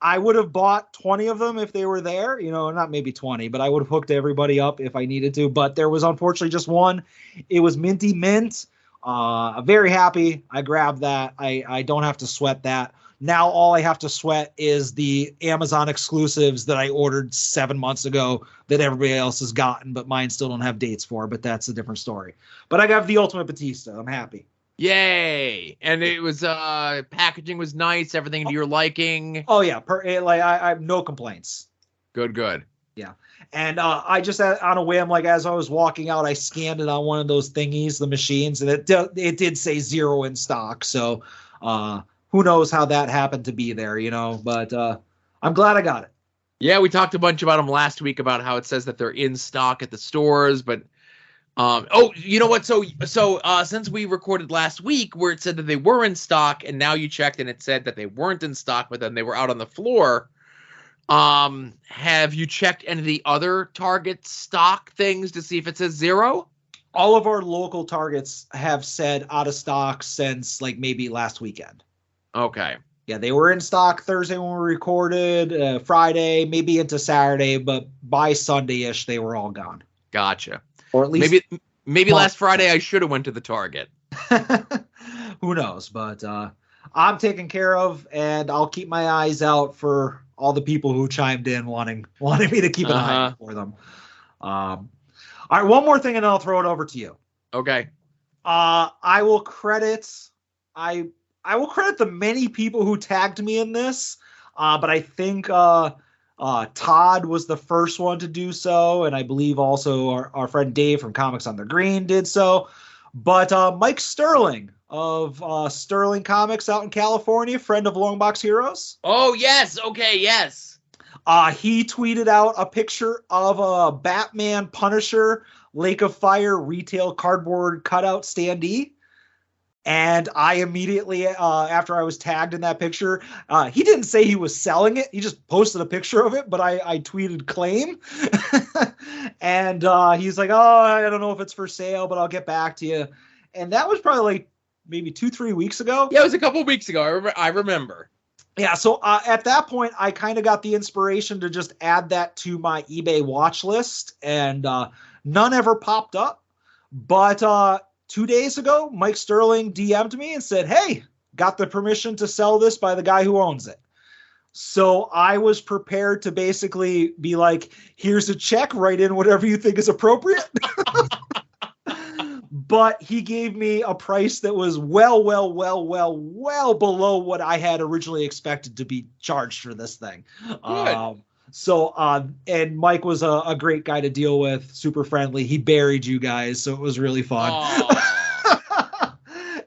Speaker 2: I would have bought 20 of them if they were there. Not maybe 20, but I would have hooked everybody up if I needed to. But there was unfortunately just one. It was minty mint. Very happy. I grabbed that. I don't have to sweat that. Now all I have to sweat is the Amazon exclusives that I ordered 7 months ago that everybody else has gotten, but mine still don't have dates for. But that's a different story. But I got the Ultimate Batista. I'm happy.
Speaker 1: Yay! And it was packaging was nice, everything to your liking.
Speaker 2: Oh yeah, I have no complaints.
Speaker 1: Good.
Speaker 2: Yeah, and I just on a whim, as I was walking out, I scanned it on one of those thingies, the machines, and it did say 0 in stock. So who knows how that happened to be there, But I'm glad I got it.
Speaker 1: Yeah, we talked a bunch about them last week about how it says that they're in stock at the stores, but. You know what? So since we recorded last week where it said that they were in stock, and now you checked and it said that they weren't in stock, but then they were out on the floor. Have you checked any of the other Target stock things to see if it says 0?
Speaker 2: All of our local Targets have said out of stock since maybe last weekend.
Speaker 1: Okay.
Speaker 2: Yeah, they were in stock Thursday when we recorded, Friday, maybe into Saturday, but by Sunday-ish, they were all gone.
Speaker 1: Gotcha.
Speaker 2: Or at least
Speaker 1: maybe last Friday I should have went to the Target.
Speaker 2: Who knows? But I'm taken care of, and I'll keep my eyes out for all the people who chimed in wanting me to keep an eye out for them. All right, one more thing, and then I'll throw it over to you.
Speaker 1: Okay.
Speaker 2: I will credit the many people who tagged me in this, but I think Todd was the first one to do so, and I believe also our friend Dave from Comics on the Green did so. But Mike Sterling of Sterling Comics out in California, friend of Longbox Heroes.
Speaker 1: Oh, yes. Okay, yes.
Speaker 2: He tweeted out a picture of a Batman Punisher Lake of Fire retail cardboard cutout standee. And I immediately, after I was tagged in that picture, he didn't say he was selling it. He just posted a picture of it, but I tweeted claim. And he's like, oh, I don't know if it's for sale, but I'll get back to you. And that was probably like maybe 2-3 weeks ago.
Speaker 1: Yeah, it was a couple of weeks ago. I remember.
Speaker 2: Yeah, so at that point, I kind of got the inspiration to just add that to my eBay watch list, and none ever popped up. But 2 days ago, Mike Sterling DM'd me and said, hey, got the permission to sell this by the guy who owns it. So I was prepared to basically be like, here's a check, write in whatever you think is appropriate. But he gave me a price that was well below what I had originally expected to be charged for this thing. And Mike was a great guy to deal with, super friendly. He buried you guys, so it was really fun.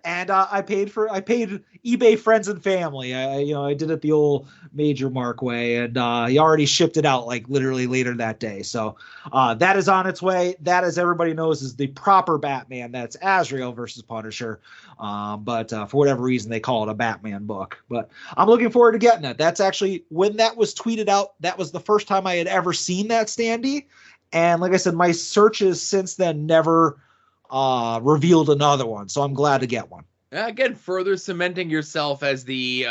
Speaker 2: And I paid eBay friends and family. I did it the old Major Mark way, and he already shipped it out like literally later that day. So that is on its way. That, as everybody knows, is the proper Batman. That's Azrael versus Punisher. But for whatever reason, they call it a Batman book. But I'm looking forward to getting it. That's actually, when that was tweeted out, that was the first time I had ever seen that standee. And like I said, my searches since then never revealed another one. So I'm glad to get one.
Speaker 1: Again, further cementing yourself as the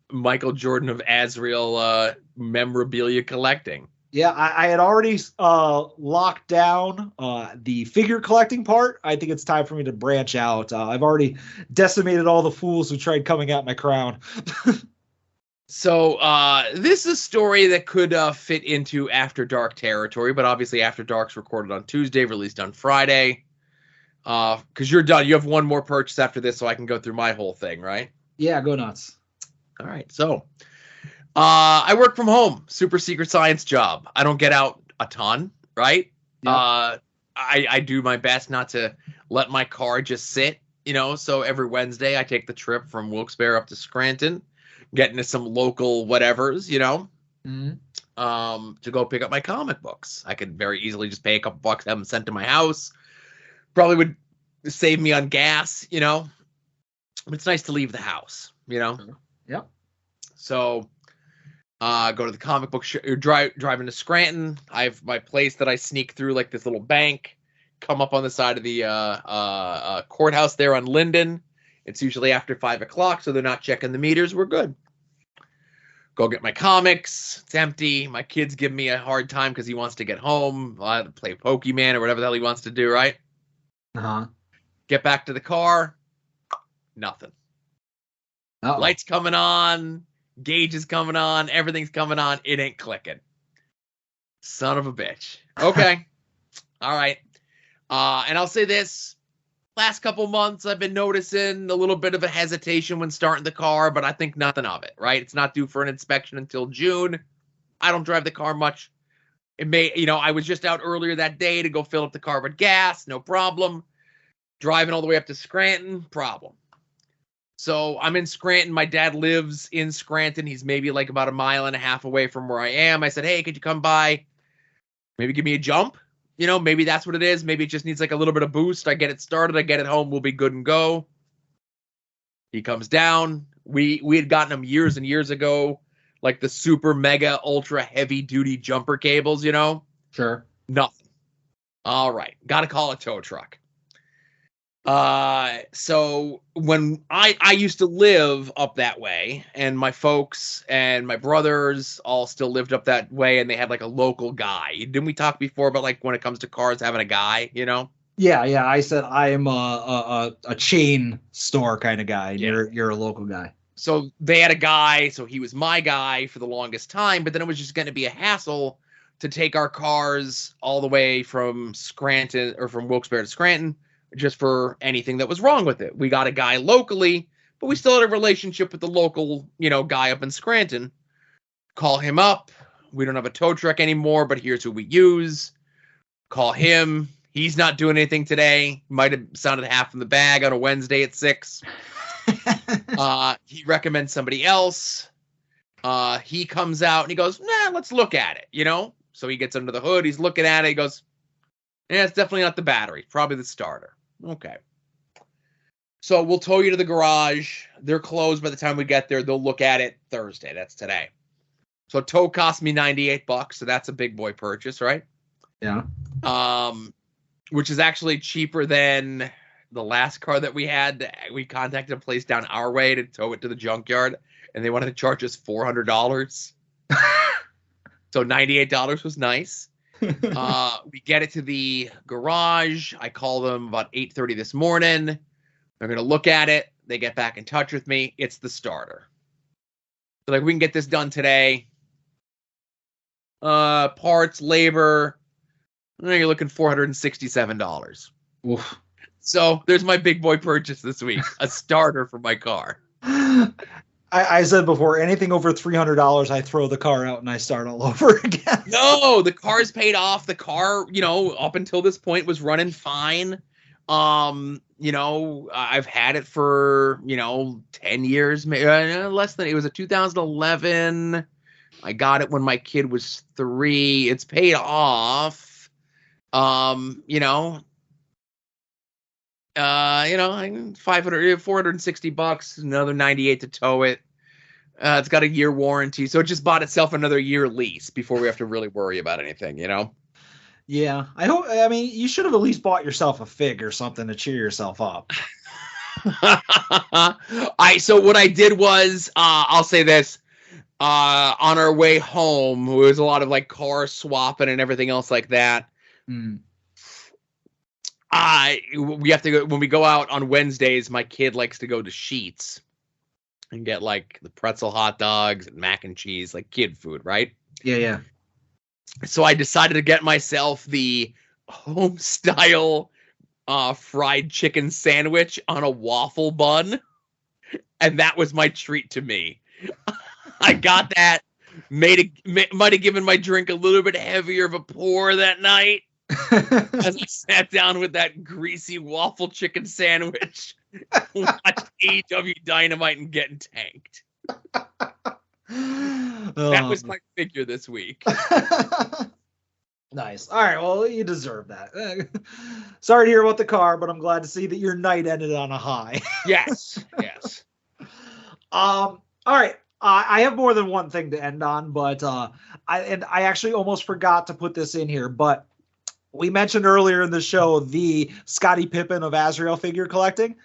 Speaker 1: Michael Jordan of Azrael memorabilia collecting.
Speaker 2: Yeah, I had already locked down the figure collecting part. I think it's time for me to branch out. I've already decimated all the fools who tried coming at my crown.
Speaker 1: So this is a story that could fit into After Dark territory, but obviously After Dark's recorded on Tuesday, released on Friday. Because you're done. You have one more purchase after this, so I can go through my whole thing, right?
Speaker 2: Yeah, go nuts.
Speaker 1: All right. So I work from home. Super secret science job. I don't get out a ton, right? Yep. I do my best not to let my car just sit, so every Wednesday I take the trip from Wilkes-Barre up to Scranton, get into some local whatevers, to go pick up my comic books. I could very easily just pay a couple bucks, have them sent to my house. Probably would save me on gas, but it's nice to leave the house,
Speaker 2: Yep.
Speaker 1: So go to the comic book driving to Scranton. I have my place that I sneak through, like this little bank, come up on the side of the courthouse there on Linden. It's usually after 5 o'clock, so they're not checking the meters. We're good. Go get my comics. It's empty. My kid's giving me a hard time because he wants to get home, play Pokemon or whatever the hell he wants to do, right? Get back to the car. Nothing.
Speaker 2: Uh-oh.
Speaker 1: Lights coming on. Gauge is coming on. Everything's coming on. It ain't clicking. Son of a bitch. Okay. All right. And I'll say this. Last couple months, I've been noticing a little bit of a hesitation when starting the car, but I think nothing of it, right? It's not due for an inspection until June. I don't drive the car much. It may, I was just out earlier that day to go fill up the car with gas, no problem. Driving all the way up to Scranton, problem. So I'm in Scranton. My dad lives in Scranton. He's maybe like about a mile and a half away from where I am. I said, hey, could you come by? Maybe give me a jump? Maybe that's what it is. Maybe it just needs like a little bit of boost. I get it started. I get it home. We'll be good and go. He comes down. We had gotten him years and years ago, like the super mega ultra heavy duty jumper cables,
Speaker 2: Sure.
Speaker 1: Nothing. All right. Got to call a tow truck. So when I used to live up that way, and my folks and my brothers all still lived up that way, and they had like a local guy. Didn't we talk before about like when it comes to cars having a guy,
Speaker 2: Yeah. I said I am a chain store kind of guy. And You're a local guy.
Speaker 1: So they had a guy, so he was my guy for the longest time, but then it was just going to be a hassle to take our cars all the way from Scranton or from Wilkes-Barre to Scranton just for anything that was wrong with it. We got a guy locally, but we still had a relationship with the local, guy up in Scranton. Call him up. We don't have a tow truck anymore, but here's who we use. Call him. He's not doing anything today. Might have sounded half in the bag on a Wednesday at 6. He recommends somebody else. He comes out and he goes, nah, let's look at it, So he gets under the hood. He's looking at it. He goes, yeah, it's definitely not the battery. Probably the starter. Okay. So we'll tow you to the garage. They're closed by the time we get there. They'll look at it Thursday. That's today. So tow cost me $98. So that's a big boy purchase, right?
Speaker 2: Yeah.
Speaker 1: Which is actually cheaper than the last car that we had. We contacted a place down our way to tow it to the junkyard, and they wanted to charge us $400. So $98 was nice. We get it to the garage. I call them about 8:30 this morning. They're going to look at it. They get back in touch with me. It's the starter. They're like, we can get this done today. Parts, labor. You're looking $467.
Speaker 2: Oof.
Speaker 1: So there's my big boy purchase this week. A starter for my car.
Speaker 2: I said before, anything over $300, I throw the car out and I start all over again.
Speaker 1: No, the car's paid off. The car, up until this point was running fine. I've had it for, 10 years, less than. It was a 2011. I got it when my kid was 3. It's paid off. $460, another $98 to tow it. It's got a year warranty, so it just bought itself another year lease before we have to really worry about anything,
Speaker 2: Yeah, you should have at least bought yourself a fig or something to cheer yourself up.
Speaker 1: So what I did was, I'll say this, on our way home, there was a lot of like car swapping and everything else like that. We have to go when we go out on Wednesdays. My kid likes to go to Sheetz and get like the pretzel hot dogs and mac and cheese, like kid food, right?
Speaker 2: Yeah.
Speaker 1: So I decided to get myself the home style fried chicken sandwich on a waffle bun, and that was my treat to me. I got that. Might have given my drink a little bit heavier of a pour that night. As I sat down with that greasy waffle chicken sandwich, watched AEW Dynamite and getting tanked. That was my figure this week.
Speaker 2: Nice. All right. Well, you deserve that. Sorry to hear about the car, but I'm glad to see that your night ended on a high.
Speaker 1: Yes.
Speaker 2: All right. I have more than one thing to end on, but I actually almost forgot to put this in here, but we mentioned earlier in the show the Scottie Pippen of Azrael figure collecting,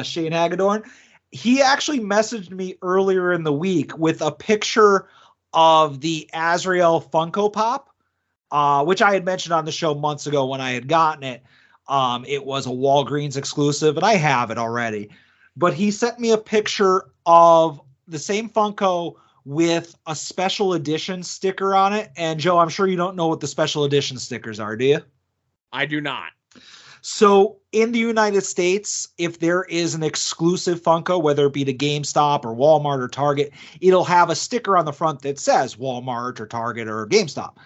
Speaker 2: Shane Hagedorn. He actually messaged me earlier in the week with a picture of the Azrael Funko Pop, which I had mentioned on the show months ago when I had gotten it. It was a Walgreens exclusive, and I have it already. But he sent me a picture of the same Funko with a special edition sticker on it. And Joe, I'm sure you don't know what the special edition stickers are, do you?
Speaker 1: I do not.
Speaker 2: So in the United States, if there is an exclusive Funko, whether it be to GameStop or Walmart or Target, it'll have a sticker on the front that says Walmart or Target or GameStop.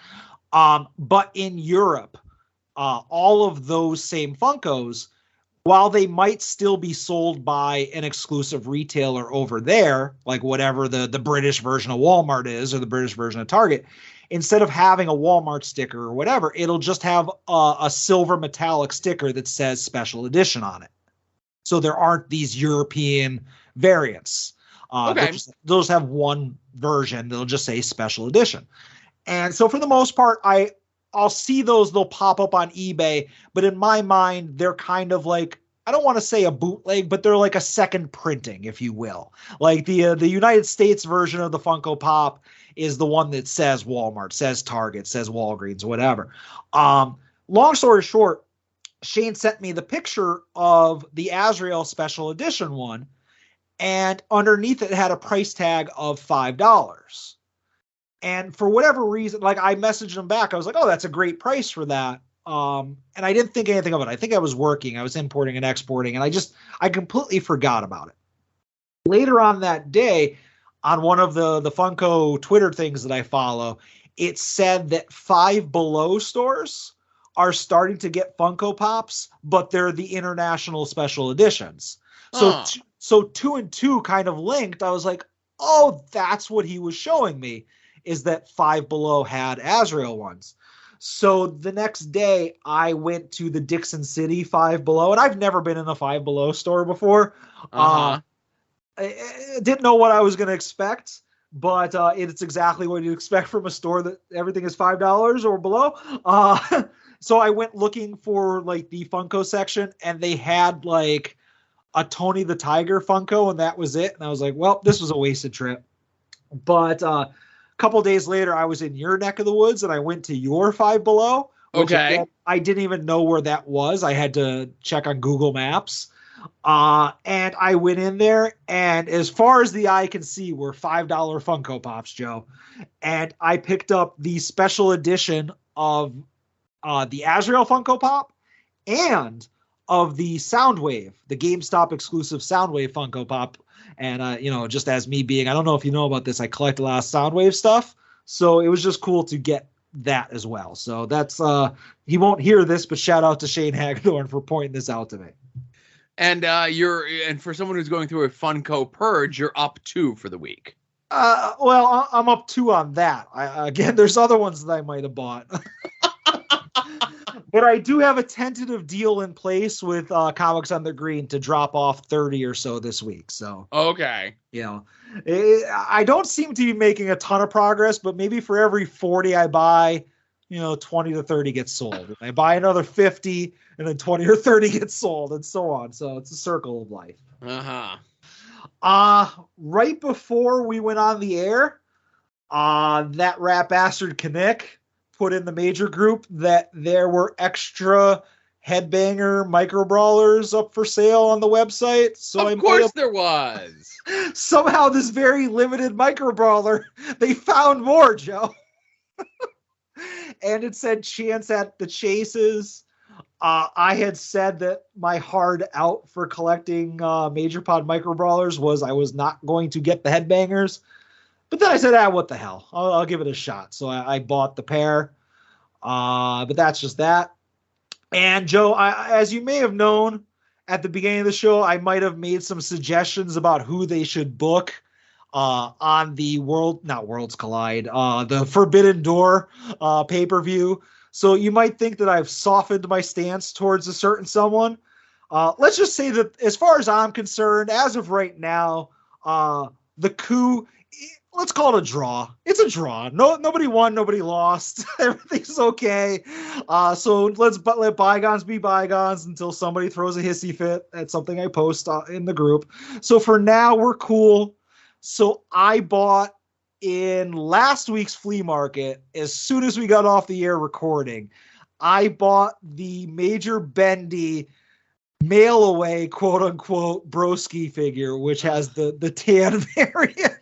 Speaker 2: But in Europe, all of those same Funkos, while they might still be sold by an exclusive retailer over there, like whatever the British version of Walmart is or the British version of Target, instead of having a Walmart sticker or whatever, it'll just have a silver metallic sticker that says special edition on it. So there aren't these European variants.
Speaker 1: Okay.
Speaker 2: They'll just have one version. They'll just say special edition. And so for the most part, I'll see those, they'll pop up on eBay, but in my mind, they're kind of like, I don't want to say a bootleg, but they're like a second printing, if you will. Like the United States version of the Funko Pop is the one that says Walmart, says Target, says Walgreens, whatever. Long story short, Shane sent me the picture of the Azrael special edition one, and underneath it had a price tag of $5. And for whatever reason, like I messaged him back, I was like, oh, that's a great price for that. And I didn't think anything of it. I think I was working. I was importing and exporting, and I completely forgot about it. Later on that day, on one of the Funko Twitter things that I follow, it said that Five Below stores are starting to get Funko Pops, but they're the international special editions. So 2 and 2 kind of linked. I was like, oh, that's what he was showing me, is that Five Below had Azrael ones. So the next day I went to the Dixon City Five Below, and I've never been in a Five Below store before. I didn't know what I was going to expect, but it's exactly what you'd expect from a store that everything is $5 or below. So I went looking for like the Funko section, and they had like a Tony the Tiger Funko, and that was it. And I was like, well, this was a wasted trip. But a couple days later, I was in your neck of the woods, and I went to your Five Below.
Speaker 1: Okay.
Speaker 2: Again, I didn't even know where that was. I had to check on Google Maps. And I went in there, and as far as the eye can see were $5 Funko Pops, Joe. And I picked up the special edition of the Azrael Funko Pop and of the Soundwave, the GameStop exclusive Soundwave Funko Pop. And, just as me being, I don't know if you know about this, I collect a lot of Soundwave stuff. So it was just cool to get that as well. So that's, he won't hear this, but shout out to Shane Hagedorn for pointing this out to me.
Speaker 1: And and for someone who's going through a Funko purge, you're up 2 for the week.
Speaker 2: Well, I'm up 2 on that. Again, there's other ones that I might have bought. But I do have a tentative deal in place with Comics on the Green to drop off 30 or so this week. So
Speaker 1: okay,
Speaker 2: I don't seem to be making a ton of progress, but maybe for every 40 I buy, 20 to 30 gets sold. I buy another 50, and then 20 or 30 gets sold, and so on. So it's a circle of life. Right before we went on the air, that rat bastard Kinnick put in the major group that there were extra Headbanger micro brawlers up for sale on the website. So
Speaker 1: of course there was.
Speaker 2: Somehow this very limited micro brawler, they found more, Joe. And it said chance at the chases. I had said that my hard out for collecting Major Pod micro brawlers was I was not going to get the Headbangers. But then I said, what the hell? I'll give it a shot. So I bought the pair. But that's just that. And Joe, as you may have known at the beginning of the show, I might have made some suggestions about who they should book on the Worlds Collide, the Forbidden Door pay-per-view. So you might think that I've softened my stance towards a certain someone. Let's just say that as far as I'm concerned, as of right now, the coup, let's call it a draw. It's a draw. Nobody won, nobody lost. Everything's okay. So let's let bygones be bygones until somebody throws a hissy fit at something I post in the group. So for now, we're cool. So I bought in last week's flea market, as soon as we got off the air recording, I bought the Major Bendy mail away, quote unquote, broski figure, which has the tan variant.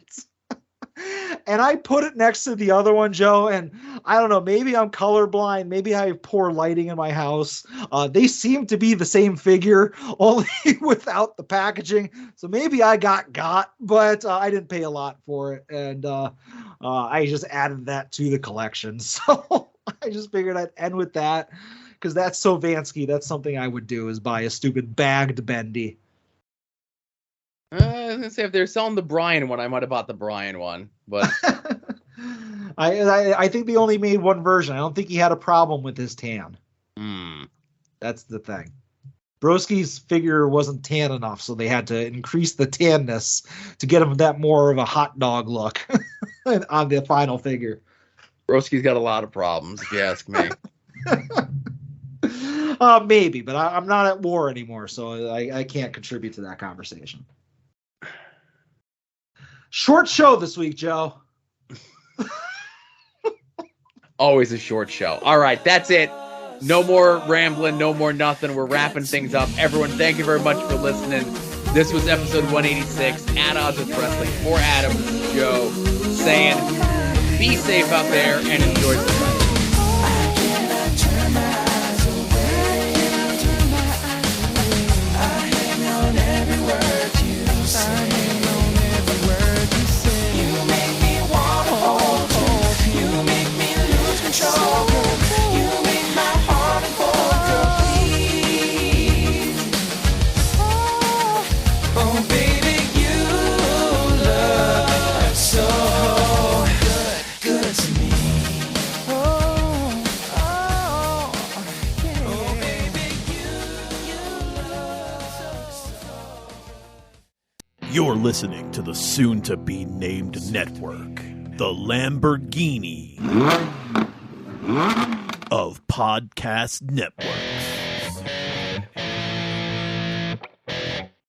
Speaker 2: And I put it next to the other one, Joe, and I don't know, maybe I'm colorblind, maybe I have poor lighting in my house. They seem to be the same figure, only without the packaging. So maybe I got, but I didn't pay a lot for it. And I just added that to the collection. So I just figured I'd end with that, because that's so Vansky. That's something I would do, is buy a stupid bagged Bendy.
Speaker 1: I was gonna say, if they're selling the Brian one, I might have bought the Brian one, but
Speaker 2: I think they only made one version. I don't think he had a problem with his tan. That's the thing. Broski's figure wasn't tan enough, so they had to increase the tanness to get him that more of a hot dog look on the final figure.
Speaker 1: Broski's got a lot of problems, if you ask me.
Speaker 2: Maybe, but I'm not at war anymore, so I can't contribute to that conversation. Short show this week, Joe.
Speaker 1: Always a short show. All right, that's it. No more rambling, no more nothing. We're wrapping things up. Everyone, thank you very much for listening. This was episode 186, At Odds with Wrestling. For Adam, this is Joe, saying, be safe out there and enjoy the ride.
Speaker 11: You're listening to the soon-to-be-named network, the Lamborghini of Podcast Network.